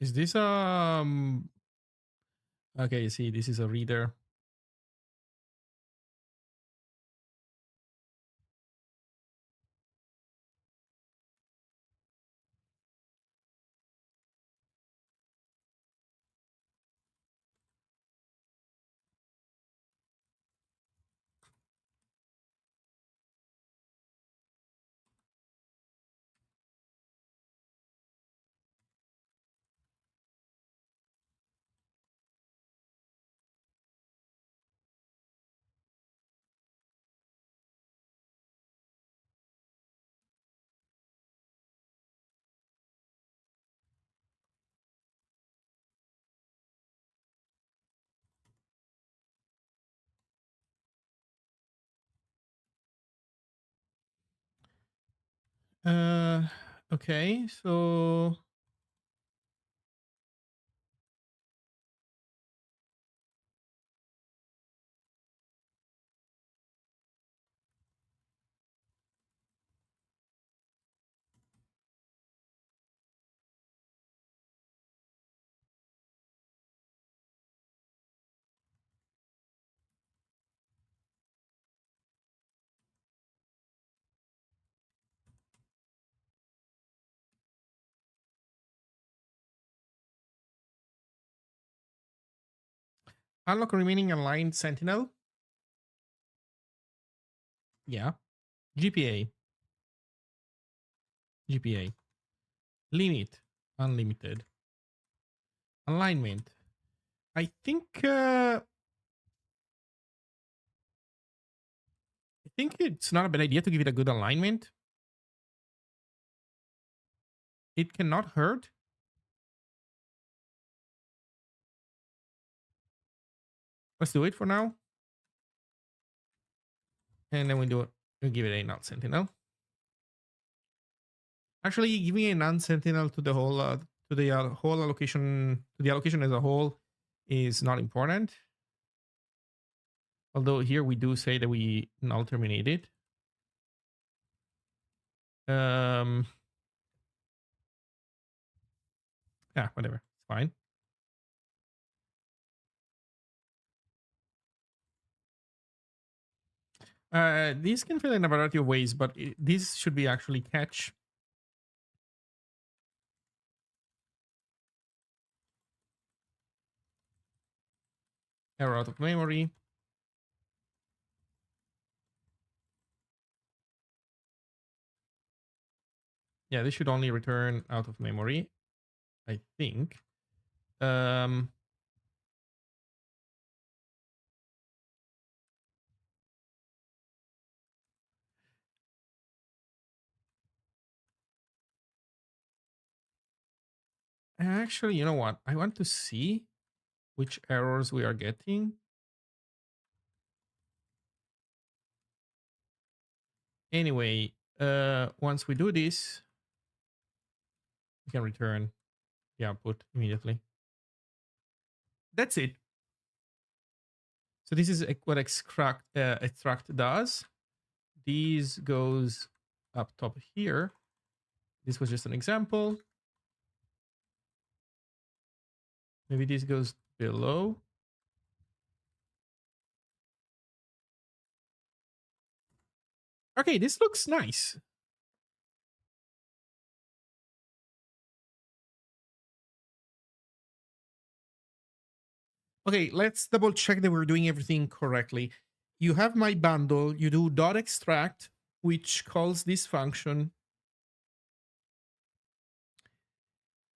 this okay, see, this is a reader. Uh, okay, so unlock remaining aligned sentinel. Yeah. GPA. GPA. Limit. Unlimited. Alignment. I think it's not a bad idea to give it a good alignment. It cannot hurt. Let's do it for now. And then we give it a non sentinel. Actually, giving a non sentinel to the whole whole allocation, to the allocation as a whole, is not important. Although here we do say that we null terminate it. Um, yeah, whatever, it's fine. These can fail in a variety of ways, but this should be actually catch. Error out of memory. Yeah, this should only return out of memory, I think. Um, Actually, you know what? I want to see which errors we are getting. Anyway, once we do this, we can return the output immediately. That's it. So this is what extract does. These goes up top here. This was just an example. Maybe this goes below. Okay, this looks nice. Okay, let's double check that we're doing everything correctly. You have my bundle, you do dot extract, which calls this function,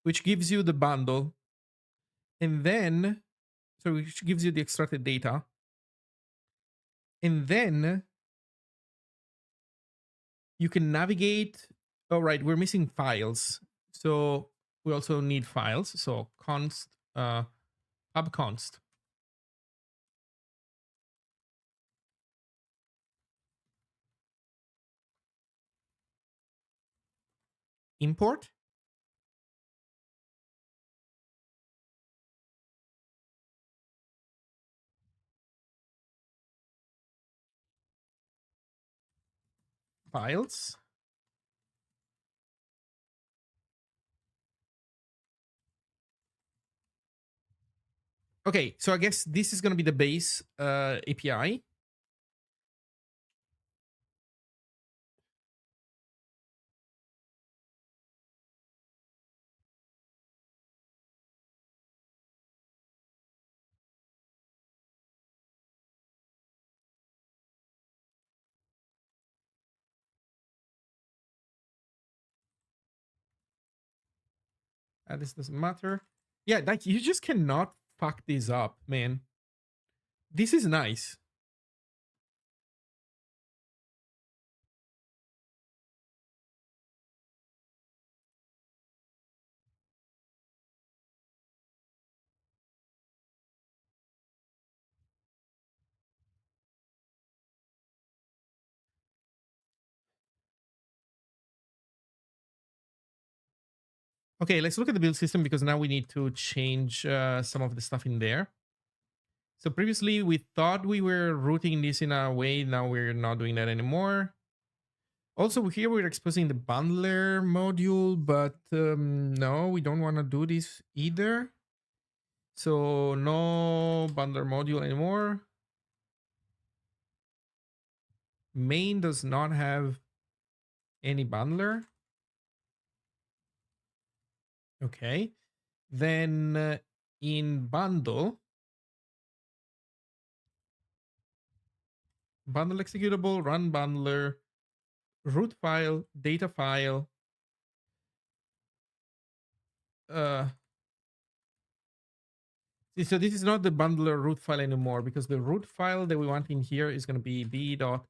which gives you the bundle, and then, so which gives you the extracted data, and then you can navigate. Oh, right, we're missing files. So we also need files. So const, pub const. Import. Files. Okay, so I guess this is going to be the base API. This doesn't matter. Yeah, like you just cannot fuck this up, man. This is nice. Okay, let's look at the build system because now we need to change some of the stuff in there. So previously we thought we were routing this in a way. Now we're not doing that anymore. Also here we're exposing the bundler module, but no, we don't want to do this either. So no bundler module anymore. Main does not have any bundler. Okay. Then in bundle executable, run bundler, root file, data file. Uh, so this is not the bundler root file anymore because the root file that we want in here is going to be b.path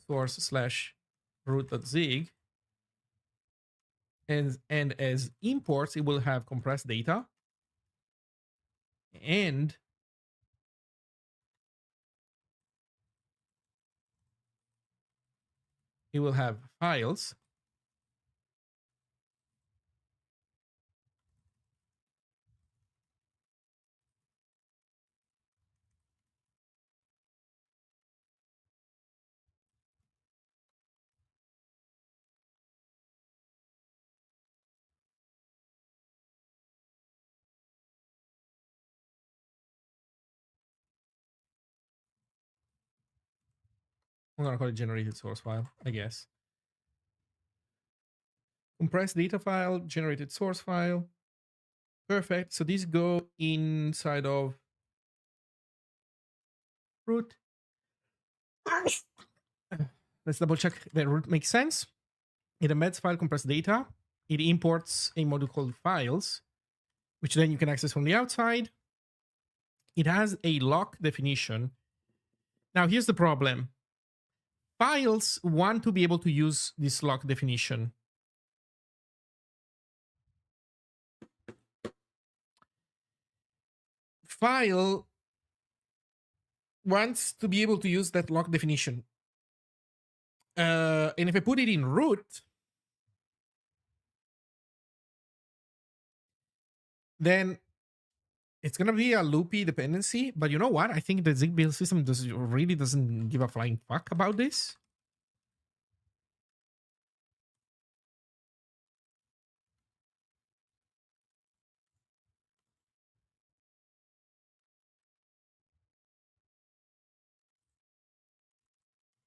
source slash root.zig. And as imports, it will have compressed data and it will have files. I'm going to call it generated source file, I guess. Compressed data file, generated source file. Perfect. So these go inside of root. Let's double check that root makes sense. It embeds file compressed data. It imports a module called files, which then you can access from the outside. It has a lock definition. Now, here's the problem. Files want to be able to use this lock definition. File wants to be able to use that lock definition. And if I put it in root, then it's gonna be a loopy dependency. But you know what? I think the Zig build system really doesn't give a flying fuck about this.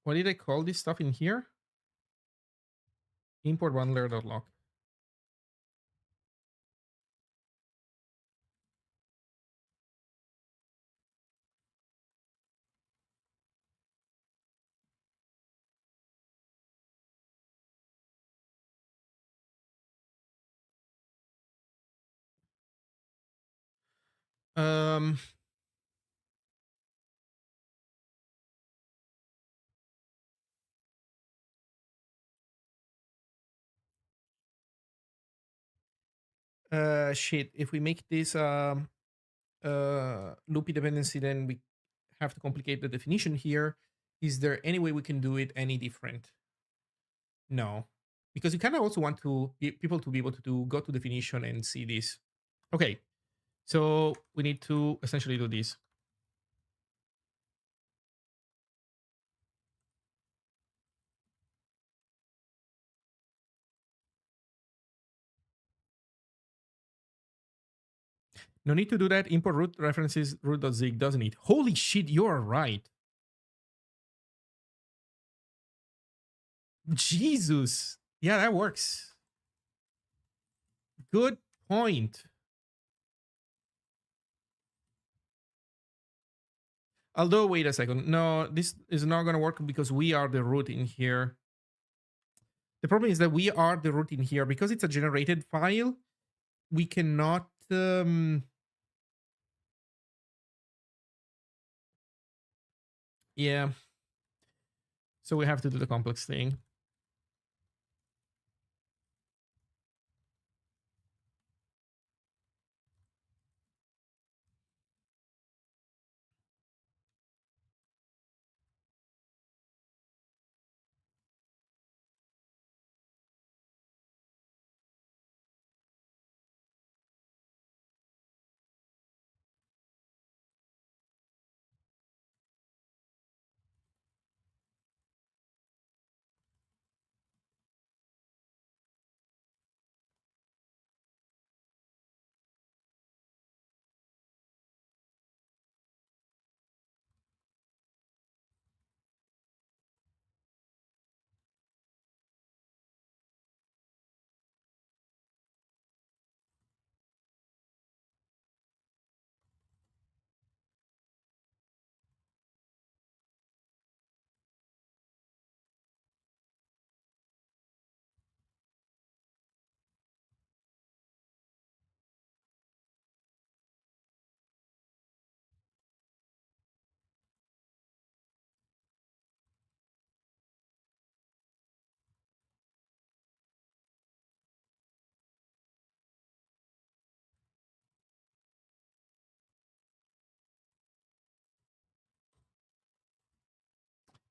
What did I call this stuff in here? Import bundler.lock. Um, shit. If we make this loopy dependency, then we have to complicate the definition here. Is there any way we can do it any different? No, because you kind of also want to people to be able to go to definition and see this. Okay, so we need to essentially do this. No need to do that. Import root references root.zig doesn't it? Holy shit, you're right. Jesus. Yeah, that works. Good point. Although, wait a second. No, this is not going to work because we are the root in here. The problem is that we are the root in here. Because it's a generated file, we cannot... yeah. So we have to do the complex thing.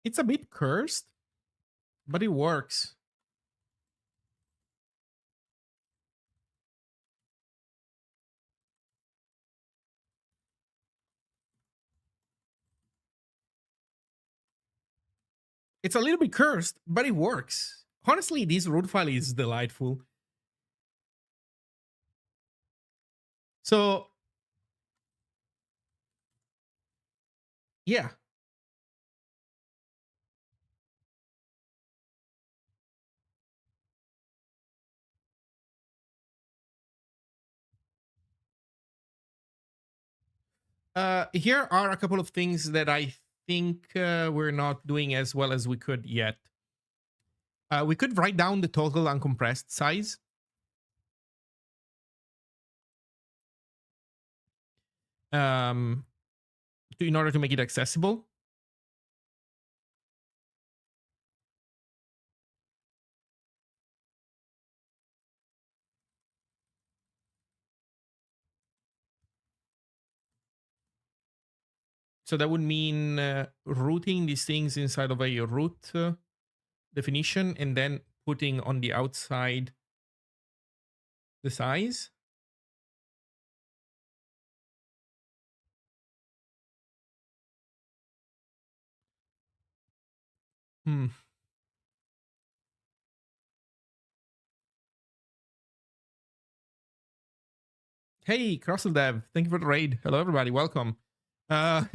It's a bit cursed, but it works. It's a little bit cursed, but it works. Honestly, this root file is delightful. So, yeah. Here are a couple of things that I think we're not doing as well as we could yet. We could write down the total uncompressed size. In order to make it accessible. So that would mean rooting these things inside of a root definition and then putting on the outside the size. Hey, CrossDev, thank you for the raid. Hello, everybody. Welcome. Uh,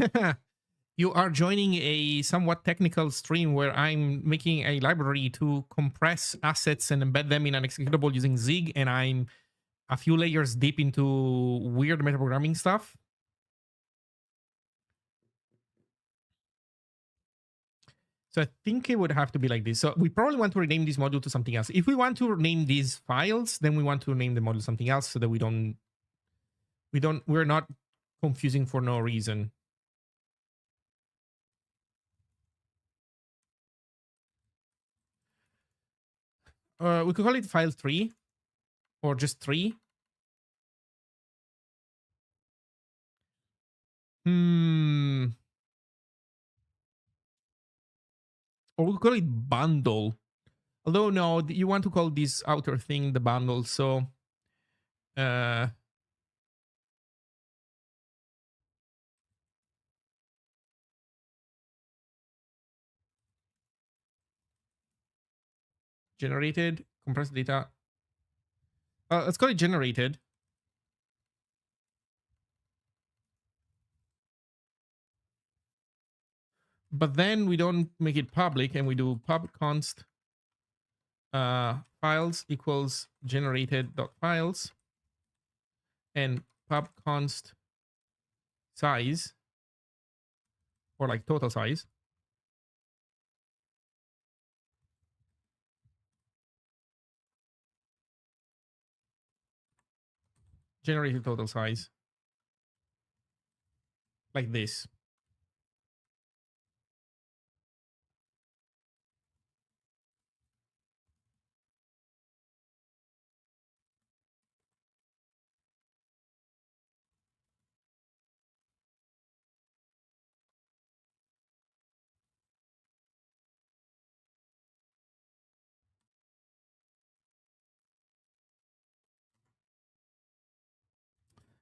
you are joining a somewhat technical stream where I'm making a library to compress assets and embed them in an executable using Zig, and I'm a few layers deep into weird metaprogramming stuff. So I think it would have to be like this. So we probably want to rename this module to something else. If we want to rename these files, then we want to name the module something else so that we're not confusing for no reason. We could call it file 3 or just 3. Or we could call it bundle. Although no, you want to call this outer thing the bundle. So generated, compressed data. Let's call it generated. but then we don't make it public and we do pub const files equals generated dot files and pub const size, or like total size, generated total size, like this.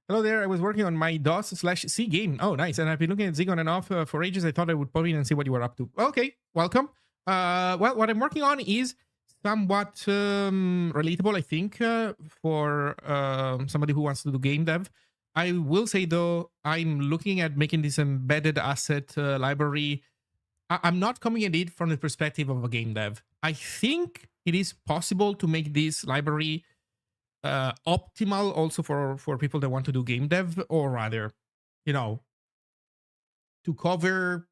Hello there. I was working on my DOS slash C game. Oh, nice. And I've been looking at Zig on and off for ages. I thought I would pop in and see what you were up to. Okay, welcome. Well, what I'm working on is somewhat relatable, I think, for somebody who wants to do game dev. I will say, though, I'm looking at making this embedded asset library. I'm not coming at it from the perspective of a game dev. I think it is possible to make this library optimal also for people that want to do game dev, or rather, you know, to cover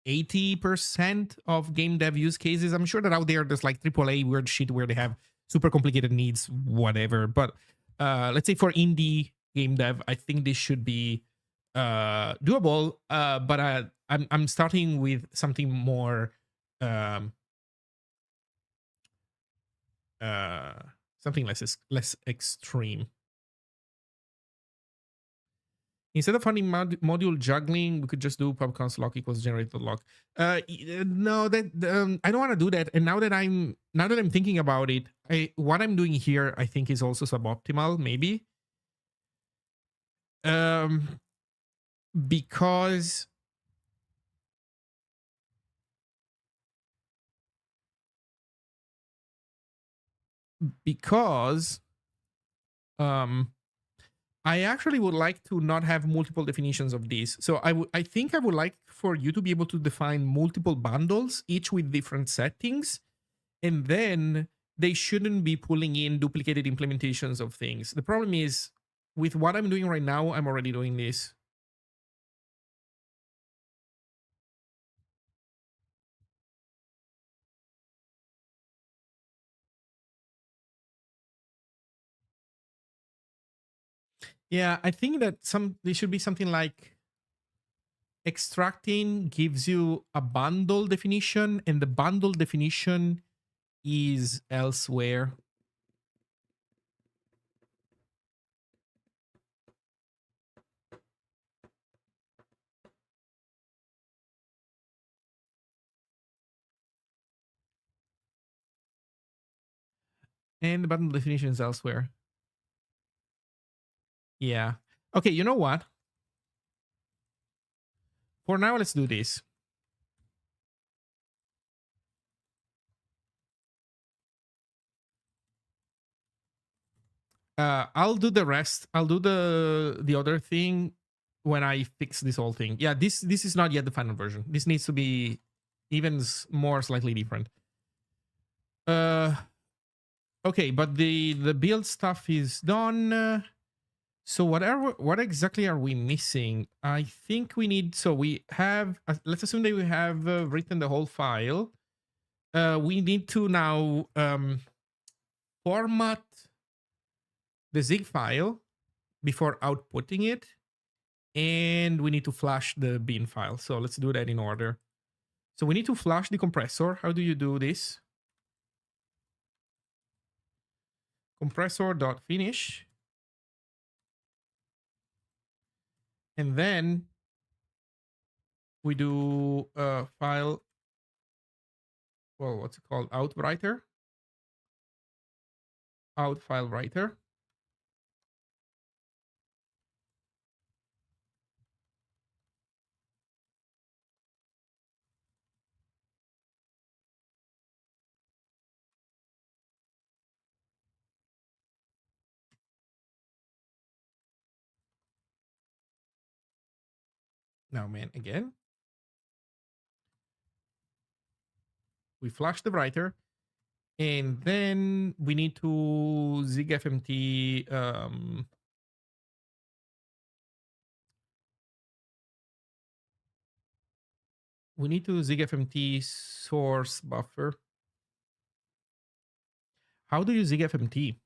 80% of game dev use cases. I'm sure that out there's like AAA weird shit where they have super complicated needs, whatever. But let's say for indie game dev, I think this should be doable. But I'm starting with something more um, uh, something less extreme. Instead of finding module juggling, we could just do pubconst lock equals generated lock. No, that I don't want to do that. And now that I'm thinking about it, what I'm doing here, I think, is also suboptimal, maybe. Um, because because um I actually would like to not have multiple definitions of these. So I think I would like for you to be able to define multiple bundles, each with different settings, and then they shouldn't be pulling in duplicated implementations of things. The problem is with what I'm doing right now, I'm already doing this. Yeah, I think that there should be something like extracting gives you a bundle definition, and the bundle definition is elsewhere. And the bundle definition is elsewhere. Yeah. Okay, you know what? For now, let's do this. I'll do the rest. I'll do the other thing when I fix this whole thing. Yeah, this is not yet the final version. This needs to be even more slightly different. Uh, okay, but the build stuff is done. So what exactly are we missing? I think we need. So we have. Let's assume that we have written the whole file. We need to now format the zig file before outputting it, and we need to flash the bin file. So let's do that in order. So we need to flash the compressor. How do you do this? Compressor.finish. And then we do file, well, what's it called? Out writer. Out file writer. Now, man, again. We flush the writer, and then we need to Zig FMT. We need to Zig FMT source buffer. How do you Zig FMT?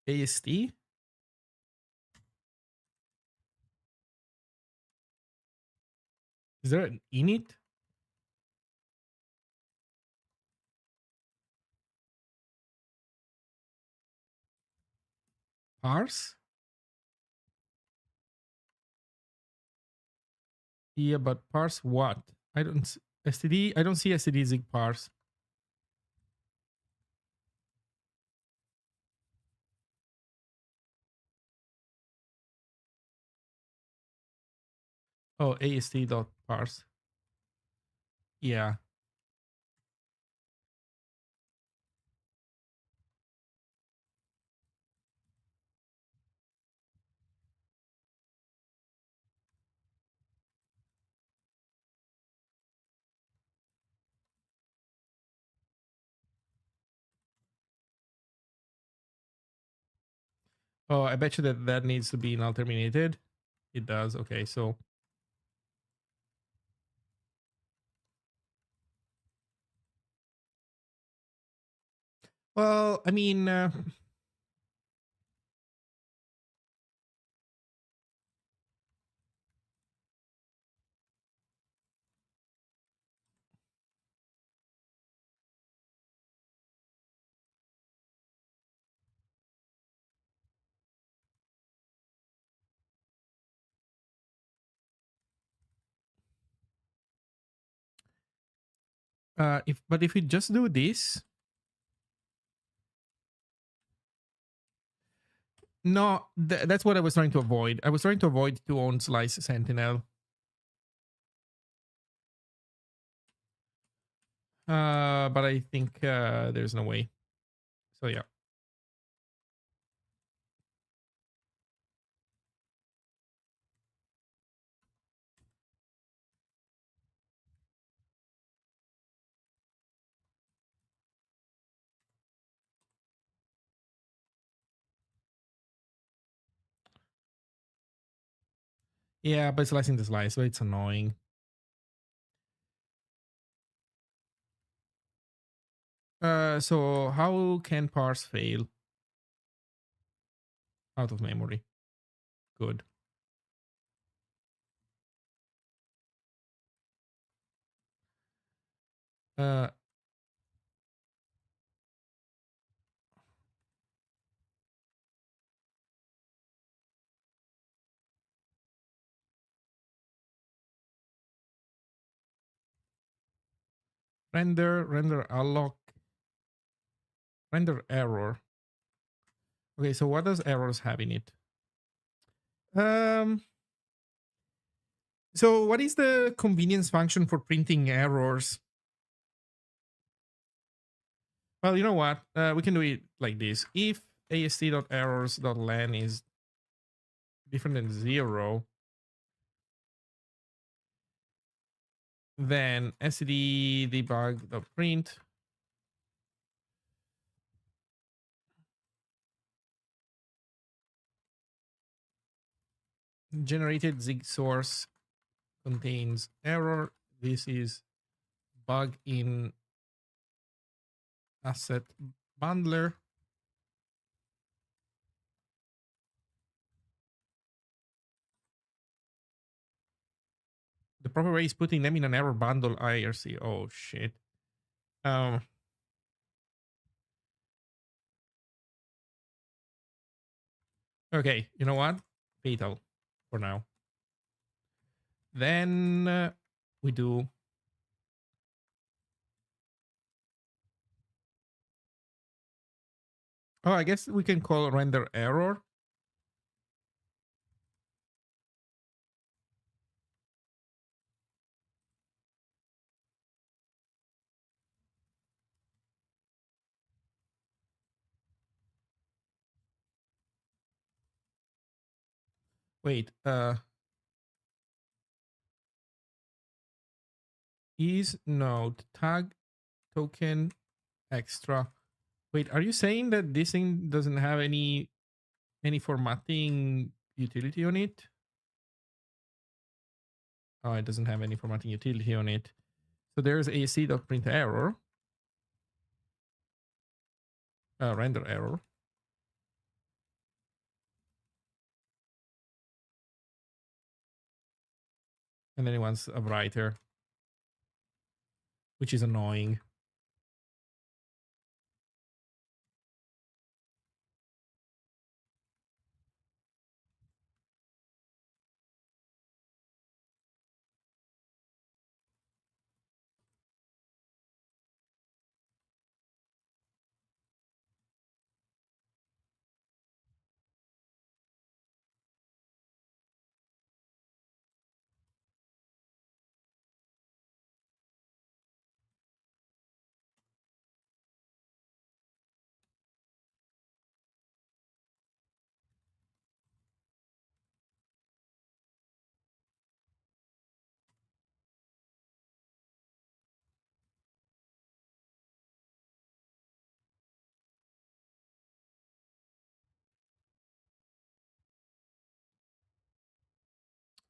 AST? Is there an init? Parse? Yeah, but parse what? I don't STD. I don't see STD Zig parse. Oh, AST dot parse. Yeah. Oh, I bet you that that needs to be null terminated. It does. Okay, so well, I mean, if we just do this, no, that's what I was trying to avoid. I was trying to avoid two own slice sentinel. But I think there's no way. So yeah. Yeah, but slicing the slice, so it's annoying. So how can parse fail out of memory? Good. Uh, render alloc, render error. Okay, so what does errors have in it? Um, so what is the convenience function for printing errors? Well, you know what? We can do it like this. If ast.errors.len is different than 0, then std debug.print generated Zig source contains error. This is bug in asset bundler. The proper way is putting them in an error bundle IRC. Oh shit. Um okay, you know what? Fatal for now. Then we do oh, I guess we can call render error. Wait, is node tag token extra. Wait, are you saying that this thing doesn't have any formatting utility on it? Oh, it doesn't have any formatting utility on it. So there's asc.print error, render error. And then it wants a writer, which is annoying.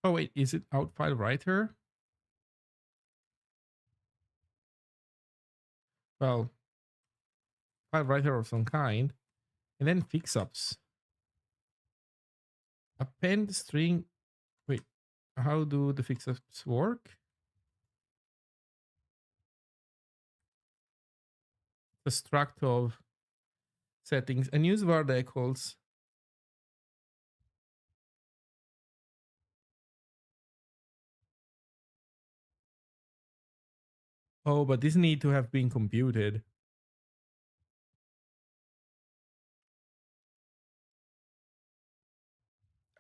Oh, wait, is it out file writer? Well, file writer of some kind. And then fixups. Append string. Wait, how do the fixups work? The struct of settings and use var equals. Oh, but this need to have been computed.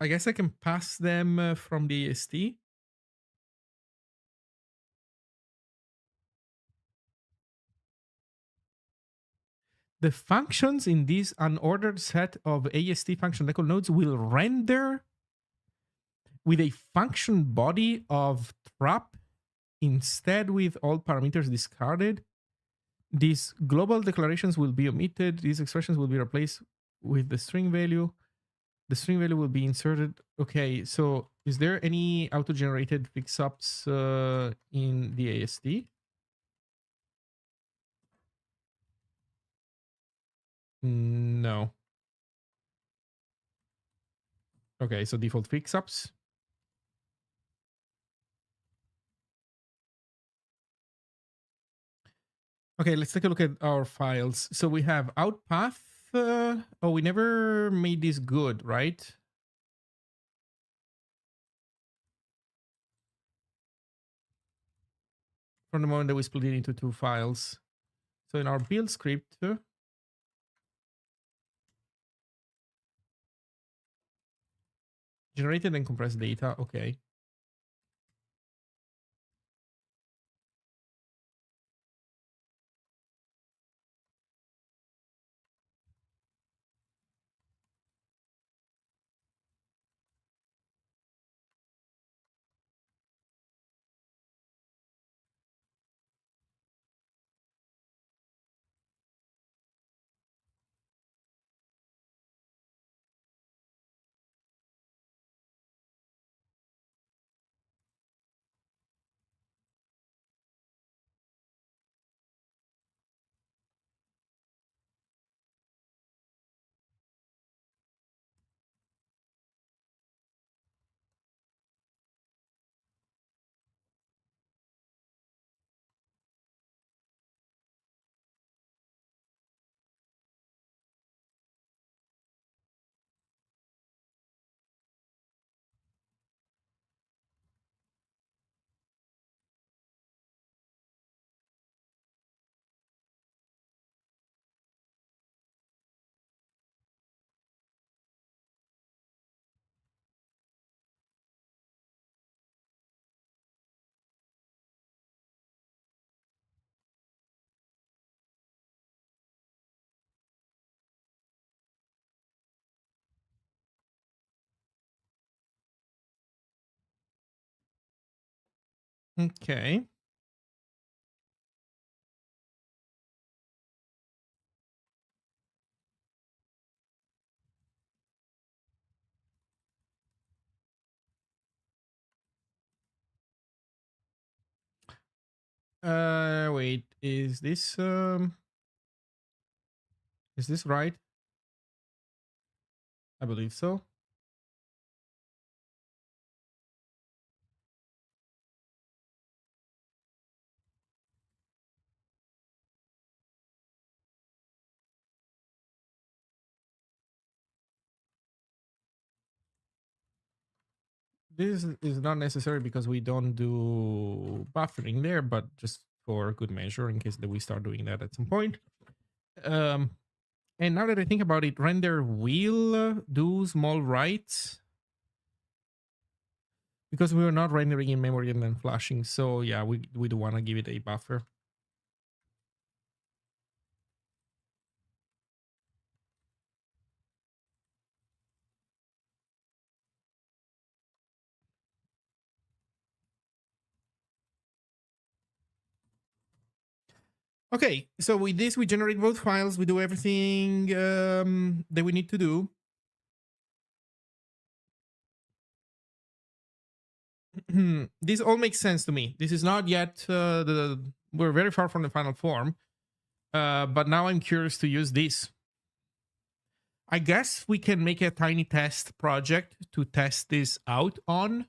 I guess I can pass them from the AST. The functions in this unordered set of AST function record nodes will render with a function body of trap instead with all parameters discarded. These global declarations will be omitted. These expressions will be replaced with the string value. The string value will be inserted. Okay, so is there any auto-generated fixups in the AST? No. Okay, so default fixups. Okay, let's take a look at our files. So we have outpath. Oh, we never made this good, right? From the moment that we split it into two files. So in our build script, generated and compressed data. Okay. Okay. Wait, is this right? I believe so. This is not necessary because we don't do buffering there, but just for good measure in case that we start doing that at some point. Um, and now that I think about it, render will do small writes because we are not rendering in memory and then flashing. So yeah, we do want to give it a buffer. Okay, so with this, we generate both files. We do everything that we need to do. This all makes sense to me. This is not yet we're very far from the final form, but now I'm curious to use this. I guess we can make a tiny test project to test this out on.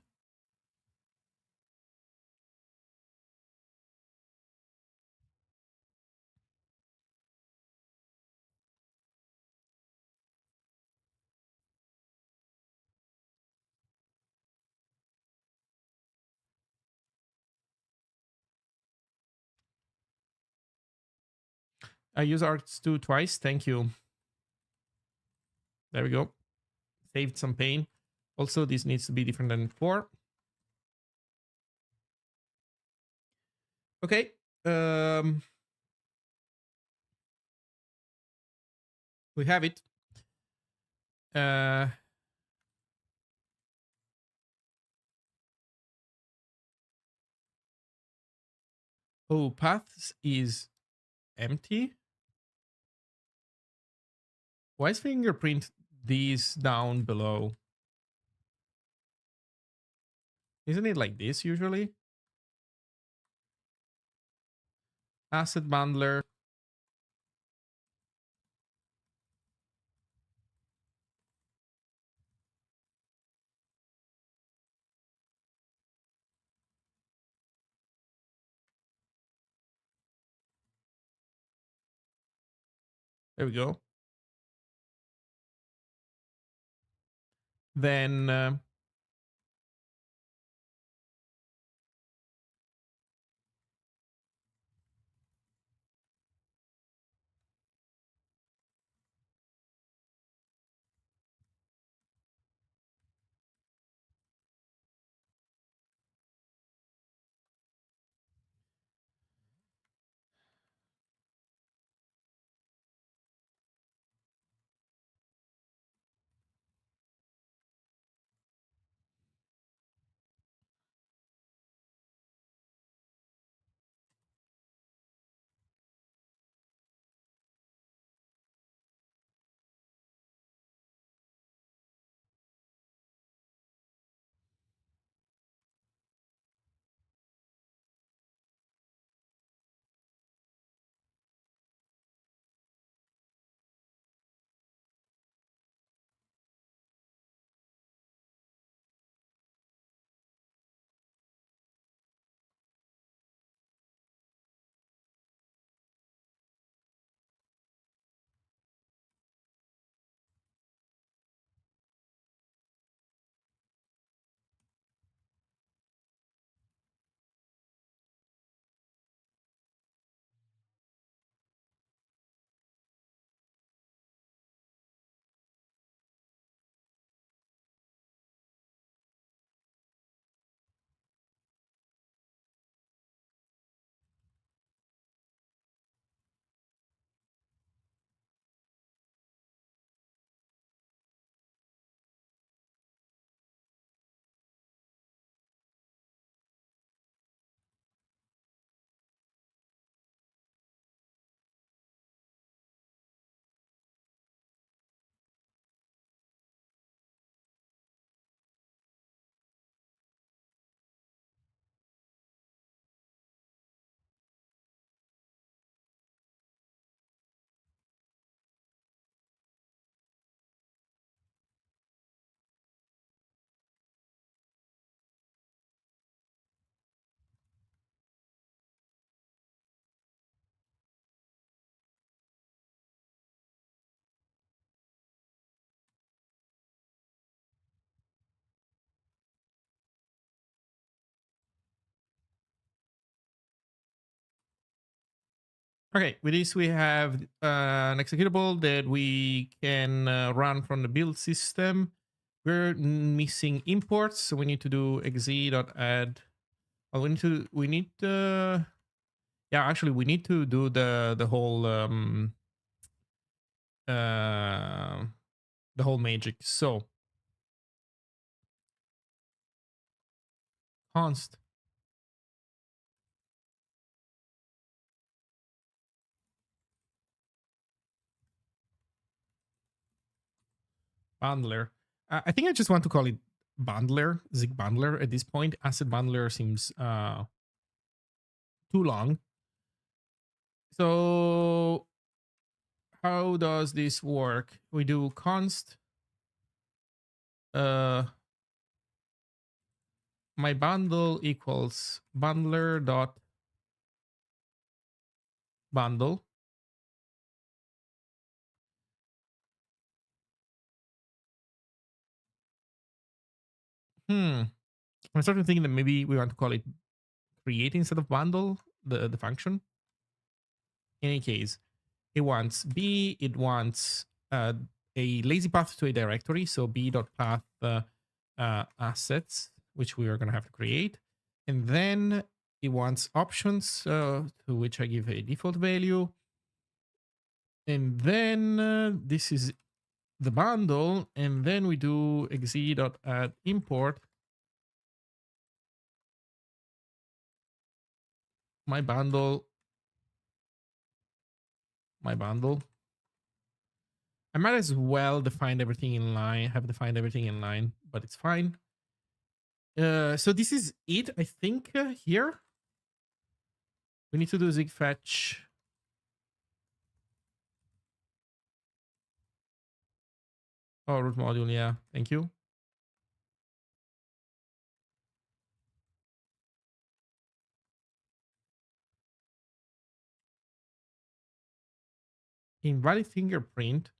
I use Arts2 twice. Thank you. There we go. Saved some pain. Also, this needs to be different than before. Okay. We have it. Uh, oh, paths is empty. Why is fingerprint these down below? Isn't it like this usually? Asset bundler. There we go. Then Okay, with this we have an executable that we can run from the build system. We're missing imports, so we need to do exe.add. Oh, we need yeah, actually we need to do uh the whole magic. So const bundler. I think I just want to call it bundler, Zig bundler at this point. Asset bundler seems too long. So how does this work? We do const uh my bundle equals bundler dot bundle. I'm starting to think that maybe we want to call it create instead of bundle, the function. In any case, it wants b, it wants a lazy path to a directory, so b.path assets, which we are going to have to create. And then it wants options, to which I give a default value. And then this is the bundle. And then we do exe.add import my bundle, my bundle. I might as well define everything in line, have defined everything in line, but it's fine. So this is it, I think, here. We need to do Zig fetch. Oh, root module, yeah. Thank you. Invalid fingerprint.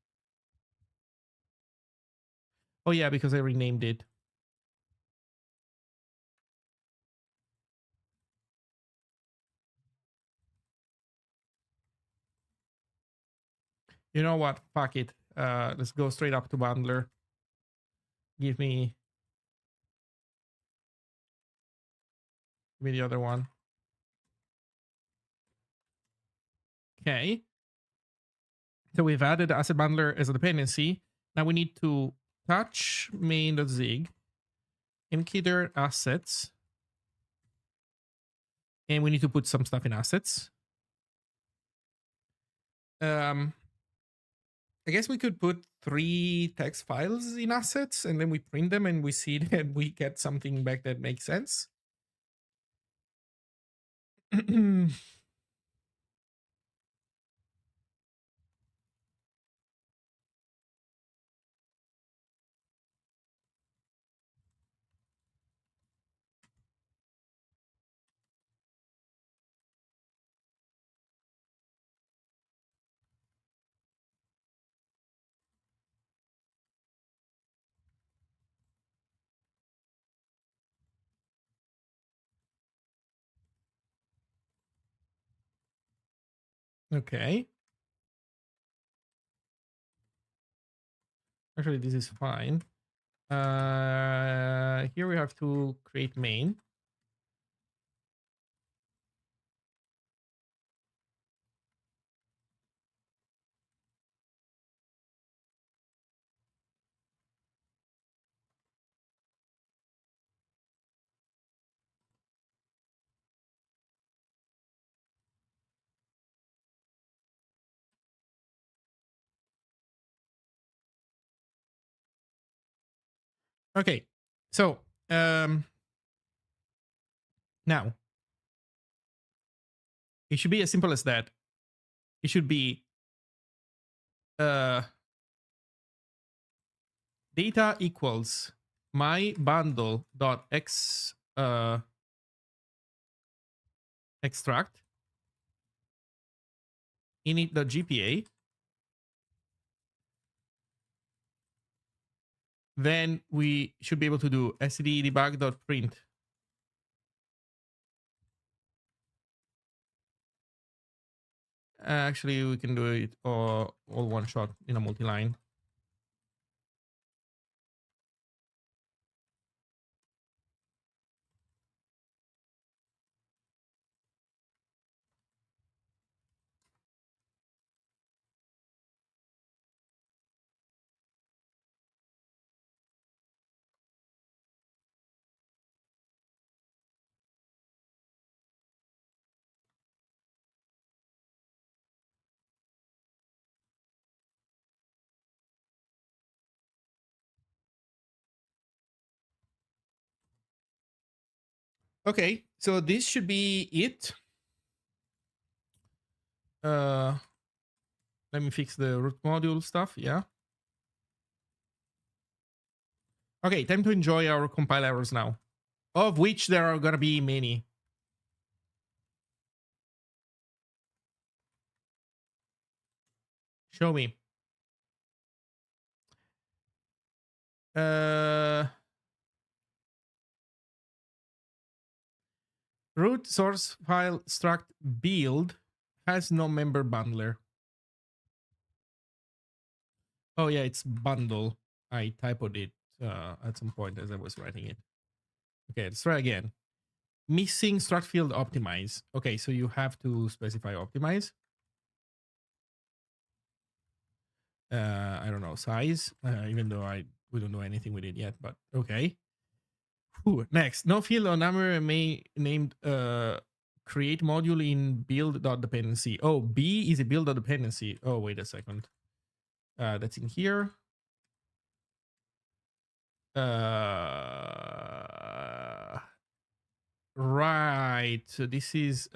Oh, yeah, because I renamed it. You know what? Fuck it. Let's go straight up to bundler. Give me the other one. Okay. So we've added asset bundler as a dependency. Now we need to touch main.zig, mkdir assets, and we need to put some stuff in assets. I guess we could put 3 text files in assets and then we print them and we see that we get something back that makes sense. Okay. Actually, this is fine. Here we have to create main. Okay. So, now it should be as simple as that. It should be uh, data equals my bundle dot extract init.gpa. Then we should be able to do std debug.print Actually, we can do it all one shot in a multi-line. Okay, so this should be it. Let me fix the root module stuff. Yeah. Okay, time to enjoy our compile errors now, of which there are gonna be many. Show me. Uh, root source file struct build has no member bundler. Oh yeah, it's bundle. I typoed it at some point as I was writing it. Okay, let's try again. Missing struct field optimize. Okay, so you have to specify optimize. I don't know, size, even though we don't know anything with it yet, but okay. Whew, next, no field or number may named create module in build.dependency. Oh, B is a build.dependency. Oh, wait a second. That's in here. Right. So this is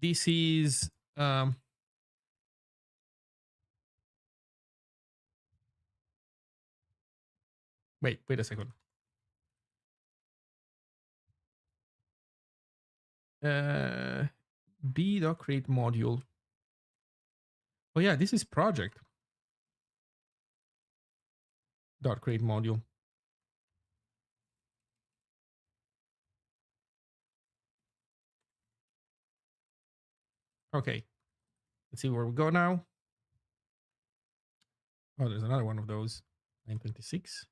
this is wait a second. B.create module. Oh yeah, this is project dot create module. Okay, let's see where we go now. Oh, there's another one of those. 926.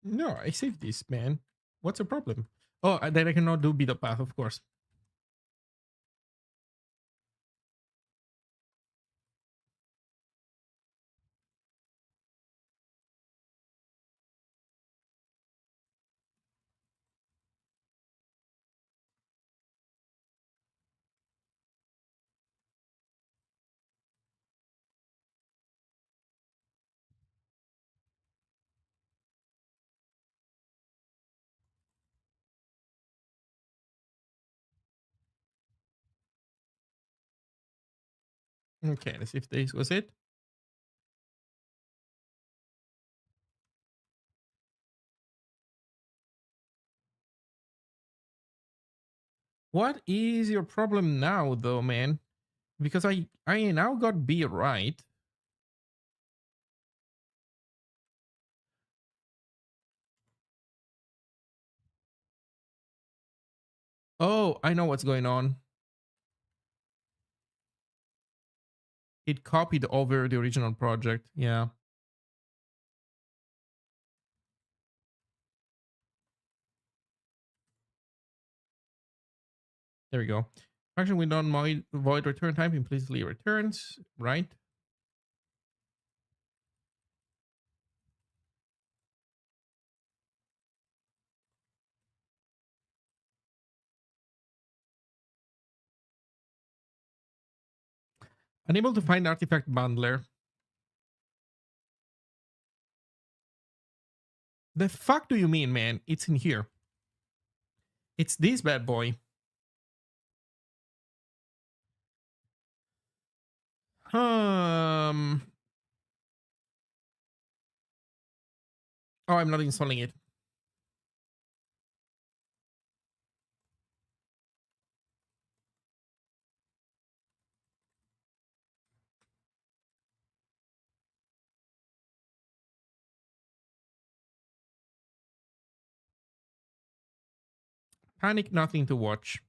No, I saved this, man. What's the problem? Oh, then I cannot do bit of path, of course. Okay, let's see if this was it. What is your problem now, though, man? Because I now got B right. Oh, I know what's going on. It copied over the original project. Yeah. There we go. Function with non-void return type implicitly returns, right? Unable to find artifact bundler. The fuck do you mean, man? It's in here. It's this bad boy. Um. Oh, I'm not installing it. Panic, nothing to watch.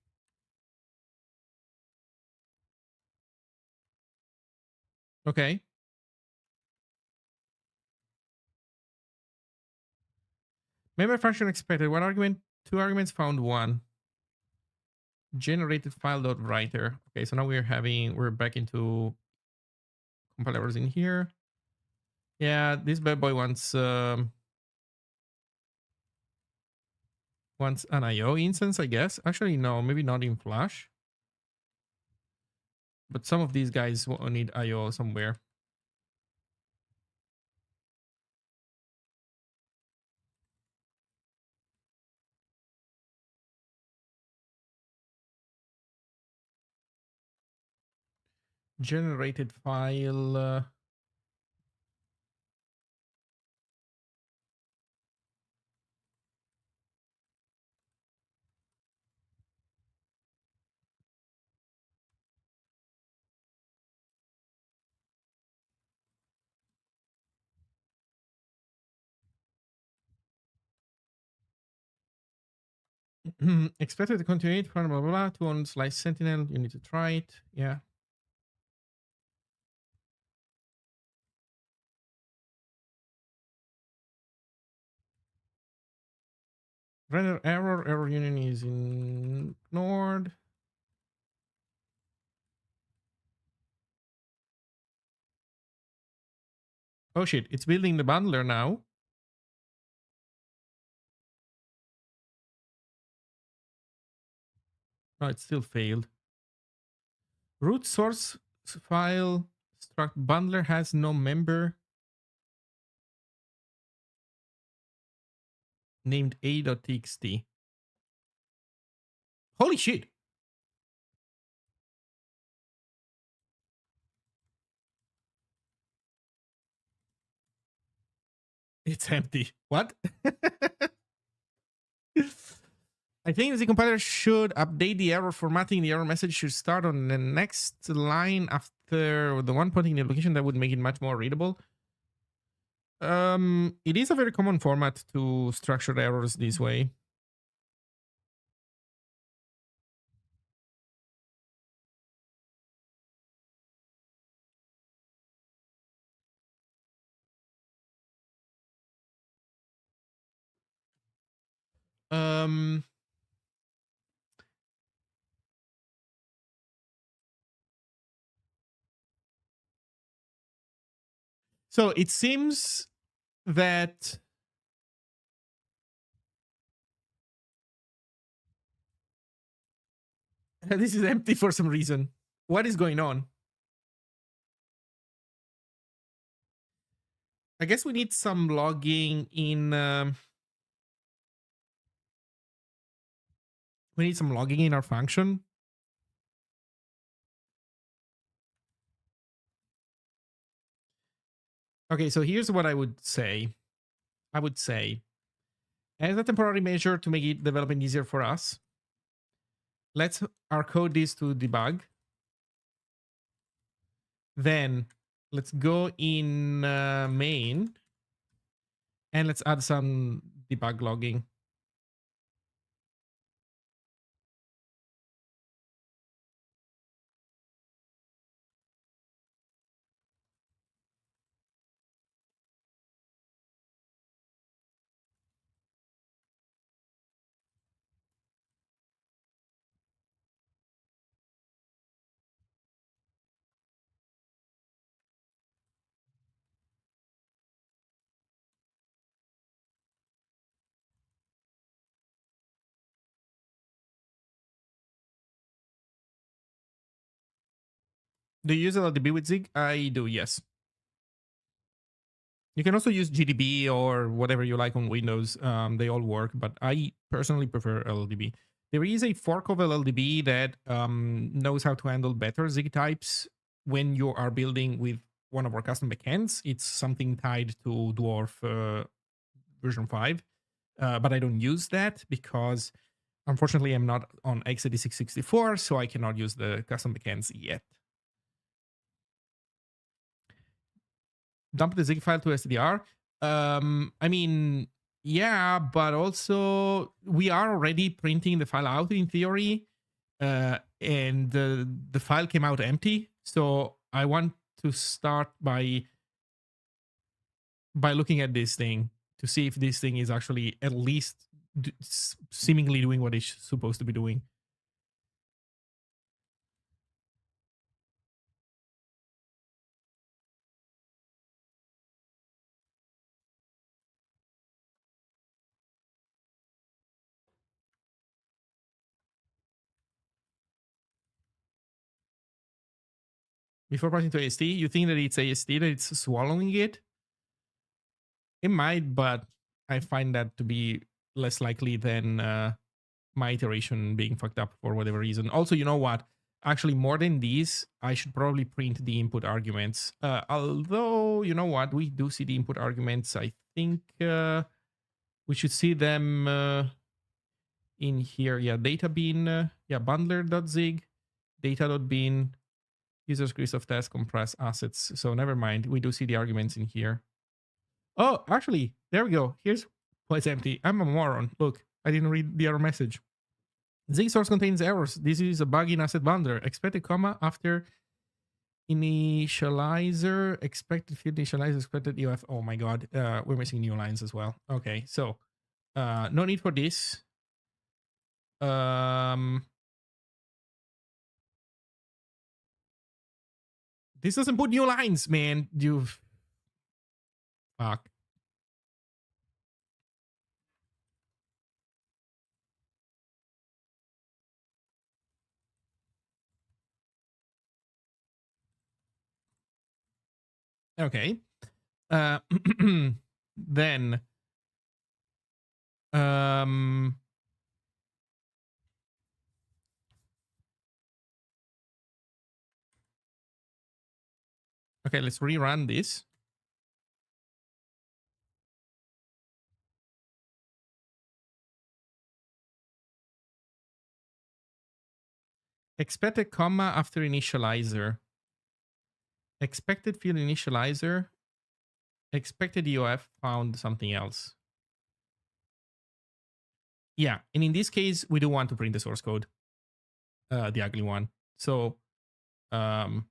Okay. Memory function expected. One argument, two arguments found one. Generated file dot writer. Okay, so now we're back into compilers in here. Yeah, this bad boy wants an IO instance, I guess. Actually, no, maybe not in Flash. But some of these guys will need IO somewhere. Generated file. Expected to continue it, blah, blah, blah, 2 on slice sentinel. You need to try it. Yeah. Render error. Error union is ignored. Oh shit, it's building the bundler now. No, it still failed. Root source file struct bundler has no member named a.txt. Holy shit. It's empty. What? I think the compiler should update the error formatting. The error message should start on the next line after the one pointing in the location. That would make it much more readable. It is a very common format to structure errors this way. Um, so it seems that this is empty for some reason. What is going on? I guess we need some logging in. We need some logging in our function. Okay, so here's what I would say. I would say, as a temporary measure to make it developing easier for us, let's our code this to debug. Then let's go in main and let's add some debug logging. Do you use LLDB with Zig? I do, yes. You can also use GDB or whatever you like on Windows. They all work, but I personally prefer LLDB. There is a fork of LLDB that knows how to handle better Zig types when you are building with one of our custom backends. It's something tied to Dwarf version 5, but I don't use that because unfortunately I'm not on x86 64, so I cannot use the custom backends yet. Dump the Zig file to SDR. I mean, Yeah, but also we are already printing the file out in theory, and the file came out empty. So I want to start by looking at this thing to see if this thing is actually at least seemingly doing what it's supposed to be doing. Before passing to AST, you think that it's AST that it's swallowing it? It might, but I find that to be less likely than my iteration being fucked up for whatever reason. Also, you know what? Actually, more than these, I should probably print the input arguments. Although, you know what? We do see the input arguments. I think we should see them in here. Yeah, data bean. Yeah, bundler.zig, data.bean, user scripts of test, compress assets. So never mind. We do see the arguments in here. Oh, actually, there we go. Here's why it's empty. I'm a moron. Look, I didn't read the error message. Zig source contains errors. This is a bug in asset bundler. Expected comma after initializer. Expected field initializer. Expected EOF. Oh my god. We're missing new lines as well. Okay, so no need for this. This doesn't put new lines, man. You fuck. Okay. Uh, then um okay, let's rerun this. Expected comma after initializer. Expected field initializer. Expected EOF found something else. Yeah, and in this case, we do want to print the source code, the ugly one. So, um,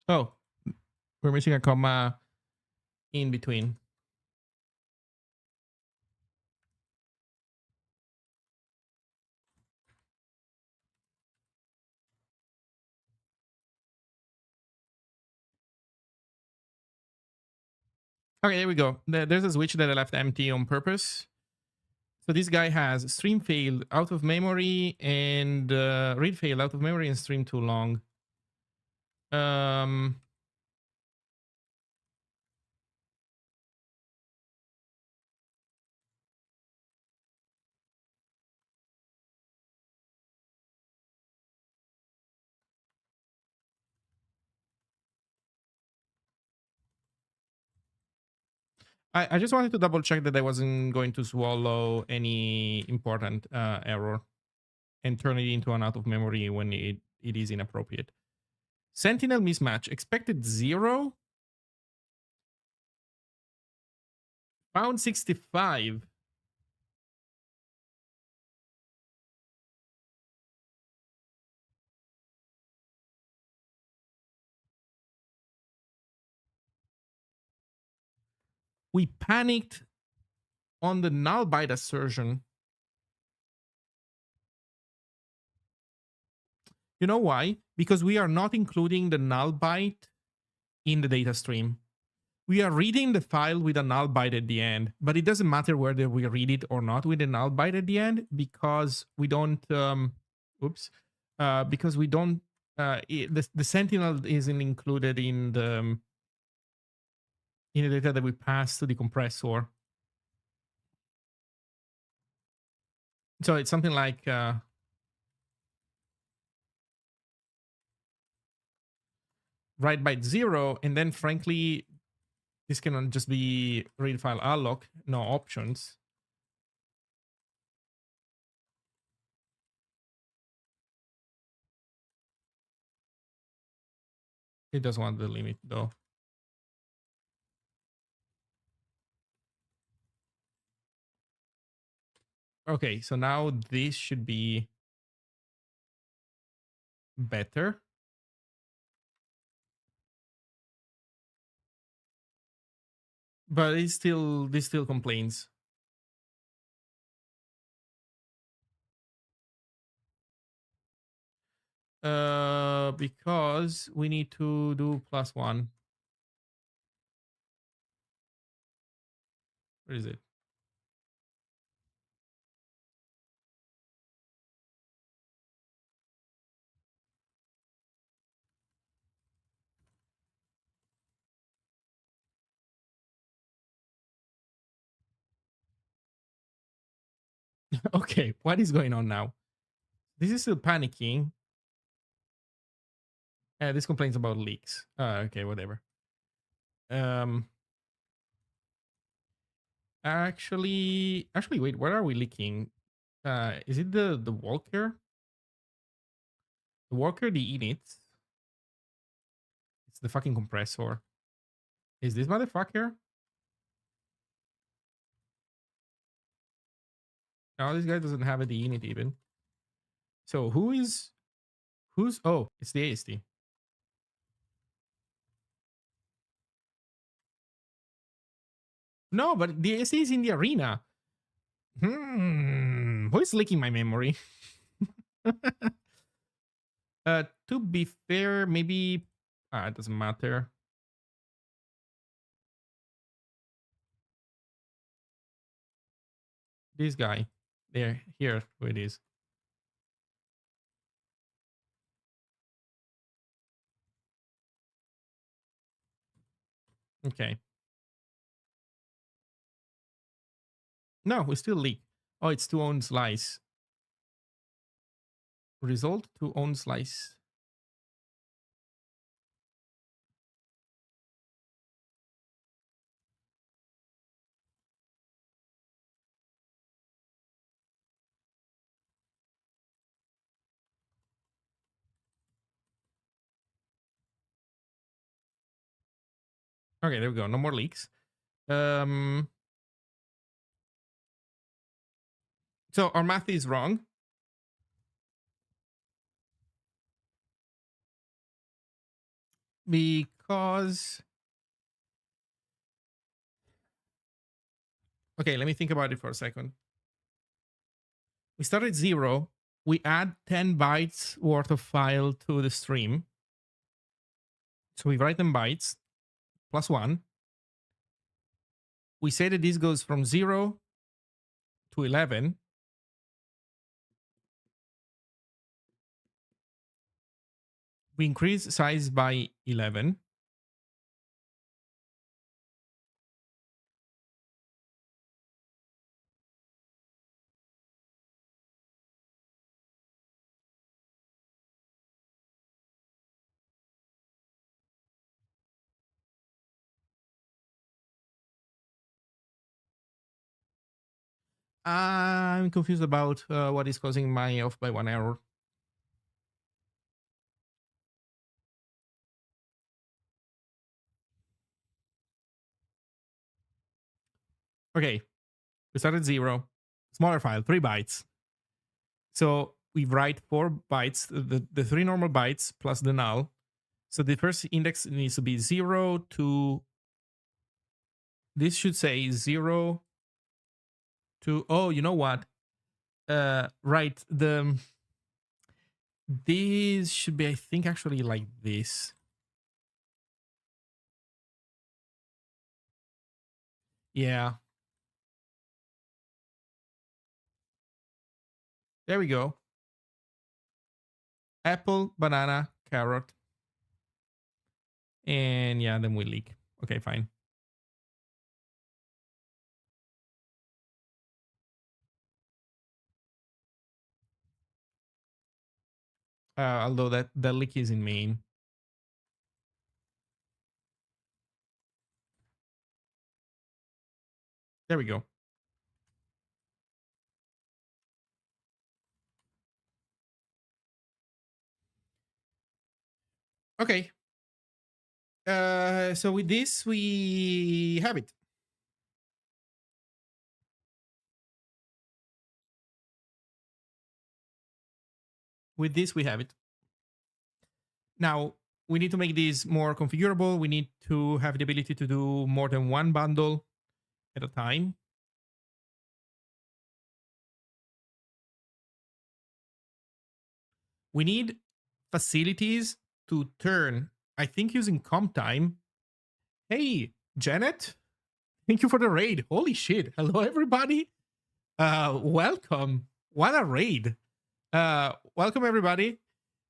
oh, we're missing a comma in between. Okay, there we go. There's a switch that I left empty on purpose. So this guy has stream failed out of memory and read failed out of memory and stream too long. Um, I just wanted to double check that I wasn't going to swallow any important error and turn it into an out of memory when it is inappropriate. Sentinel mismatch expected 0, found 65. We panicked on the null byte assertion. You know why? Because we are not including the null byte in the data stream. We are reading the file with a null byte at the end, but it doesn't matter whether we read it or not with a null byte at the end because we don't. Because we don't. The sentinel isn't included in the data that we pass to the compressor. So it's something like write byte 0, and then frankly, this can just be read file alloc, no options. It doesn't want the limit though. Okay, so now this should be better. But this still complains. Because we need to do +1. Where is it? Okay, what is going on now? This is still panicking. This complains about leaks. Okay, whatever. Actually, wait. Where are we leaking? Is it the walker? The walker, the init. It's the fucking compressor. Is this motherfucker? No, this guy doesn't have a the init even. So who's? Oh, it's the AST. No, but the AST is in the arena. Who is leaking my memory? To be fair, maybe it doesn't matter. This guy, here, who it is. Okay. No, we still leak. Oh, it's to own slice. Result to own slice. Okay, there we go. No more leaks. So our math is wrong. Because okay, let me think about it for a second. We start at 0. We add 10 bytes worth of file to the stream. So we write them bytes +1. We say that this goes from 0 to 11. We increase size by 11. I'm confused about what is causing my off by 1 error. Okay, we start at 0. Smaller file, 3 bytes. So we write 4 bytes, the 3 normal bytes plus the null. So the first index needs to be 0 to. This should say 0 to. Oh, you know what? Right. This should be, I think, actually like this. Yeah. There we go. Apple, banana, carrot. And yeah, then we leak. Okay, fine. Although that the leak is in main. There we go. Okay. So with this, we have it. With this, we have it. Now, we need to make this more configurable. We need to have the ability to do more than one bundle at a time. We need facilities to turn, I think using comp time. Hey, Janet, thank you for the raid. Holy shit. Hello, everybody. Welcome. What a raid. Welcome, everybody.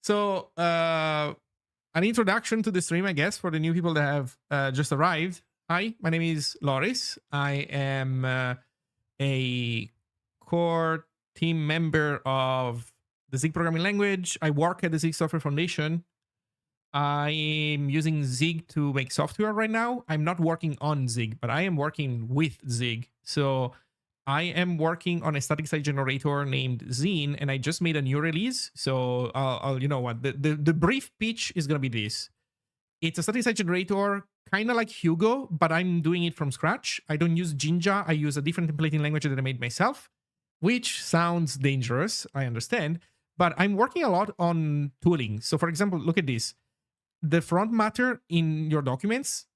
So, an introduction to the stream, I guess, for the new people that have just arrived. Hi, my name is Loris. I am a core team member of the Zig programming language. I work at the Zig Software Foundation. I'm using Zig to make software right now. I'm not working on Zig, but I am working with Zig. So I am working on a static site generator named Zine, and I just made a new release. So I'll you know what, the brief pitch is gonna be this. It's a static site generator, kind of like Hugo, but I'm doing it from scratch. I don't use Jinja. I use a different templating language that I made myself, which sounds dangerous. I understand, but I'm working a lot on tooling. So for example, look at this. The front matter in your documents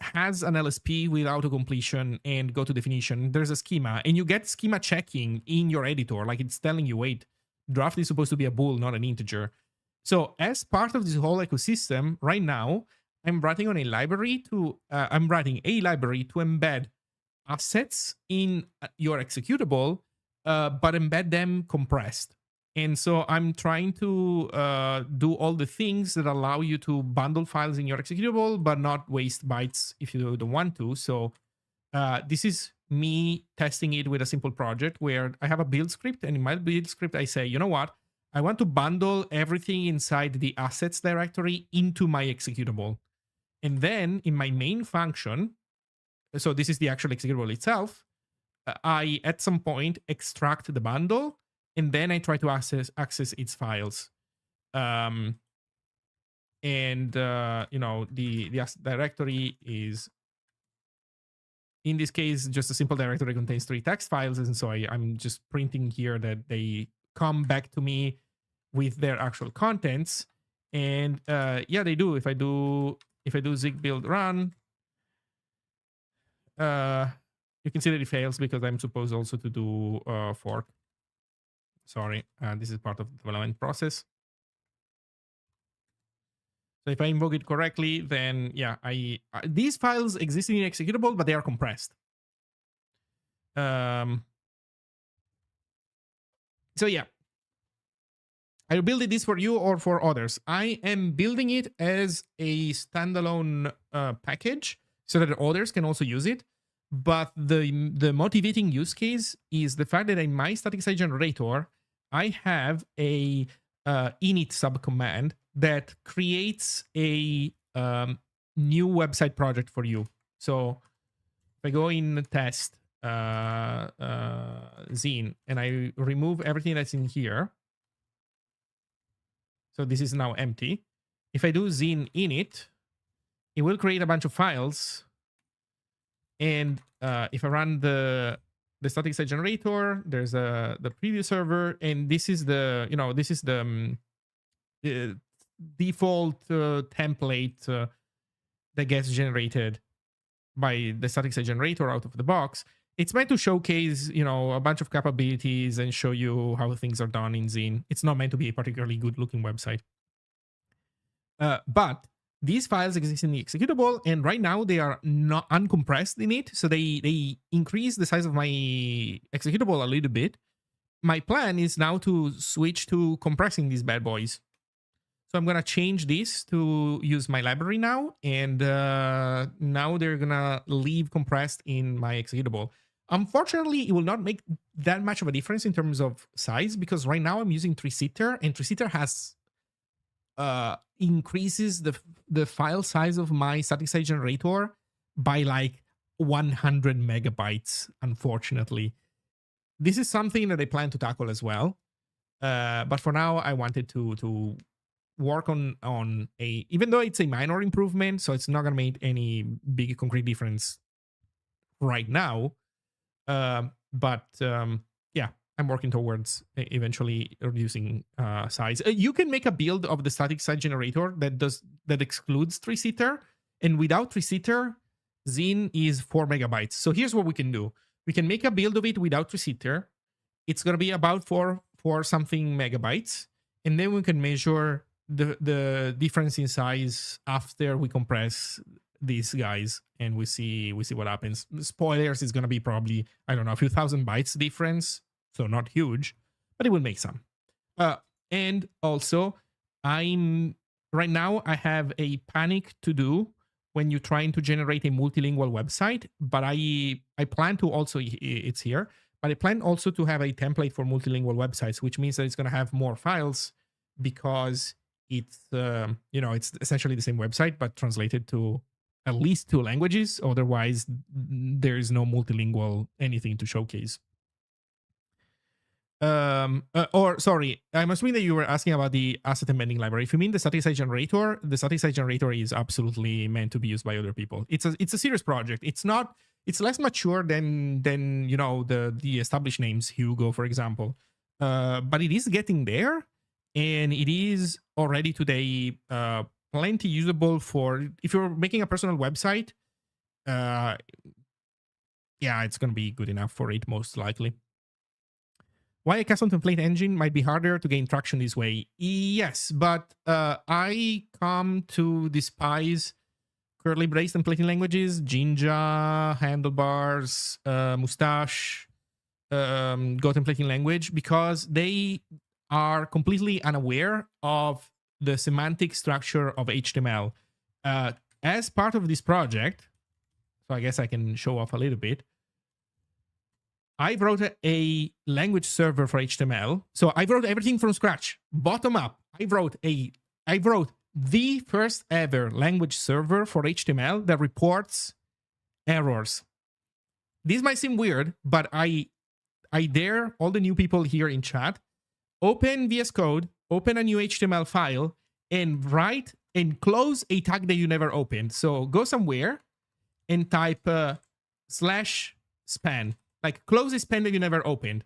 has an LSP with auto-completion and go to definition. There's a schema, and you get schema checking in your editor. Like it's telling you, wait, draft is supposed to be a bool, not an integer. So as part of this whole ecosystem, right now, I'm writing a library to embed assets in your executable, but embed them compressed. And so I'm trying to do all the things that allow you to bundle files in your executable, but not waste bytes if you don't want to. So this is me testing it with a simple project where I have a build script, and in my build script, I say, you know what? I want to bundle everything inside the assets directory into my executable. And then in my main function, so this is the actual executable itself, I at some point extract the bundle, and then I try to access its files. And the asset directory is, in this case, just a simple directory contains 3 text files, and so I'm just printing here that they come back to me with their actual contents. And yeah, they do. If I do zig build run, you can see that it fails because I'm supposed also to do fork. Sorry, this is part of the development process. So if I invoke it correctly, then yeah, these files exist in executable, but they are compressed. So yeah, I build this for you or for others. I am building it as a standalone package so that others can also use it. But the motivating use case is the fact that in my static site generator, I have a init subcommand that creates a new website project for you. So if I go in test Zine and I remove everything that's in here, so this is now empty. If I do Zine init, it will create a bunch of files. And if I run the static site generator, there's the preview server, and this is the default template that gets generated by the static site generator out of the box. It's meant to showcase, a bunch of capabilities and show you how things are done in Zine. It's not meant to be a particularly good looking website. But these files exist in the executable, and right now they are not uncompressed in it. So they increase the size of my executable a little bit. My plan is now to switch to compressing these bad boys. So I'm gonna change this to use my library now, and now they're gonna leave compressed in my executable. Unfortunately, it will not make that much of a difference in terms of size, because right now I'm using 3-seater, and 3-seater has increases the file size of my static site generator by like 100 megabytes. Unfortunately, this is something that I plan to tackle as well. But for now, I wanted to work on a, even though it's a minor improvement, so it's not gonna make any big concrete difference right now. But yeah, I'm working towards eventually reducing size. You can make a build of the static site generator that excludes 3-seater, and without 3-seater, Zin is 4 megabytes. So here's what we can do: we can make a build of it without 3-seater. It's gonna be about 4 something megabytes, and then we can measure the difference in size after we compress these guys, and we see what happens. Spoilers, is going to be probably, I don't know, a few thousand bytes difference, so not huge, but it will make some. And also, I'm right now I have a panic to do when you're trying to generate a multilingual website, but I plan to also, it's here, but I plan also to have a template for multilingual websites, which means that it's going to have more files, because it's it's essentially the same website but translated to at least 2 languages. Otherwise, there is no multilingual anything to showcase. Or sorry, I'm assuming that you were asking about the asset embedding library. If you mean the static site generator, the static site generator is absolutely meant to be used by other people. It's a serious project. It's less mature than the established names, Hugo, for example. But it is getting there, and it is already today plenty usable for if you're making a personal website. Yeah, it's going to be good enough for it, most likely. Why a custom template engine might be harder to gain traction this way? Yes, but I come to despise curly brace templating languages, Jinja, Handlebars, Mustache, Go templating language, because they are completely unaware of the semantic structure of HTML. As part of this project, so I guess I can show off a little bit, I wrote a language server for HTML. So I wrote everything from scratch, bottom up. I wrote the first ever language server for HTML that reports errors. This might seem weird, but I dare all the new people here in chat, open VS Code, open a new HTML file, and write and close a tag that you never opened. So go somewhere and type /span, like close a span that you never opened.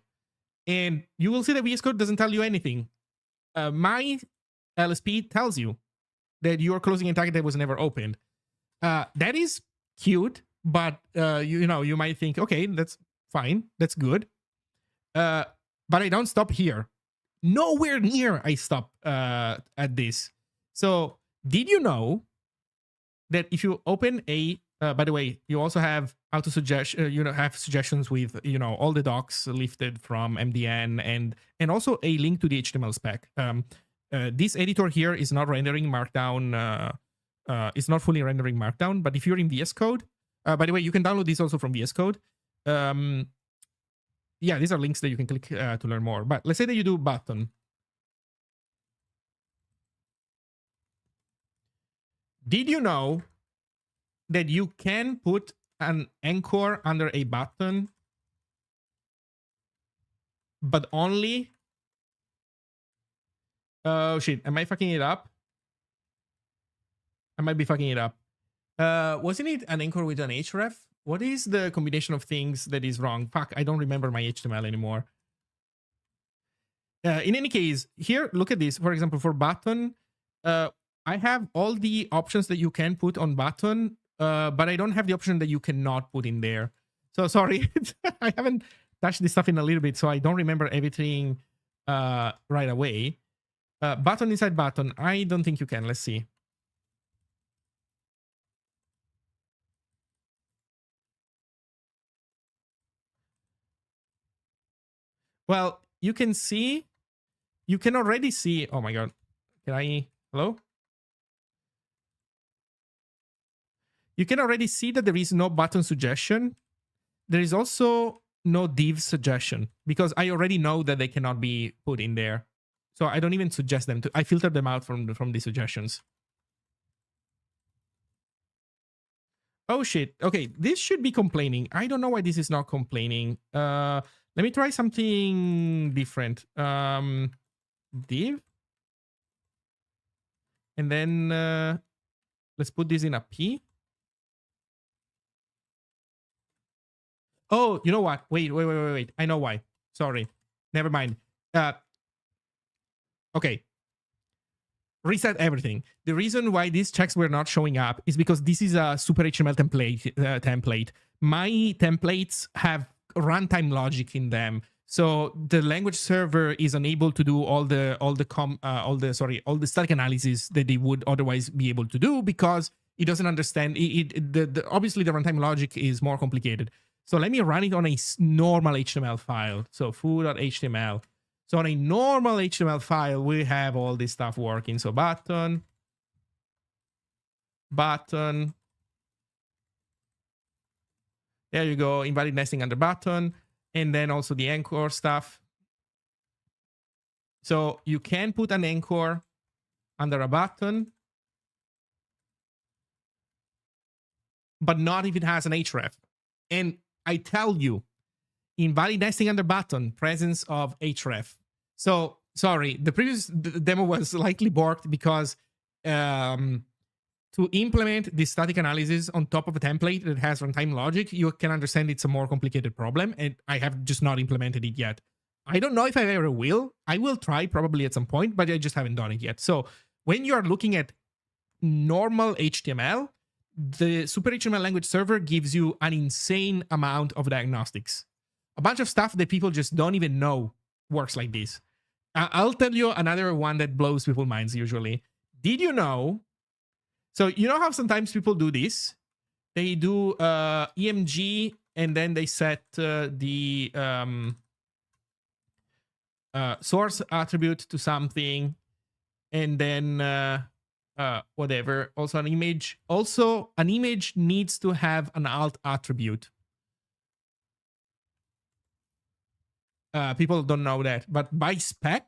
And you will see that VS Code doesn't tell you anything. My LSP tells you that you're closing a tag that was never opened. That is cute, but you might think, okay, that's fine, that's good. But I don't stop here. Nowhere near I stop at this. So did you know that if you open a by the way, you also have auto suggestion, have suggestions with all the docs lifted from MDN, and also a link to the HTML spec. This editor here is not rendering Markdown. It's not fully rendering Markdown, but if you're in VS Code, by the way, you can download this also from VS Code. Yeah, these are links that you can click to learn more. But let's say that you do button. Did you know that you can put an anchor under a button, but only... Oh shit, am I fucking it up? I might be fucking it up. Wasn't it an anchor with an href? What is the combination of things that is wrong? Fuck, I don't remember my HTML anymore. In any case, here, look at this. For example, for button, I have all the options that you can put on button, but I don't have the option that you cannot put in there. So sorry, I haven't touched this stuff in a little bit, so I don't remember everything right away. Button inside button, I don't think you can. Let's see. Well, you can see, you can already see. Oh my god, can I? Hello? You can already see that there is no button suggestion. There is also no div suggestion because I already know that they cannot be put in there. So I don't even suggest them to. I filter them out from the suggestions. Oh shit. Okay, this should be complaining. I don't know why this is not complaining. Let me try something different. Div. And then let's put this in a P. Oh, you know what? Wait. I know why. Sorry. Never mind. Okay. Reset everything. The reason why these checks were not showing up is because this is a super HTML template. My templates have runtime logic in them. So the language server is unable to do all the static analysis that they would otherwise be able to do because it doesn't understand obviously the runtime logic is more complicated. So let me run it on a normal HTML file. So foo.html. So on a normal HTML file, we have all this stuff working. So button. There you go. Invalid nesting under button. And then also the anchor stuff. So you can put an anchor under a button, but not if it has an href. And I tell you, invalid nesting under button, presence of href. So sorry, the previous demo was slightly borked because to implement this static analysis on top of a template that has runtime logic, you can understand it's a more complicated problem, and I have just not implemented it yet. I don't know if I ever will. I will try probably at some point, but I just haven't done it yet. So when you are looking at normal HTML, the Super HTML language server gives you an insane amount of diagnostics. A bunch of stuff that people just don't even know works like this. I'll tell you another one that blows people's minds usually. Did you know? So you know how sometimes people do this? They do EMG and then they set the source attribute to something and then whatever. Also an image. Also, an image needs to have an alt attribute. People don't know that, but by spec,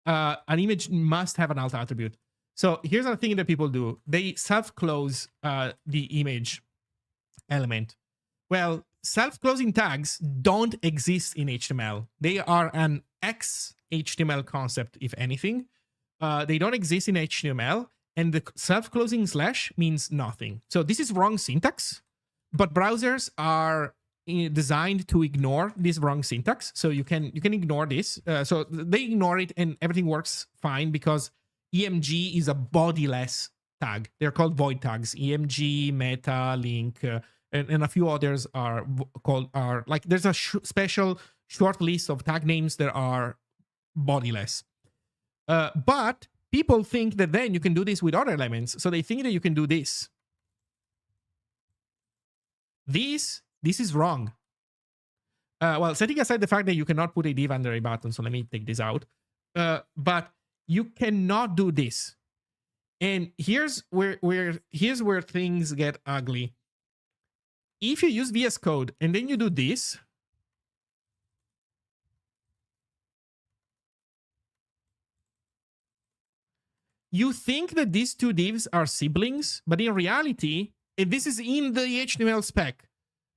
an image must have an alt attribute. So here's the thing that people do. They self-close the image element. Well, self-closing tags don't exist in HTML. They are an XHTML concept, if anything. They don't exist in HTML, and the self-closing slash means nothing. So this is wrong syntax, but browsers are designed to ignore this wrong syntax. So you can ignore this. So they ignore it and everything works fine because EMG is a bodiless tag. They're called void tags. EMG, meta, link, and a few others are like there's a special short list of tag names that are bodiless. But people think that then you can do this with other elements. So they think that you can do this. This is wrong. Well, setting aside the fact that you cannot put a div under a button, so let me take this out. But you cannot do this. And here's where things get ugly. If you use VS Code and then you do this, you think that these two divs are siblings, but in reality, this is in the HTML spec.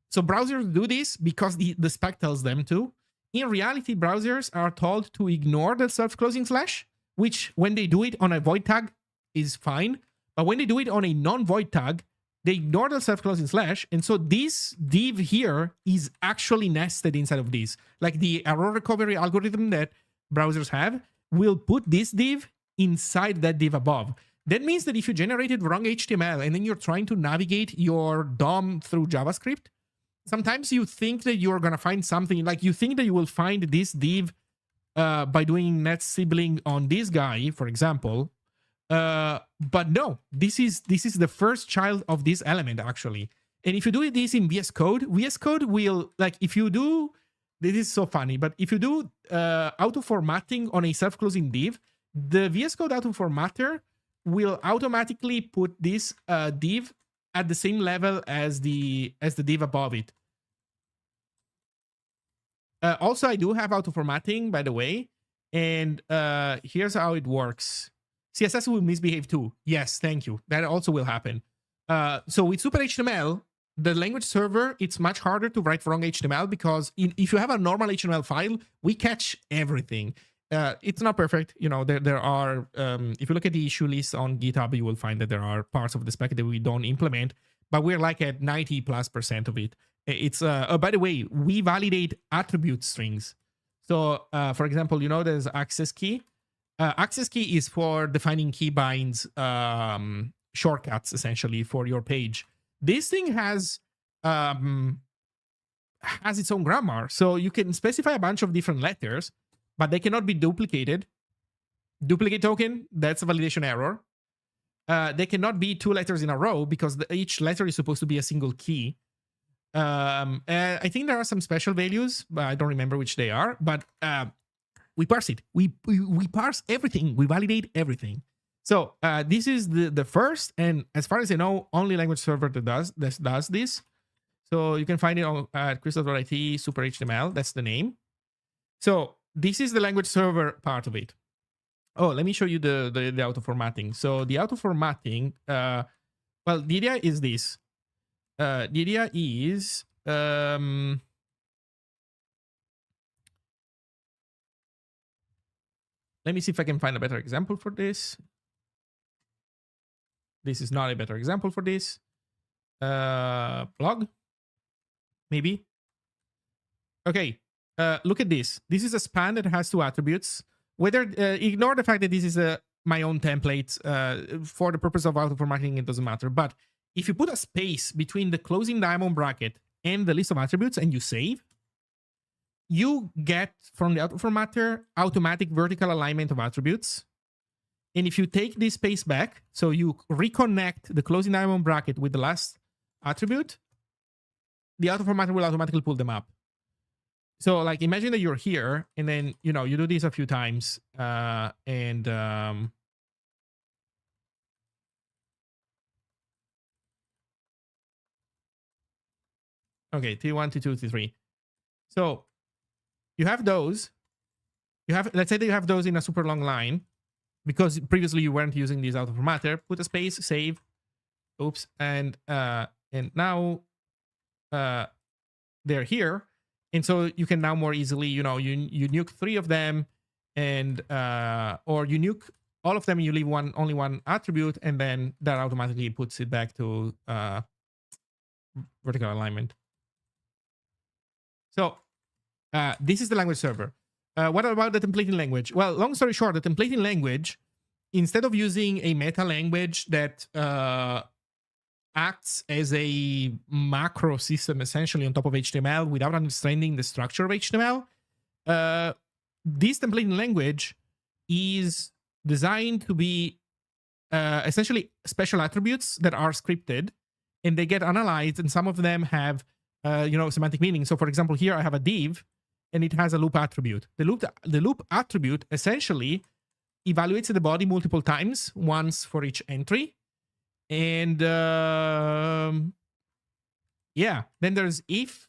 So browsers do this because the spec tells them to. In reality, browsers are told to ignore the self-closing slash, which when they do it on a void tag is fine. But when they do it on a non-void tag, they ignore the self-closing slash. And so this div here is actually nested inside of this. Like the error recovery algorithm that browsers have will put this div inside that div above. That means that if you generated wrong HTML and then you're trying to navigate your DOM through JavaScript, sometimes you think that you're going to find something, like you think that you will find this div by doing net sibling on this guy, for example. But no, this is the first child of this element, actually. And if you do this in VS Code will, like, if you do this is so funny, but if you do auto formatting on a self-closing div, the VS Code auto formatter will automatically put this div at the same level as the div above it. Also, I do have auto formatting, by the way, and here's how it works. CSS will misbehave too. Yes, thank you. That also will happen. So with Super HTML, the language server, it's much harder to write wrong HTML because if you have a normal HTML file, we catch everything. It's not perfect. You know, there are, if you look at the issue list on GitHub, you will find that there are parts of the spec that we don't implement, but we're like at 90+% of it. It's, by the way, we validate attribute strings. So, for example, you know, there's access key. Access key is for defining keybinds, shortcuts, essentially, for your page. This thing has its own grammar. So you can specify a bunch of different letters, but they cannot be duplicated. Duplicate token, that's a validation error. They cannot be 2 letters in a row because each letter is supposed to be a single key. I think there are some special values, but I don't remember which they are. But we parse it. We parse everything. We validate everything. So this is the first, and as far as I know, only language server that does this. So you can find it on at crystal.it super HTML. That's the name. So this is the language server part of it. Oh, let me show you the auto formatting. So the auto formatting, well, the idea is this. The idea is let me see if I can find a better example for this. This is not a better example for this. Blog, maybe. Okay, look at this. This is a span that has 2 attributes. Whether ignore the fact that this is my own template. For the purpose of auto formatting, it doesn't matter. But if you put a space between the closing diamond bracket and the list of attributes and you save, you get from the auto formatter automatic vertical alignment of attributes. And if you take this space back, so you reconnect the closing diamond bracket with the last attribute, the auto formatter will automatically pull them up. So like imagine that you're here and then, you know, you do this a few times okay, T1, T2, T3. So you have those. Let's say that you have those in a super long line because previously you weren't using this auto formatter. Put a space, save. Oops, and now they're here, and so you can now more easily, you know, you nuke 3 of them, and or you nuke all of them and you leave only one attribute, and then that automatically puts it back to vertical alignment. So this is the language server. What about the templating language? Well, long story short, the templating language, instead of using a meta language that acts as a macro system essentially on top of HTML without understanding the structure of HTML, this templating language is designed to be essentially special attributes that are scripted, and they get analyzed, and some of them have you know, semantic meaning. So for example, here I have a div and it has a loop attribute. The loop attribute essentially evaluates the body multiple times, once for each entry. And yeah, then there's if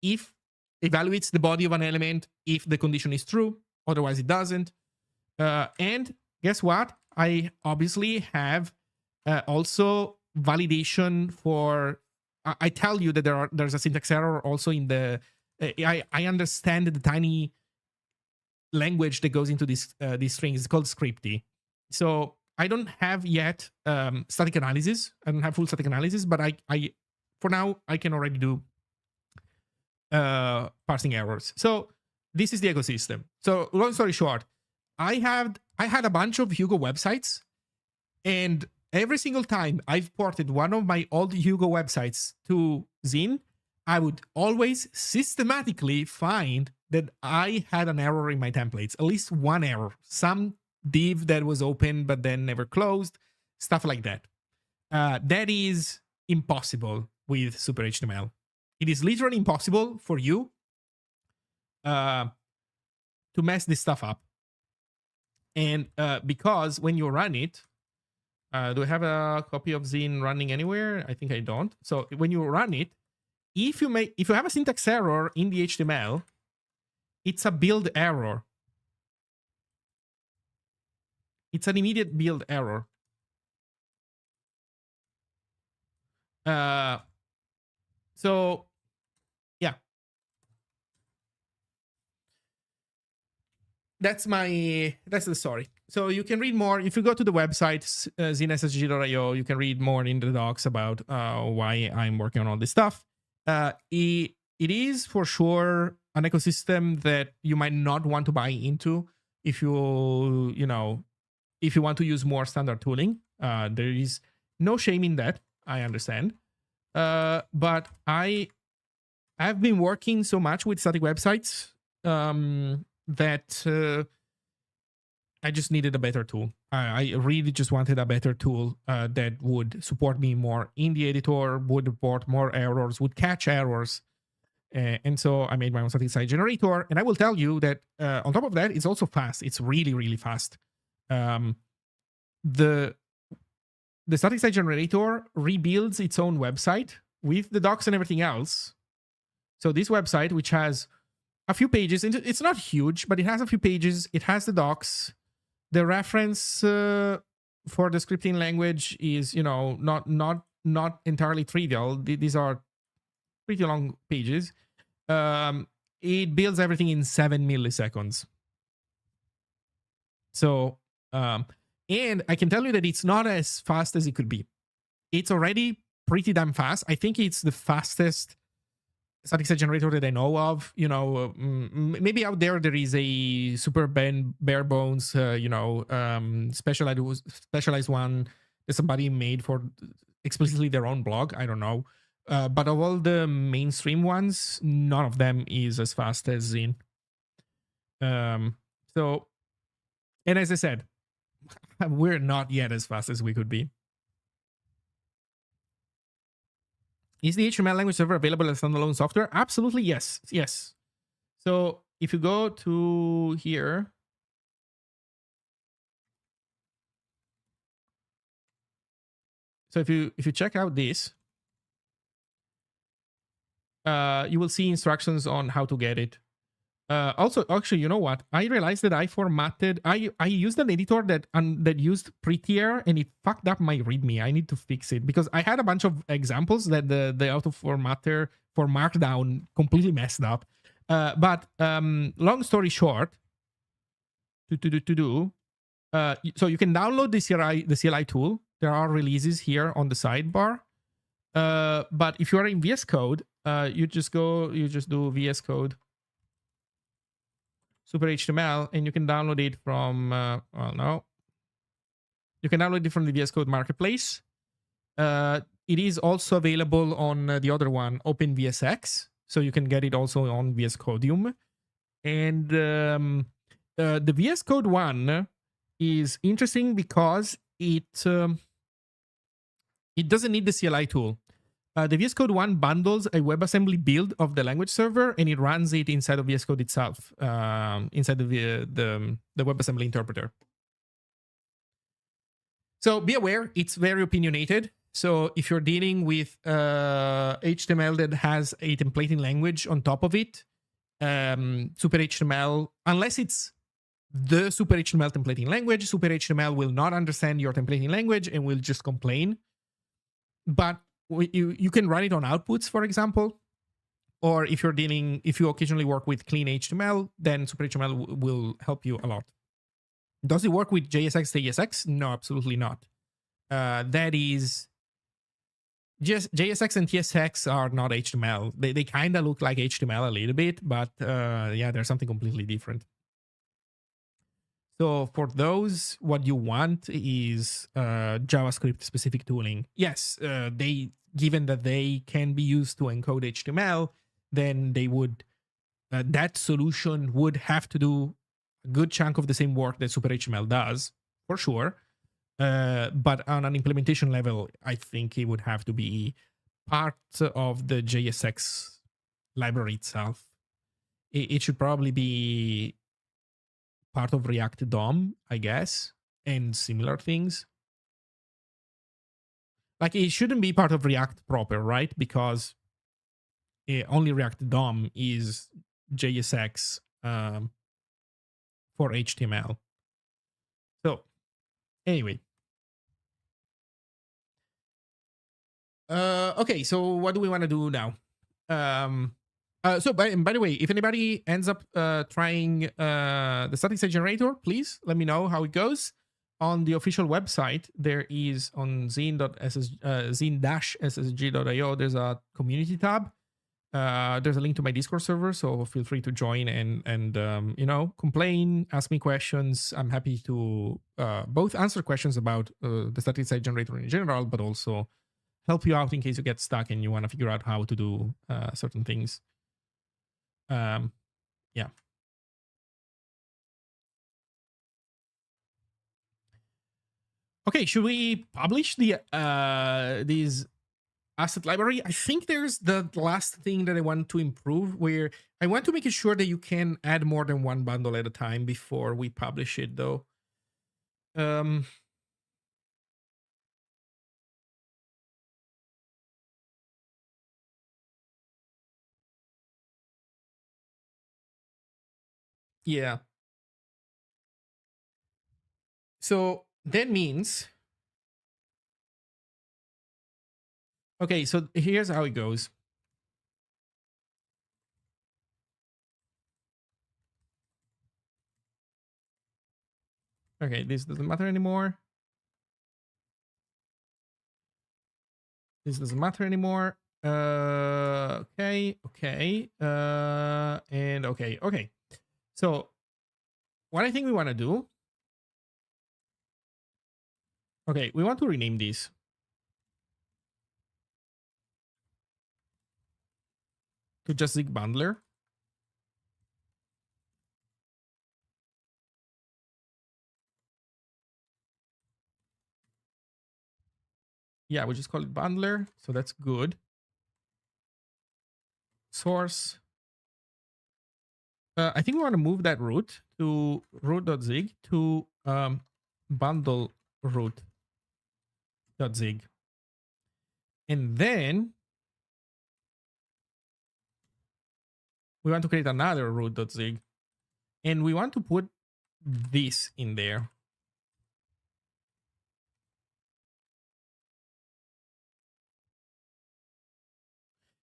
evaluates the body of an element if the condition is true, otherwise it doesn't. And guess what? I obviously have also validation for, I tell you that there's a syntax error also in the, I understand the tiny language that goes into these strings. It's called scripty. So I don't have yet static analysis. I don't have full static analysis, but I for now I can already do parsing errors. So this is the ecosystem. So long story short, I had a bunch of Hugo websites, and every single time I've ported one of my old Hugo websites to Zin, I would always systematically find that I had an error in my templates, at least one error, some div that was open but then never closed, stuff like that. That is impossible with Super HTML. It is literally impossible for you uh, to mess this stuff up. And because when you run it, do I have a copy of Zin running anywhere? I think I don't. So when you run it, if you have a syntax error in the HTML, it's a build error. It's an immediate build error. So yeah, that's the story. So you can read more if you go to the website zinssg.io. You can read more in the docs about why I'm working on all this stuff. It is for sure an ecosystem that you might not want to buy into if you want to use more standard tooling. There is no shame in that. I understand. But I've been working so much with static websites that I just needed a better tool. I really just wanted a better tool that would support me more in the editor, would report more errors, would catch errors. And so I made my own static site generator. And I will tell you that on top of that, it's also fast. It's really, really fast. The static site generator rebuilds its own website with the docs and everything else. So this website, which has a few pages, it's not huge, but it has a few pages. It has the docs. The reference for the scripting language is, not entirely trivial. These are pretty long pages. It builds everything in 7 milliseconds. So, and I can tell you that it's not as fast as it could be. It's already pretty damn fast. I think it's the fastest static site generator that I know of. Maybe out there is a super bare bones, specialized one that somebody made for explicitly their own blog. I don't know. But of all the mainstream ones, none of them is as fast as Zin. So, and as I said, we're not yet as fast as we could be. Is the HTML language server available as standalone software? Absolutely, yes. Yes. So if you go to here, so if you check out this, you will see instructions on how to get it. Also, actually, you know what? I realized that I used an editor that used prettier, and it fucked up my README. I need to fix it because I had a bunch of examples that the auto formatter for Markdown completely messed up. But long story short, so you can download the CLI tool. There are releases here on the sidebar. But if you are in VS Code, you just do VS Code Super HTML, and you can download it from, you can download it from the VS Code Marketplace. It is also available on the other one, OpenVSX, so you can get it also on VS Codium. And the VS Code one is interesting because it doesn't need the CLI tool. The VS Code 1 bundles a WebAssembly build of the language server, and it runs it inside of VS Code itself, inside the WebAssembly interpreter. So be aware, it's very opinionated. So if you're dealing with HTML that has a templating language on top of it, Super HTML, unless it's the Super HTML templating language, Super HTML will not understand your templating language and will just complain. But you can run it on outputs, for example, or if you occasionally work with clean HTML, then Super HTML will help you a lot. Does it work with JSX, TSX? No, absolutely not. That is just JSX and TSX are not HTML. They kind of look like HTML a little bit, but yeah, they're something completely different. So for those, what you want is JavaScript specific tooling. Yes, given that they can be used to encode HTML, then they would that solution would have to do a good chunk of the same work that Super HTML does, for sure. But on an implementation level, I think it would have to be part of the JSX library itself. it should probably be part of React DOM, I guess, and similar things. Like it shouldn't be part of React proper, right? Because only React DOM is JSX for HTML. So anyway, okay. So what do we want to do now? So by the way, if anybody ends up trying the static site generator, please let me know how it goes. On the official website, there is on zine-ssg.io, there's a community tab. There's a link to my Discord server, so feel free to join and complain, ask me questions. I'm happy to both answer questions about the static site generator in general, but also help you out in case you get stuck and you want to figure out how to do certain things. Yeah. Okay, should we publish the these asset library? I think there's the last thing that I want to improve, where I want to make sure that you can add more than one bundle at a time before we publish it, though. Yeah. So that means, okay, so here's how it goes. Okay, this doesn't matter anymore. This doesn't matter anymore. Okay. And okay. So what I think we want to do, okay, we want to rename these. To just Zig Bundler. Yeah, we just call it bundler, so that's good. Source. I think we want to move that root to root.zig to bundle root.zig. And then we want to create another root.zig. And we want to put this in there.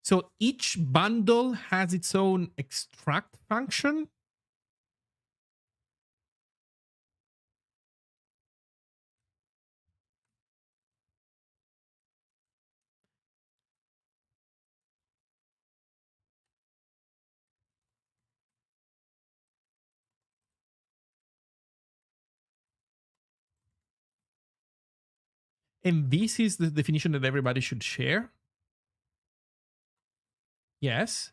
So each bundle has its own extract function. And this is the definition that everybody should share. Yes.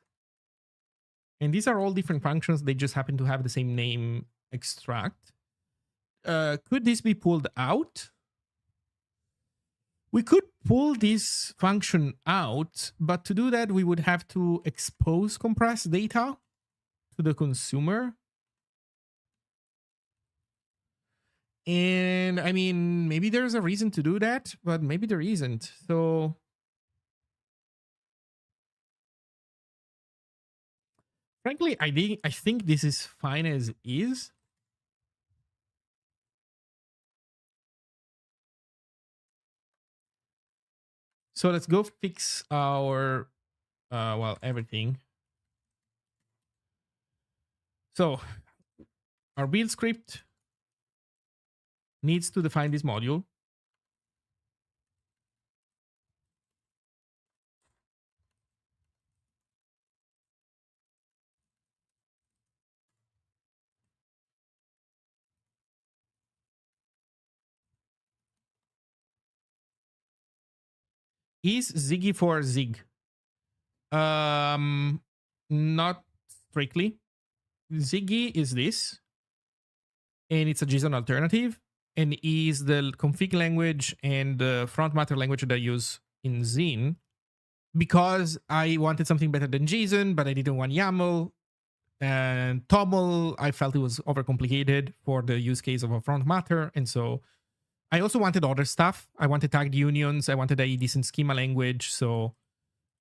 And these are all different functions. They just happen to have the same name, extract. Could this be pulled out? We could pull this function out, but to do that, we would have to expose compressed data to the consumer. And I mean, maybe there's a reason to do that, but maybe there isn't. So frankly, I think this is fine as is. So let's go fix our, everything. So our build script needs to define this module. Is Ziggy for Zig? Not strictly. Ziggy is this, and it's a JSON alternative, and is the config language and the front matter language that I use in Zine, because I wanted something better than JSON, but I didn't want YAML. And TOML, I felt it was overcomplicated for the use case of a front matter. And so I also wanted other stuff. I wanted tagged unions. I wanted a decent schema language. So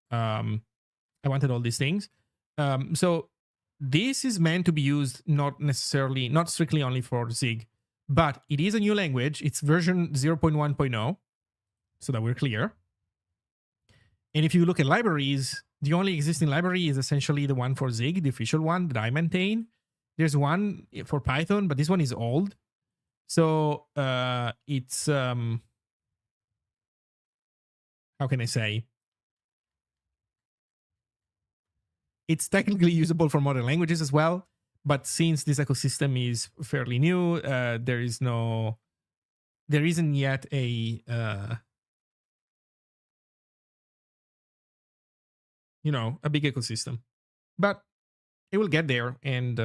um, I wanted all these things. So this is meant to be used not strictly only for Zig, but it is a new language. It's version 0.1.0, so that we're clear. And if you look at libraries, the only existing library is essentially the one for Zig, the official one that I maintain. There's one for Python, but this one is old. So it's how can I say? It's technically usable for modern languages as well, but since this ecosystem is fairly new, there isn't yet a a big ecosystem, but it will get there. And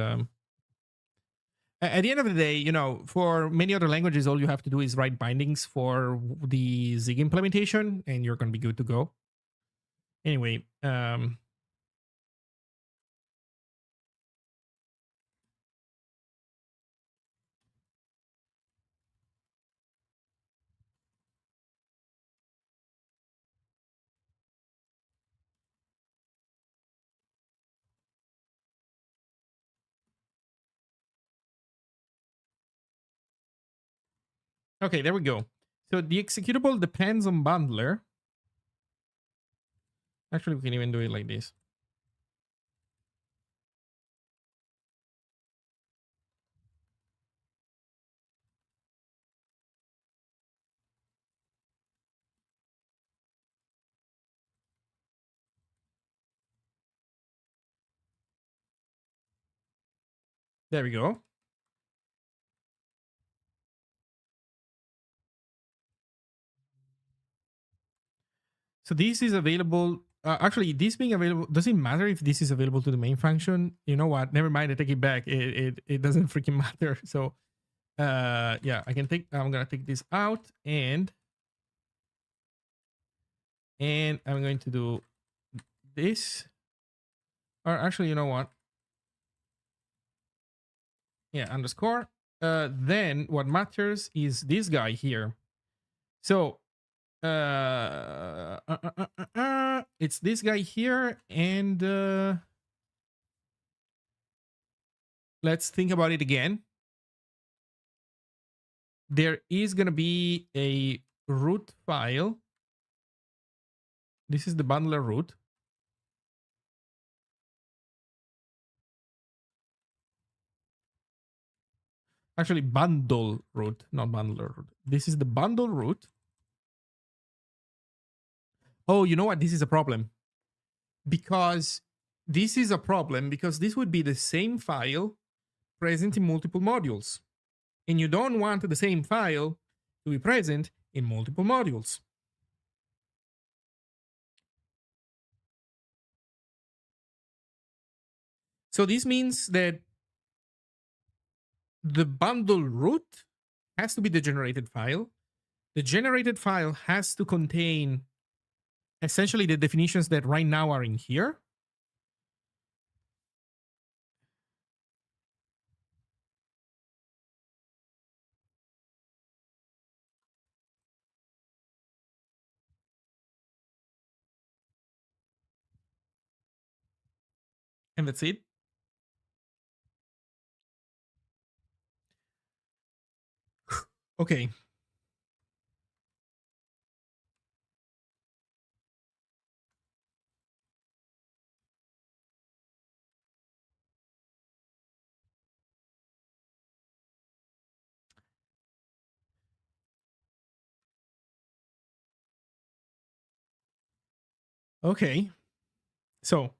at the end of the day, for many other languages, all you have to do is write bindings for the Zig implementation, and you're going to be good to go. Anyway, okay, there we go. So the executable depends on bundler. Actually, we can even do it like this. There we go. So this is available. Actually, this being available doesn't matter if this is available to the main function. You know what? Never mind. I take it back. It doesn't freaking matter. So yeah, I'm gonna take this out and I'm going to do this. Or actually, you know what? Yeah, underscore. Then what matters is this guy here. So it's this guy here, and let's think about it again. There is gonna be a root file. This is the bundler root. Actually, bundle root, not bundler root. This is the bundle root. Oh, you know what? This is a problem. Because this is a problem because this would be the same file present in multiple modules. And you don't want the same file to be present in multiple modules. So this means that the bundle root has to be the generated file. The generated file has to contain essentially the definitions that right now are in here. And that's it. Okay. Okay. So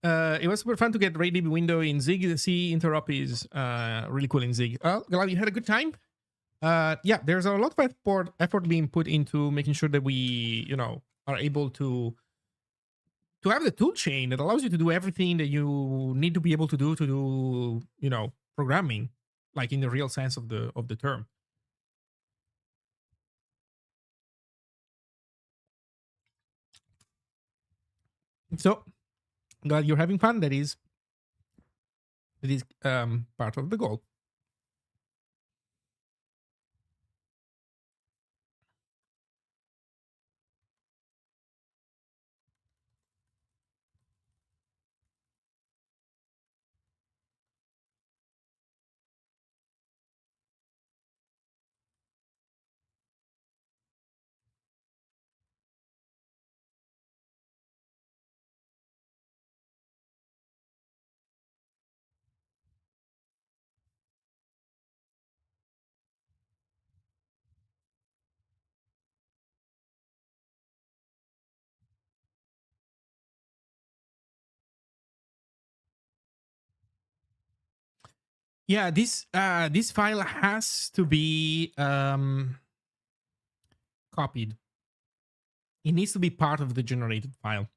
it was super fun to get RaidDB window in Zig. The C interop is really cool in Zig. Glad you had a good time. Yeah, there's a lot of effort being put into making sure that we, are able to have the tool chain that allows you to do everything that you need to be able to do, programming, like in the real sense of the term. So glad you're having fun. That is part of the goal. Yeah, this file has to be copied. It needs to be part of the generated file.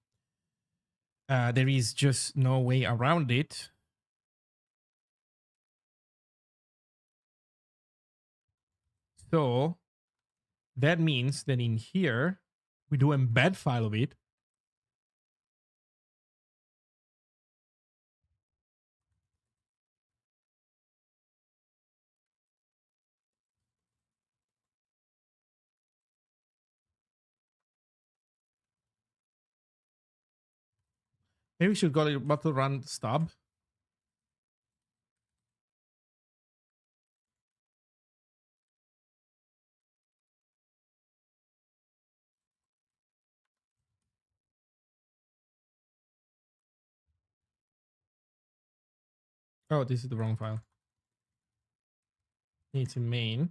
There is just no way around it. So that means that in here we do embed file of it. Maybe we should call it bottle run stub. Oh, this is the wrong file. It's in main.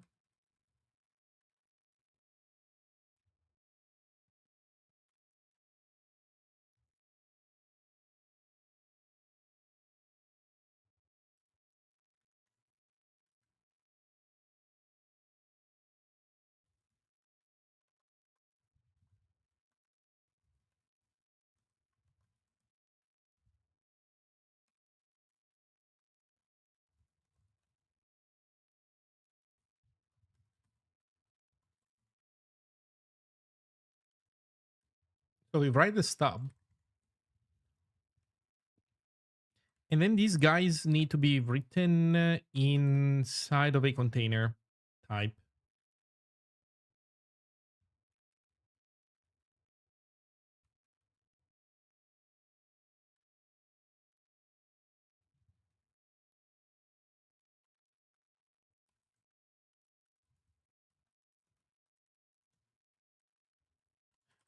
So we write the stub. And then these guys need to be written inside of a container type.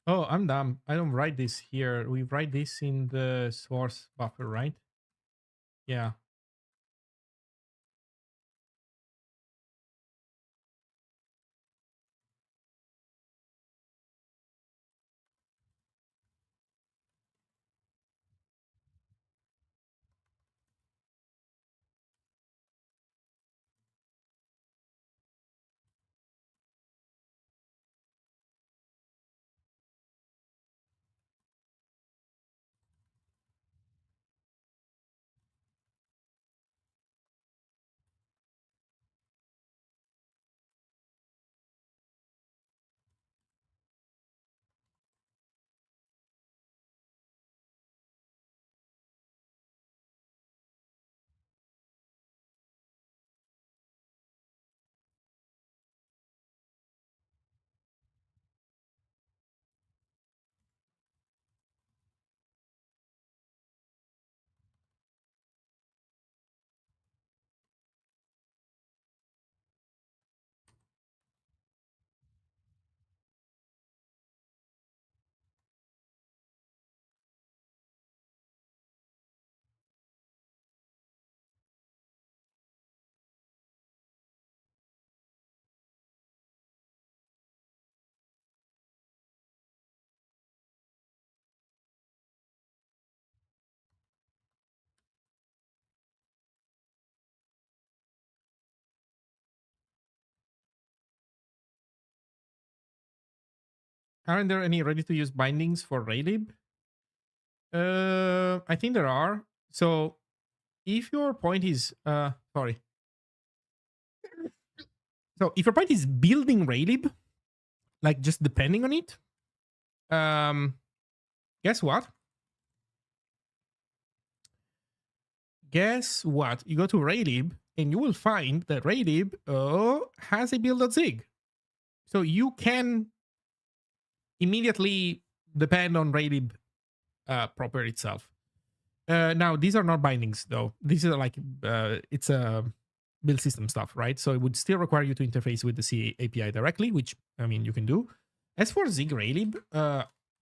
Oh, I'm dumb. I don't write this here. We write this in the source buffer, right? Yeah. Aren't there any ready-to-use bindings for Raylib? I think there are. So if your point is sorry. So if your point is building Raylib, like just depending on it, um, guess what? Guess what? You go to Raylib and you will find that Raylib has a build.zig. So you can immediately depend on Raylib proper itself. Now, these are not bindings, though. These are like, it's a build system stuff, right? So it would still require you to interface with the C API directly, which, I mean, you can do. As for Zig Raylib,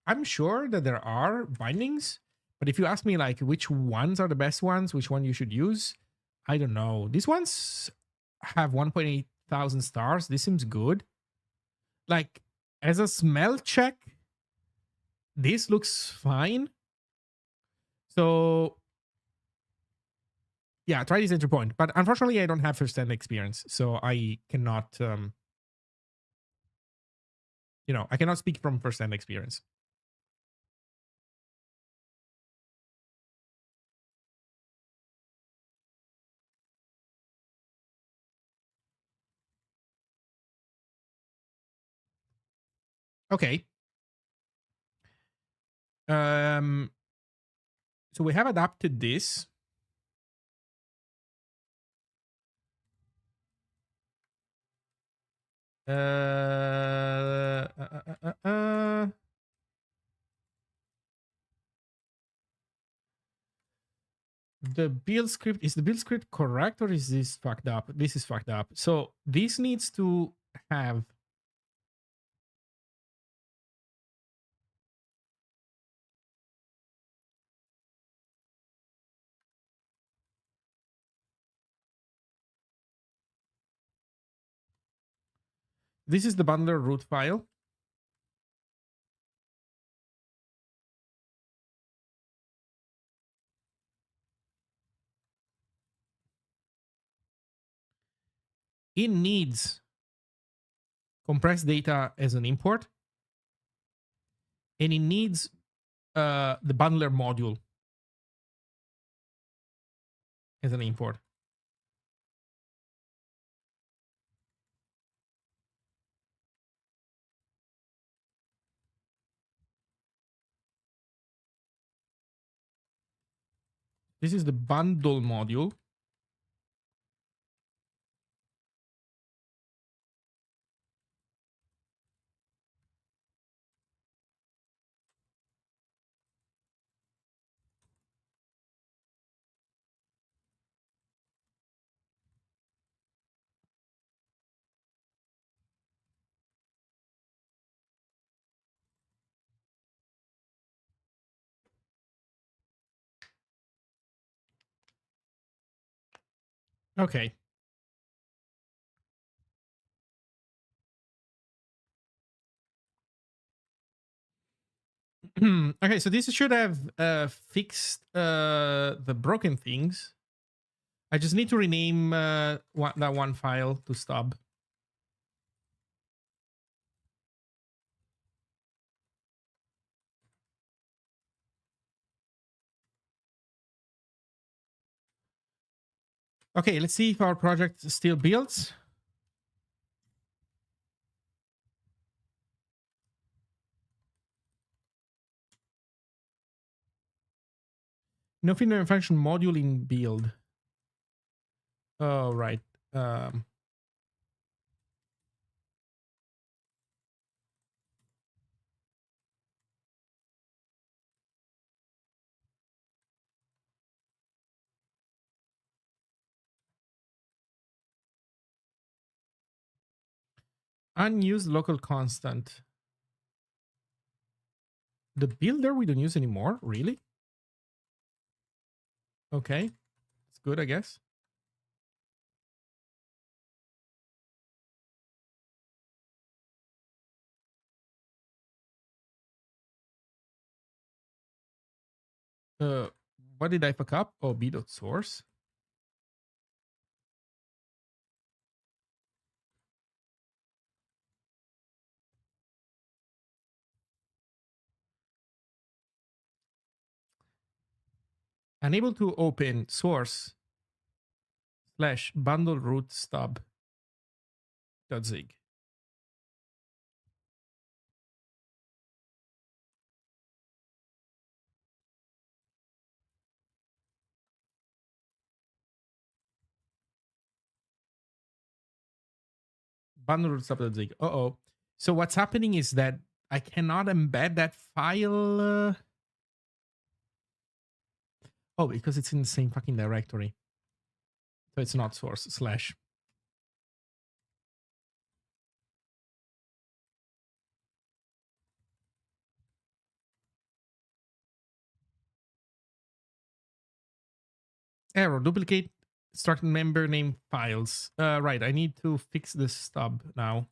I'm sure that there are bindings, but if you ask me, like, which ones are the best ones, which one you should use, I don't know. These ones have 1.8 thousand stars. This seems good. Like, as a smell check, this looks fine. So yeah, try this entry point. But unfortunately, I don't have first-hand experience, so I cannot, I cannot speak from first-hand experience. Okay. Um. So we have adapted this. Uh, uh, uh, uh, uh. The build script, is the build script correct, or is this fucked up? This is fucked up. So this needs to have. This is the bundler root file. It needs compressed data as an import, and it needs the bundler module as an import. This is the bundle module. Okay. Okay, so this should have fixed the broken things. I just need to rename that one file to stub. Okay, let's see if our project still builds. No feature function module in build. Oh, right. Unused local constant. The builder we don't use anymore? Really? Okay. It's good, I guess. Uh, what did I fuck up? Oh, b.source. unable to open source slash bundle root stub dot zig. Bundle root stub dot zig. Uh-oh. So what's happening is that I cannot embed that file. Oh, because it's in the same fucking directory. So it's not source slash. Error, duplicate start member name files. Right, I need to fix this stub now.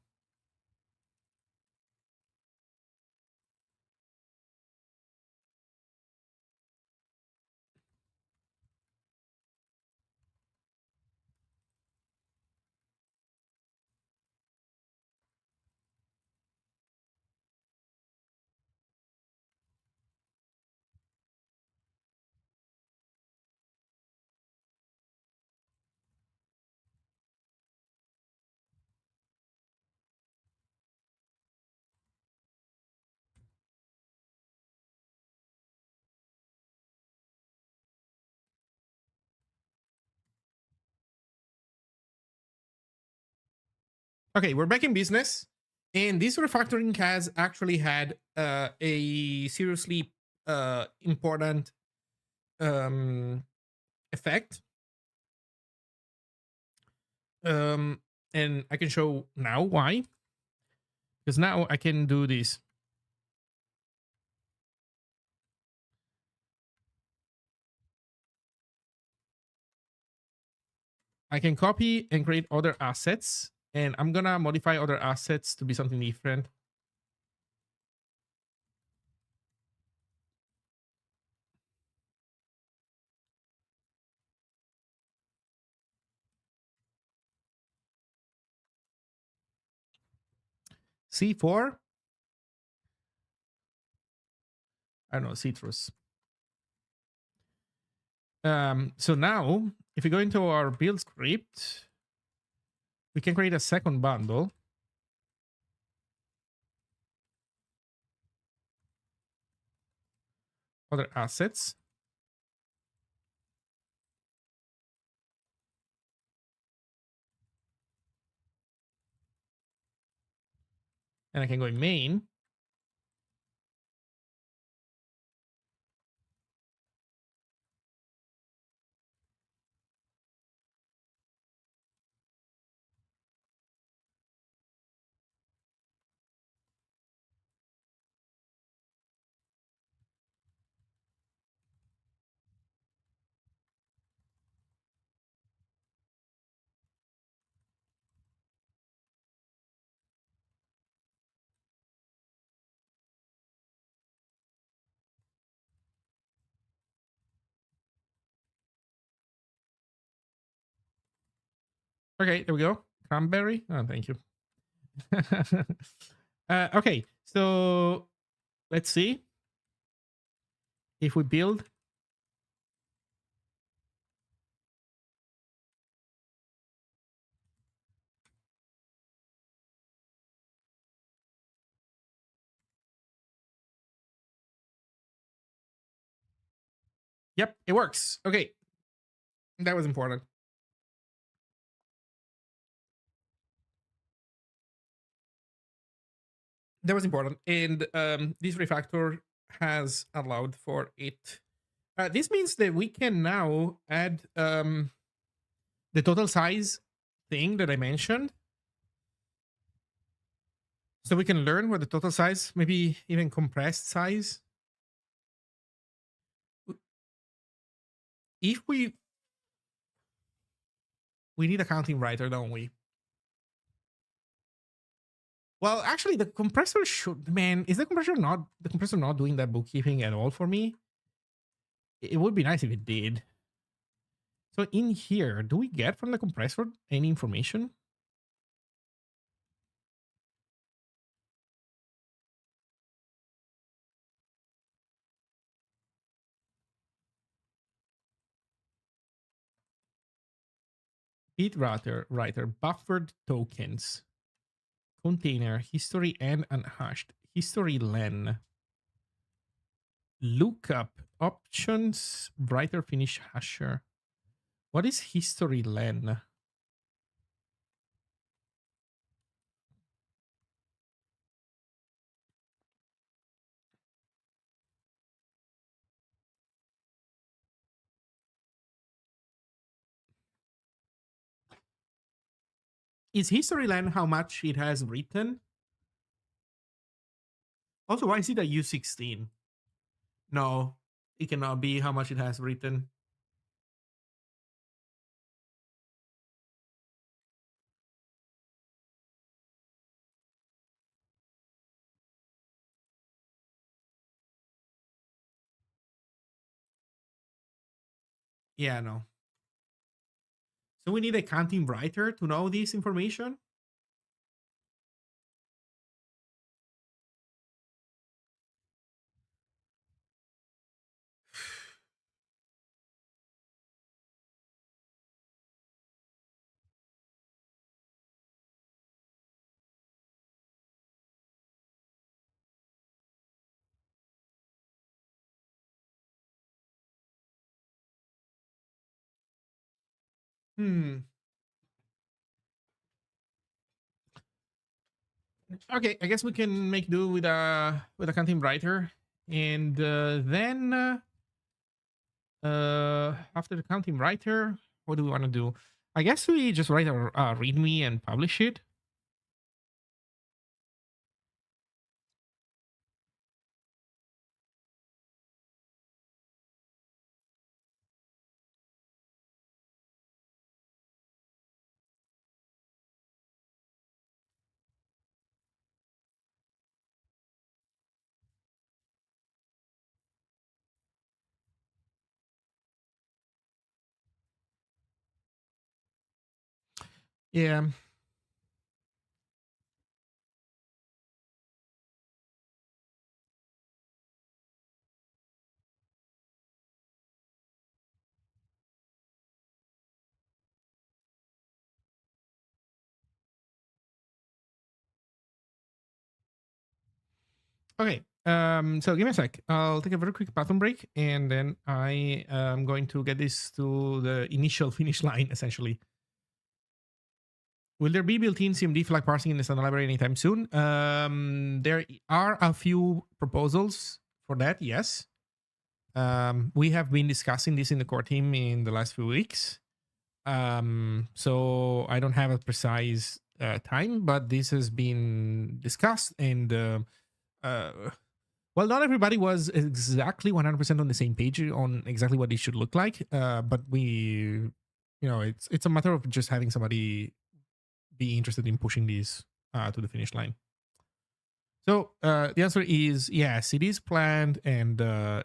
Okay, we're back in business. And this refactoring has actually had a seriously important effect. And I can show now why. Because now I can do this. I can copy and create other assets. And I'm going to modify other assets to be something different. C4. I don't know, citrus. So now, if we go into our build script, we can create a second bundle. Other assets. And I can go in main. Okay, there we go. Cranberry. Oh, thank you. Okay, so let's see if we build. Yep, it works. Okay, that was important. That was important. And this refactor has allowed for it. This means that we can now add the total size thing that I mentioned. So we can learn what the total size, maybe even compressed size. If we need a counting writer, don't we? Well, actually, the compressor should. Man, is the compressor not doing that bookkeeping at all for me? It would be nice if it did. So in here, do we get from the compressor any information? Bit writer, buffered tokens, container, history and unhashed, history len, lookup, options, writer finish hasher. What is history len? Is history len how much it has written? Also, why is it a U16? No, it cannot be how much it has written. Yeah, no. So we need a counting writer to know this information? Hmm. Okay, I guess we can make do with a counting writer, and then after the counting writer, what do we want to do? I guess we just write a README and publish it. Yeah. Okay. So give me a sec. I'll take a very quick bathroom break, and then I am going to get this to the initial finish line, essentially. Will there be built-in CMD flag parsing in the standard library anytime soon? There are a few proposals for that, yes. We have been discussing this in the core team in the last few weeks. So I don't have a precise time, but this has been discussed, and uh, well, not everybody was exactly 100% on the same page on exactly what it should look like. But it's a matter of just having somebody be interested in pushing these to the finish line. So the answer is yes, it is planned, and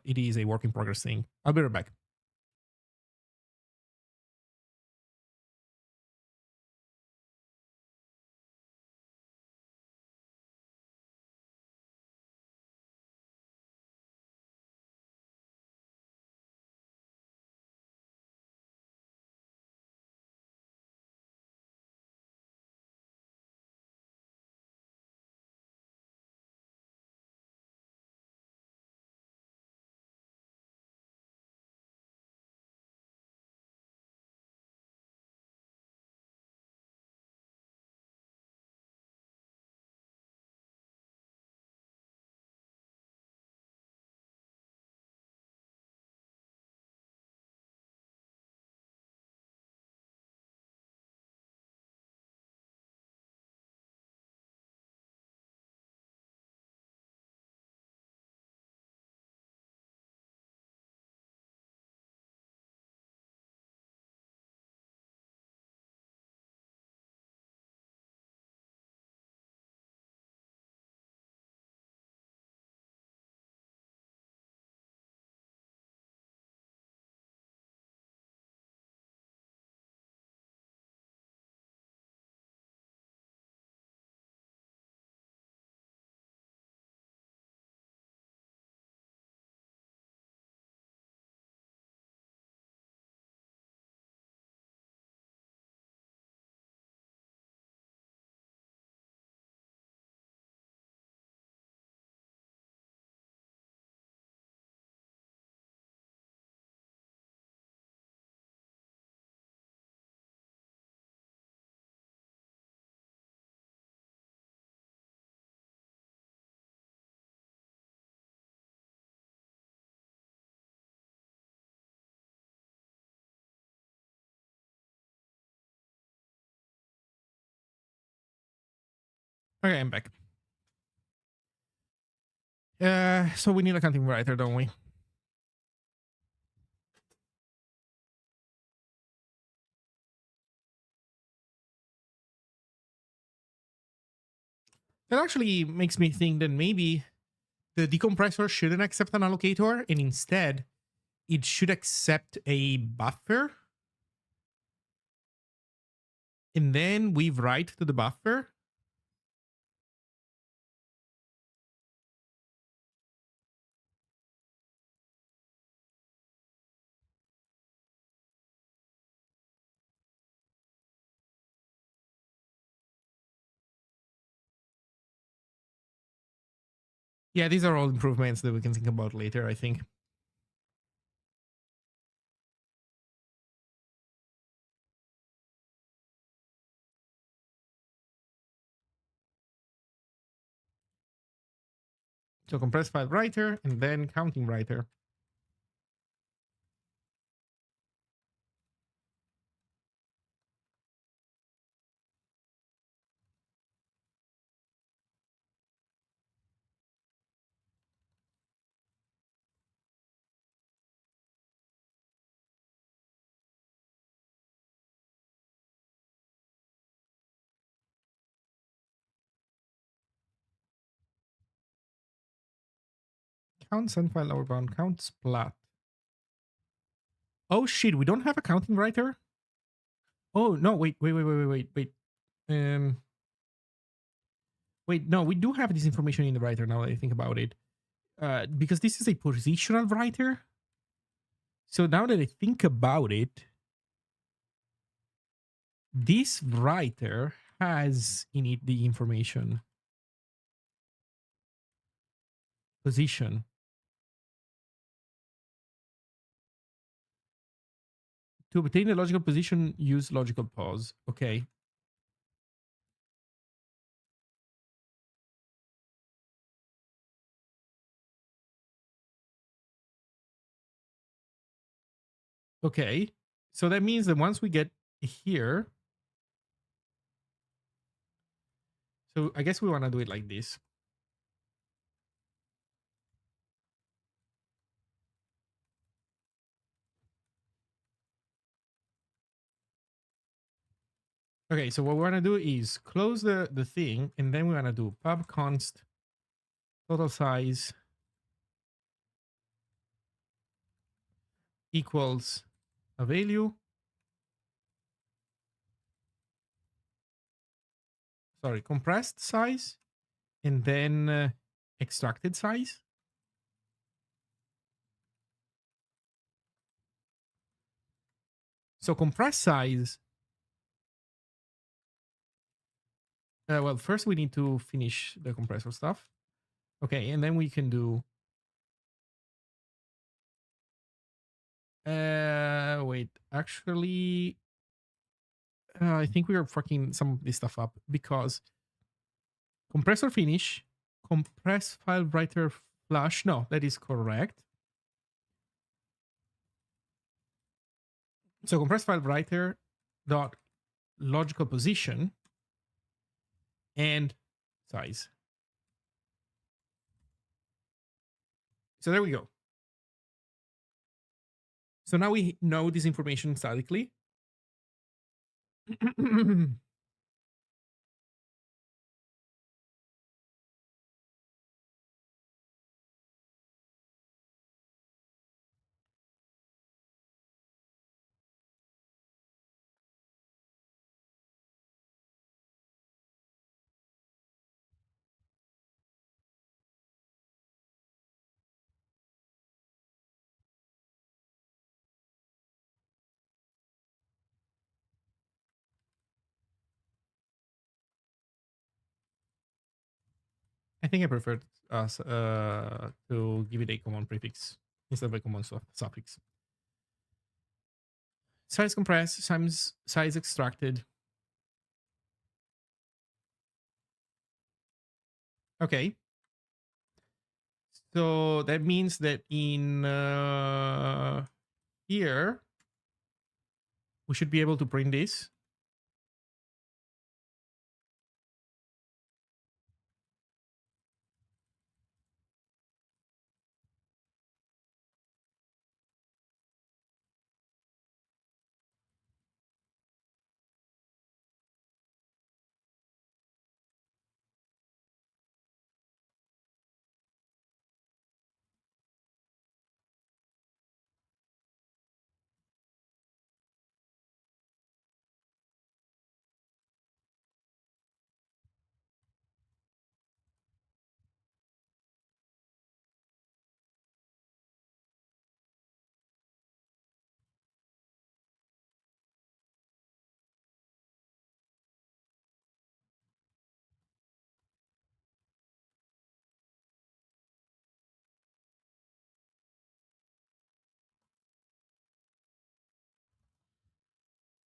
it is a work in progress thing. I'll be right back. Okay, I'm back. So we need a counting writer, don't we? That actually makes me think that maybe the decompressor shouldn't accept an allocator, and instead it should accept a buffer, and then we write to the buffer. Yeah, these are all improvements that we can think about later, I think. So compress file writer and then counting writer. Count send file lower bound, count splat. Oh shit, we don't have a counting writer? Oh no, wait. Um Wait, no, we do have this information in the writer now that I think about it. Because this is a positional writer. So now that I think about it, this writer has in it the information position. To obtain a logical position, use logical pause. Okay. Okay. So that means that once we get here, so I guess we want to do it like this. Okay, so what we want to do is close the thing, and then we want to do pub const total size equals a value. Sorry, compressed size, and then extracted size. So compressed size. Well, first we need to finish the compressor stuff. Okay, and then we can do. Wait, actually, I think we are fucking some of this stuff up because compressor finish, compress file writer flush. No, that is correct. So compress file writer dot logical position and size. So there we go. So now we know this information statically. I think I prefer to give it a common prefix instead of a common suffix. Size compressed, size extracted. Okay. So that means that in here, we should be able to print this.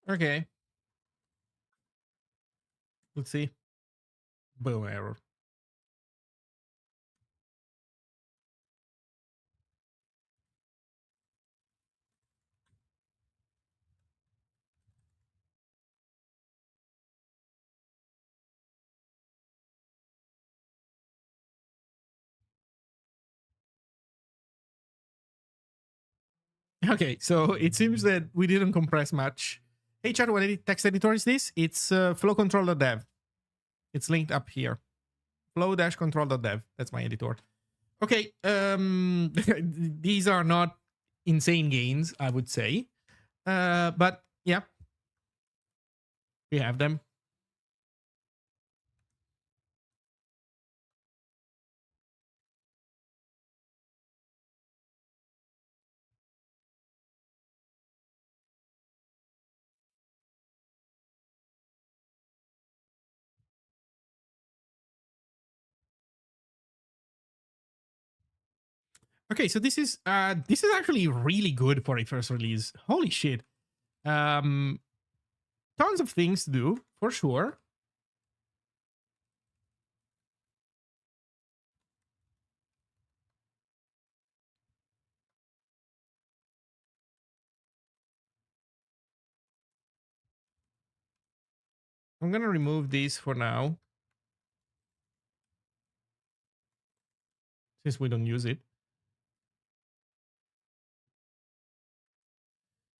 Okay. Let's see. Boom, error. Okay, so it seems that we didn't compress much. Hey, chat, what text editor is this? It's flowcontrol.dev. It's linked up here. Flow-control.dev. That's my editor. Okay, these are not insane gains, I would say. But yeah, we have them. Okay, so this is actually really good for a first release. Holy shit. Um Tons of things to do, for sure. I'm gonna remove this for now, since we don't use it.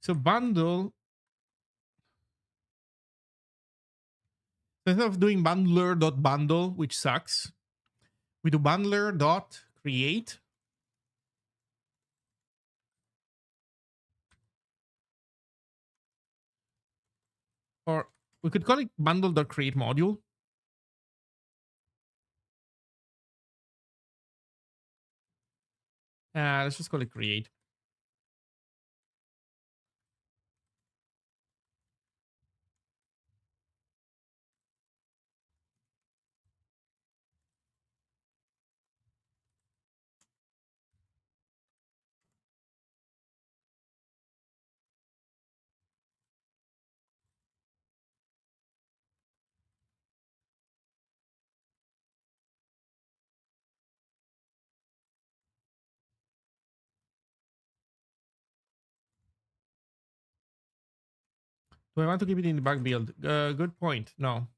So bundle, instead of doing bundler.bundle, which sucks, we do bundler.create, or we could call it bundle.create module. Let's just call it create. Do I want to keep it in the bug build? Good point. No.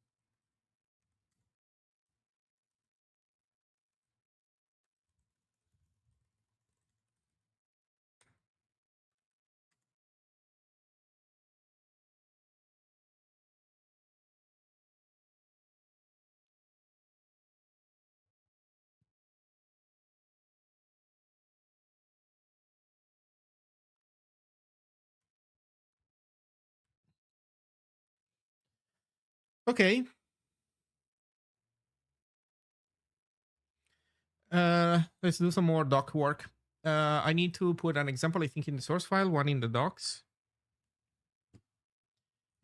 Okay. Let's do some more doc work. I need to put an example, I think, in the source file, one in the docs,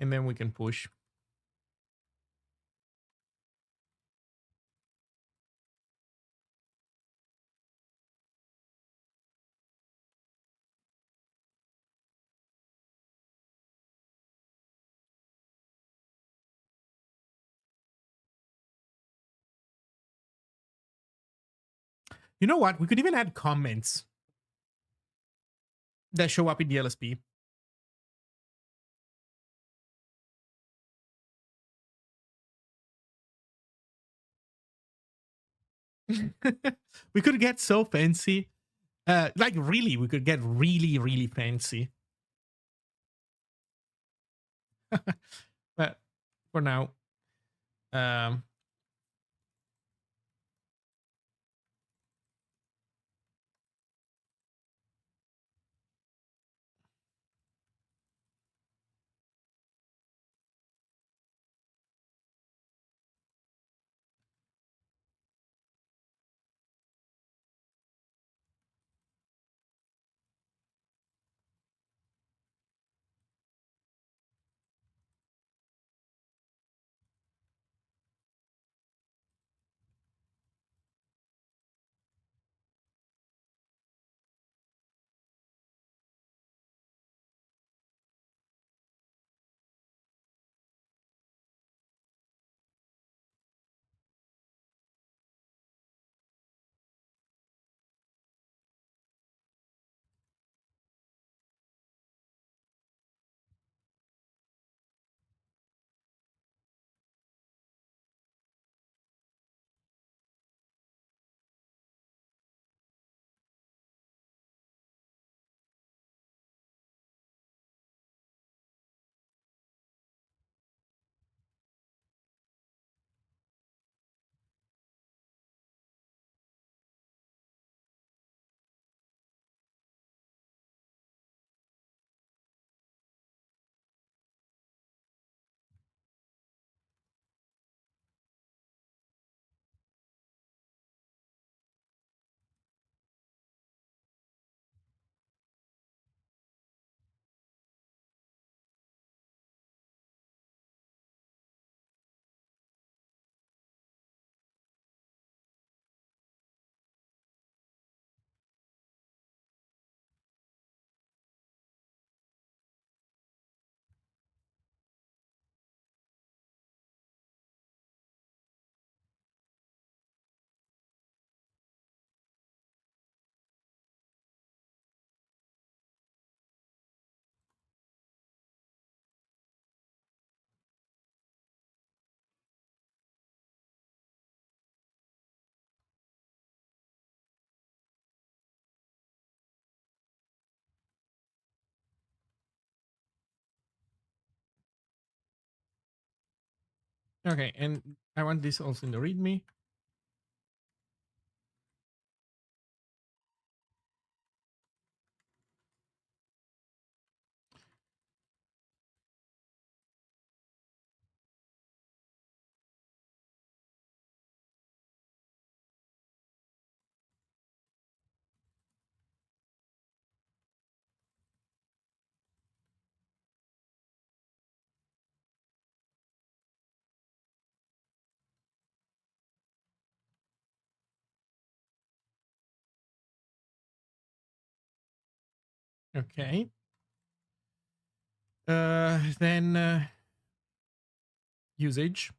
and then we can push. You know what? We could even add comments that show up in the LSP. We could get so fancy. Like really, we could get really, really fancy. But for now, um, Okay, and I want this also in the README. Okay. Then usage.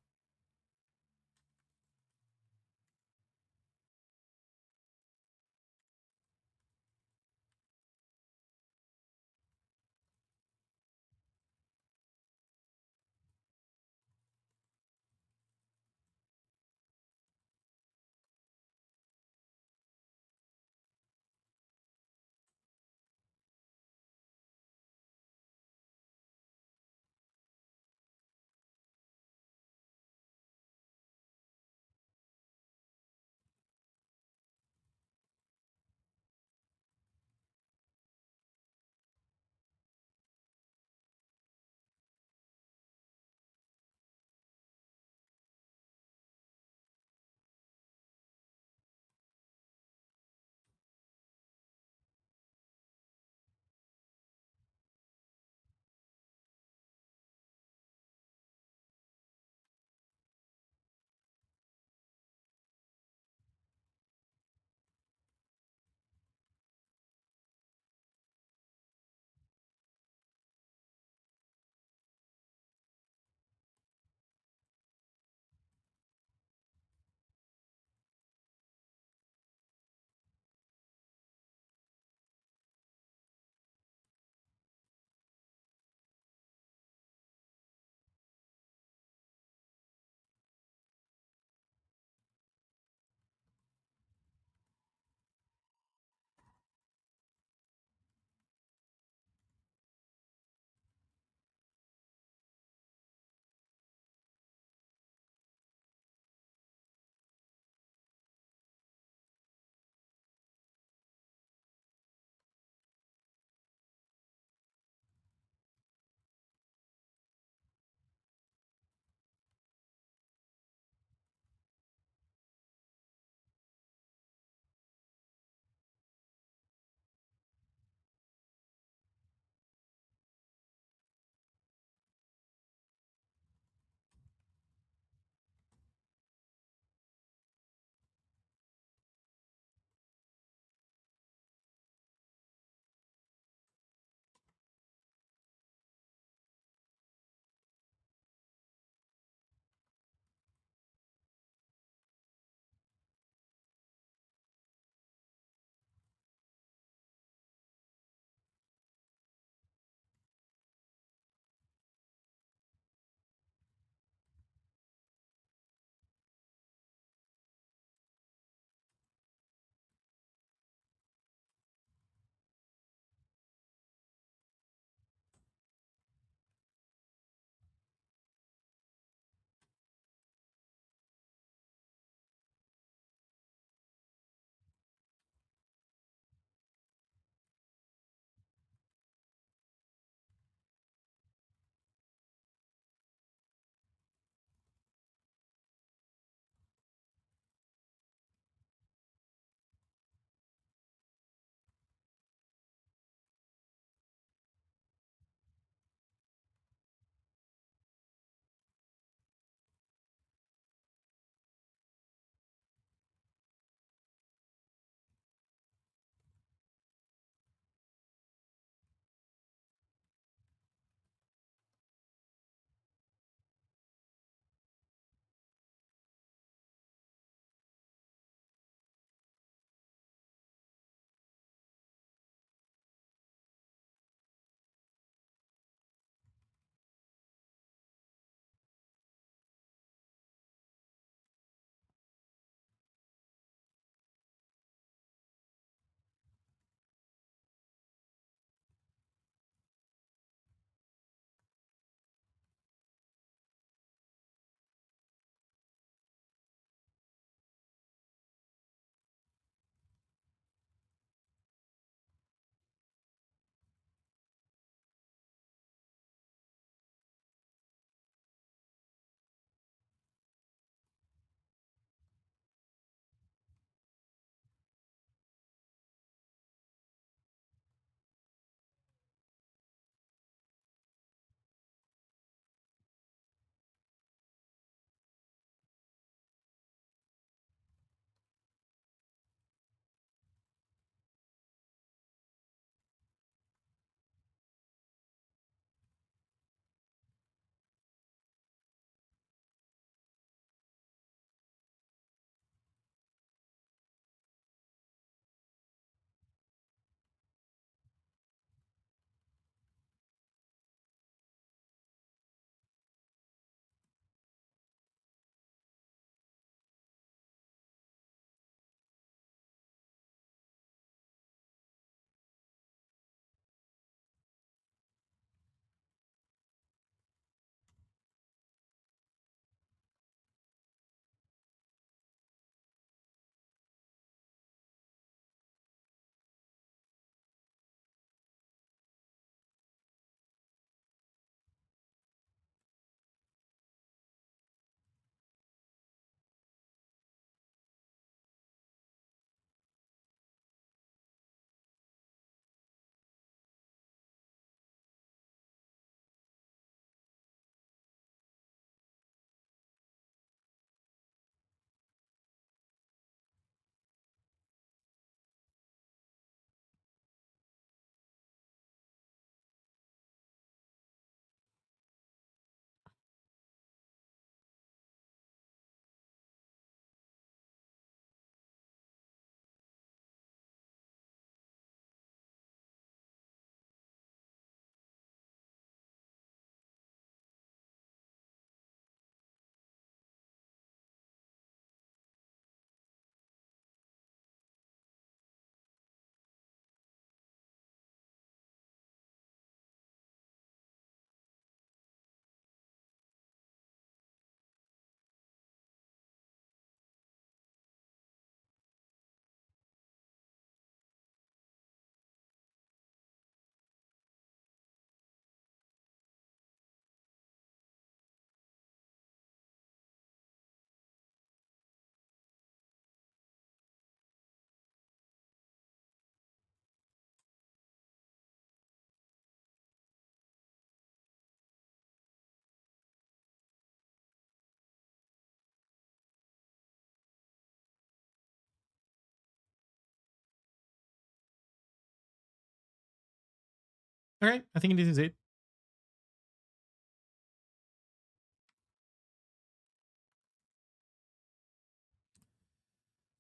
Okay, I think this is it.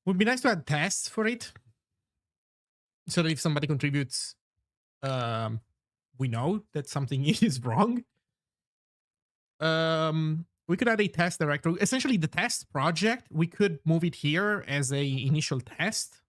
Would be nice to add tests for it, so that if somebody contributes, um, we know that something is wrong. We could add a test directory. Essentially, the test project, we could move it here as a initial test.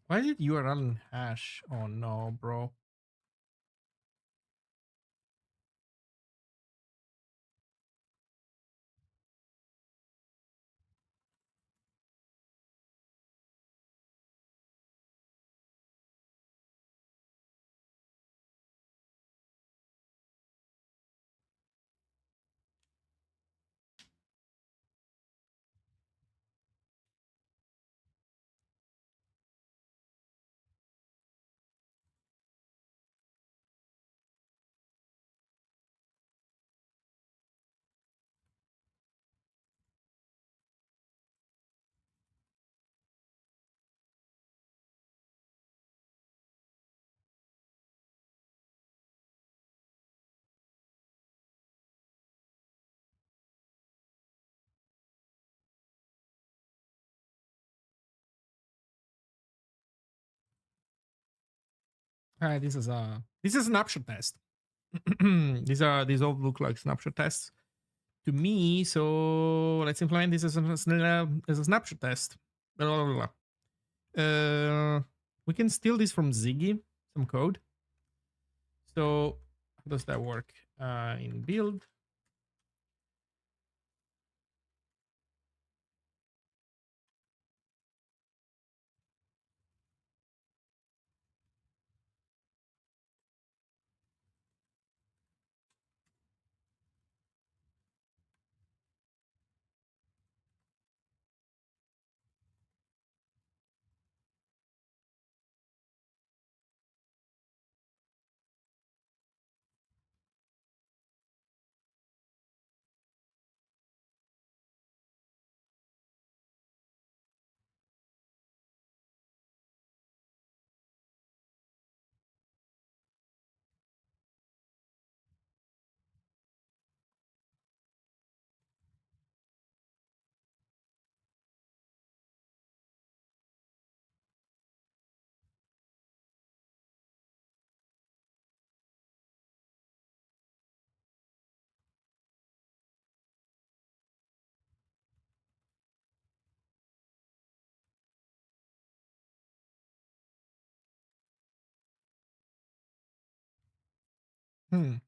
Why did URL and hash? Oh no, bro. This is a snapshot test. These all look like snapshot tests to me. So let's implement this as a snapshot test. Blah, blah, blah, blah. We can steal this from Ziggy, some code. So how does that work? In build. Hmm.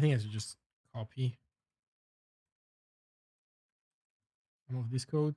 think I should just copy some of this code.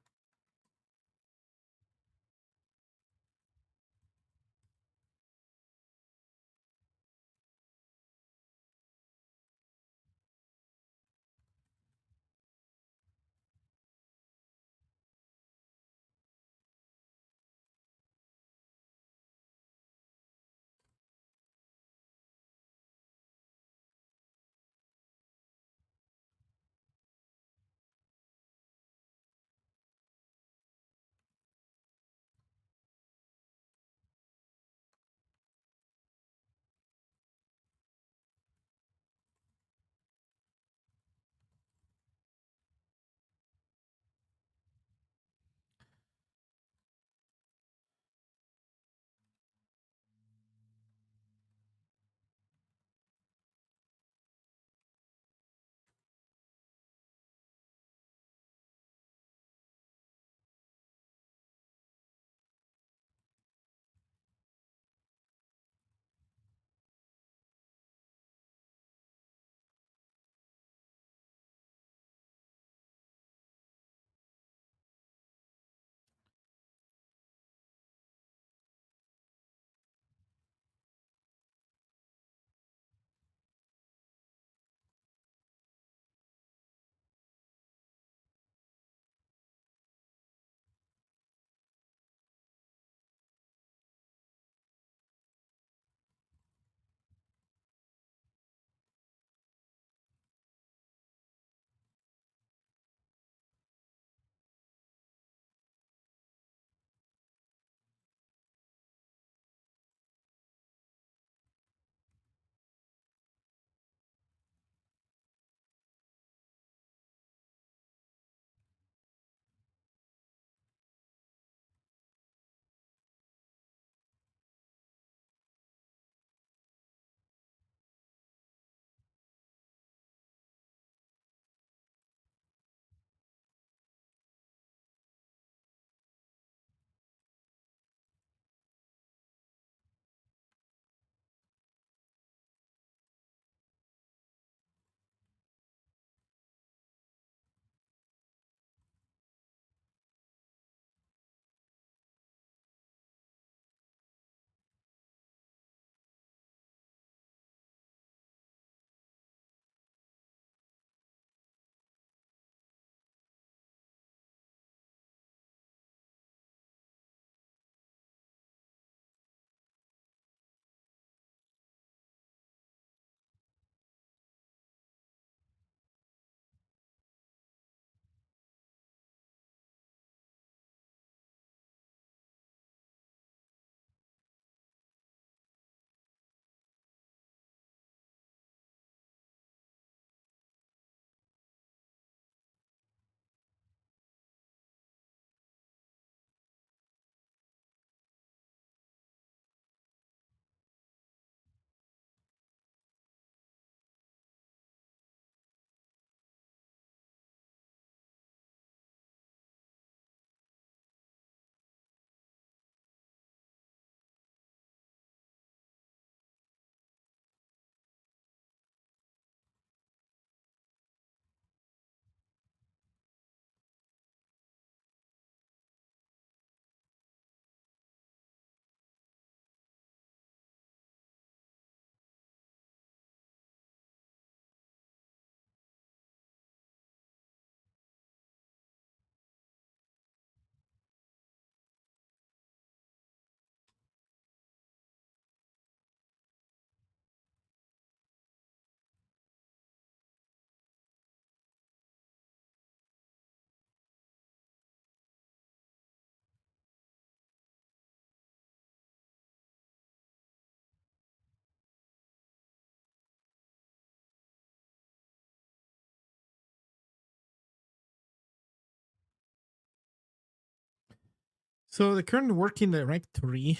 So the current working directory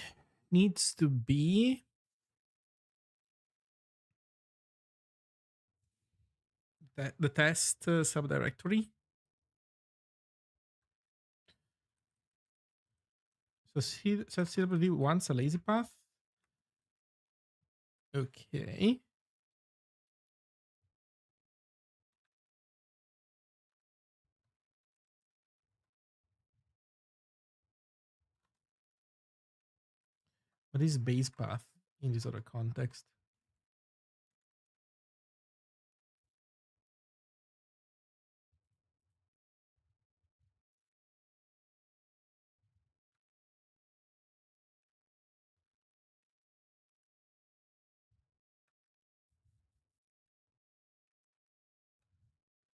needs to be the test subdirectory. So set CWD wants a lazy path. Okay. What is base path in this other context?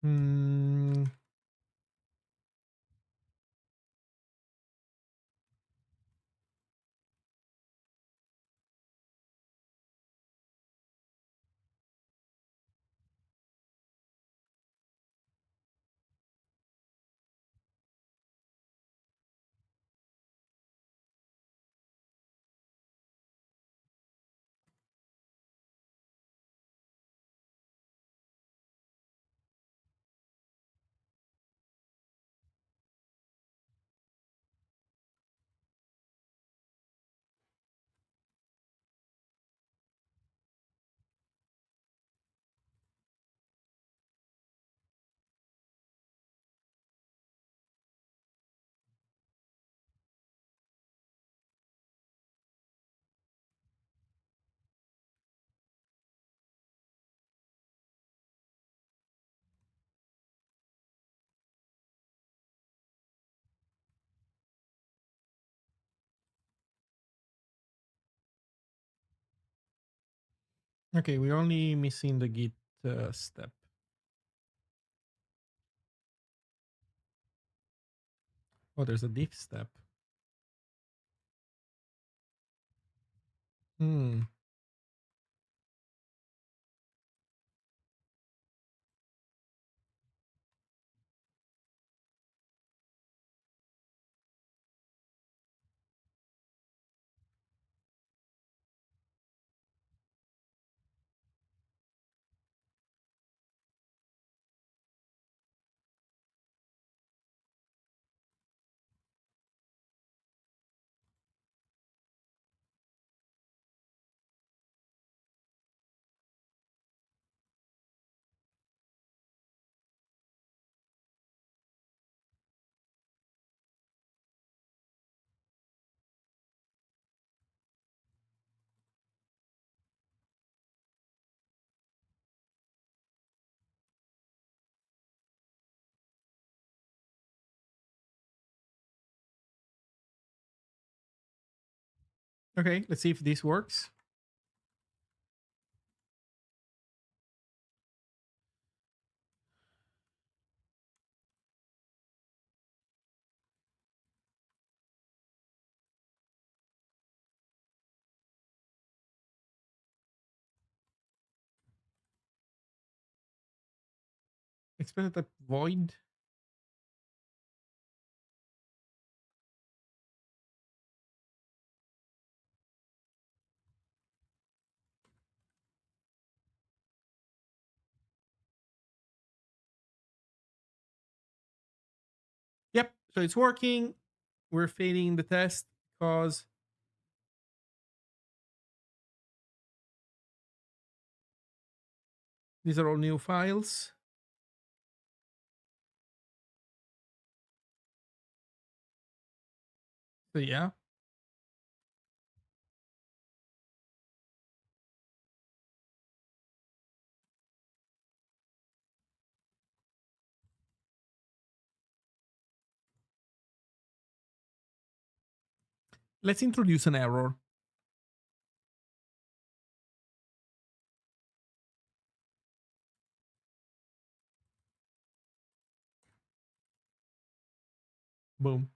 Hmm. Okay, we're only missing the git step. Oh, there's a diff step. Hmm. Okay, let's see if this works. Expected type void. Yep, so it's working. We're failing the test because these are all new files. So yeah. Let's introduce an error. Boom.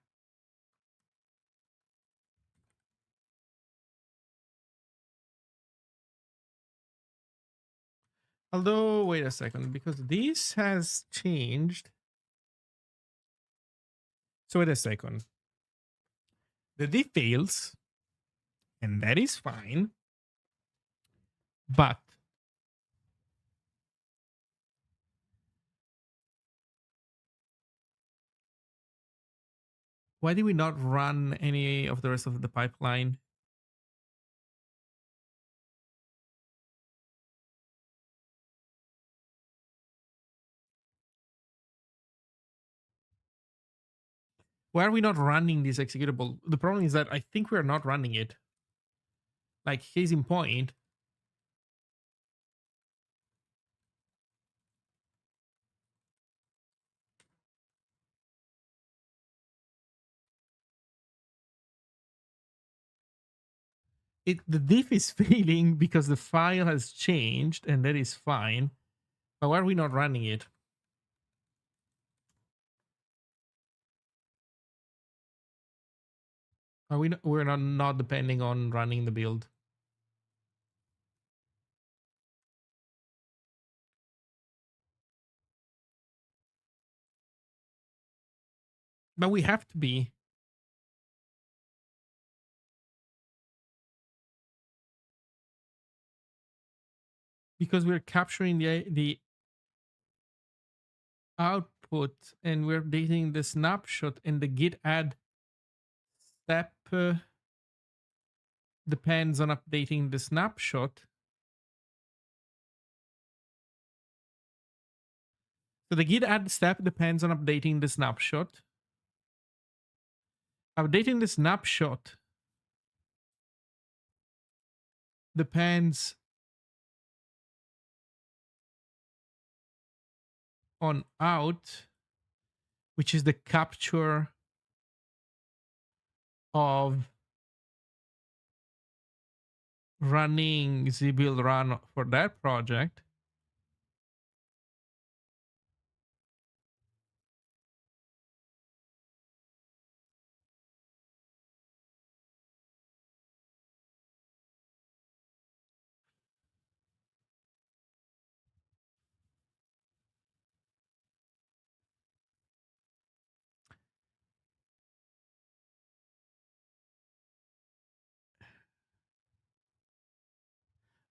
Although, wait a second, because this has changed. So wait a second. The diff fails, and that is fine. But why did we not run any of the rest of the pipeline? Why are we not running this executable? The problem is that I think we are not running it. Like case in point, the diff is failing because the file has changed, and that is fine. But why are we not running it? Are we? We're not depending on running the build. But we have to be, because we're capturing the output and we're updating the snapshot, and the git add step depends on updating the snapshot. So the git add step depends on updating the snapshot. Updating the snapshot depends on out, which is the capture of running zbuild run for that project.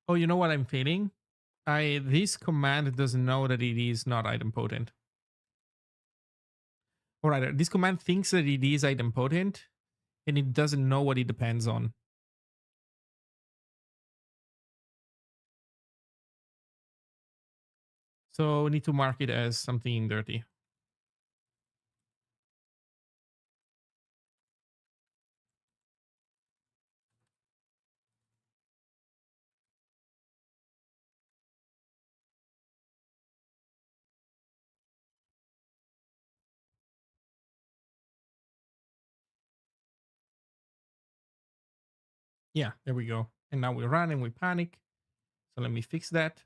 Oh, you know what I'm feeling? This command doesn't know that it is not idempotent. Or rather, this command thinks that it is idempotent, and it doesn't know what it depends on. So we need to mark it as something dirty. Yeah, there we go. And now we run and we panic. So let me fix that.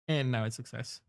And now it's success.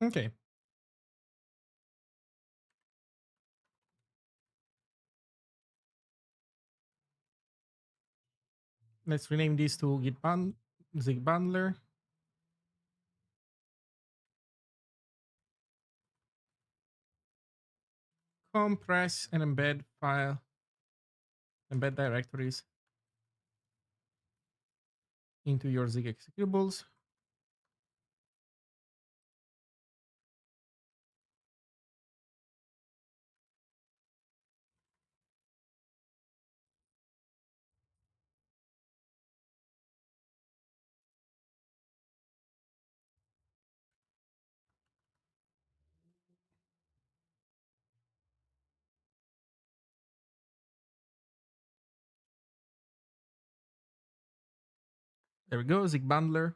Okay. Let's rename this to Zig Bundler. Compress and embed file, embed directories. into your Zig executables. There we go, Zig bundler.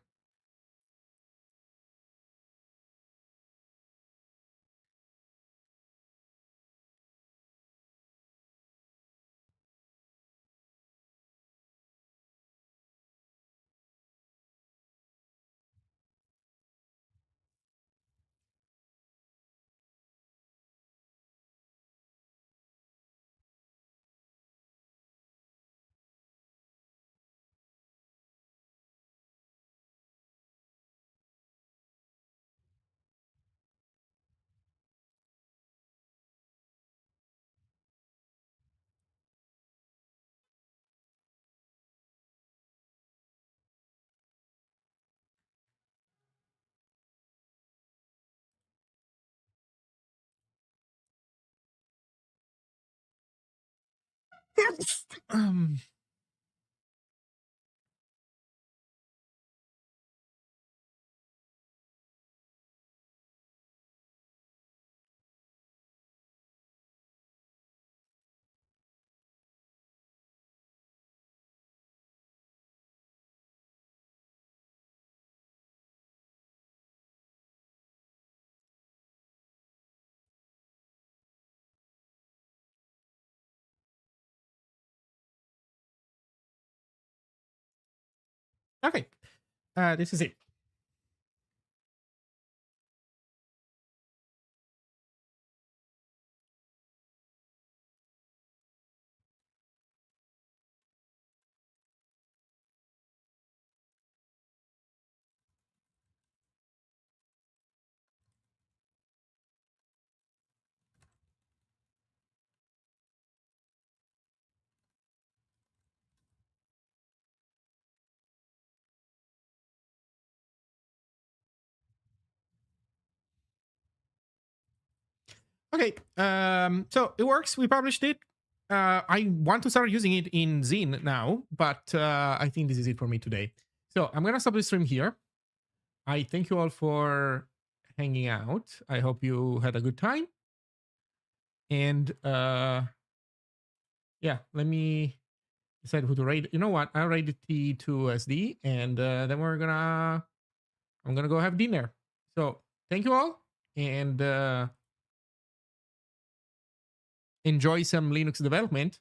um, okay, this is it. Okay, so it works. We published it. I want to start using it in Zine now, but I think this is it for me today. So I'm gonna stop the stream here. I thank you all for hanging out. I hope you had a good time. And yeah, let me decide who to rate. You know what? I'll rate the T2SD, and then I'm gonna go have dinner. So thank you all, and enjoy some Linux development.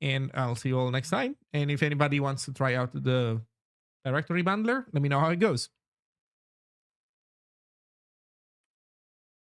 And I'll see you all next time. And if anybody wants to try out the directory bundler, let me know how it goes.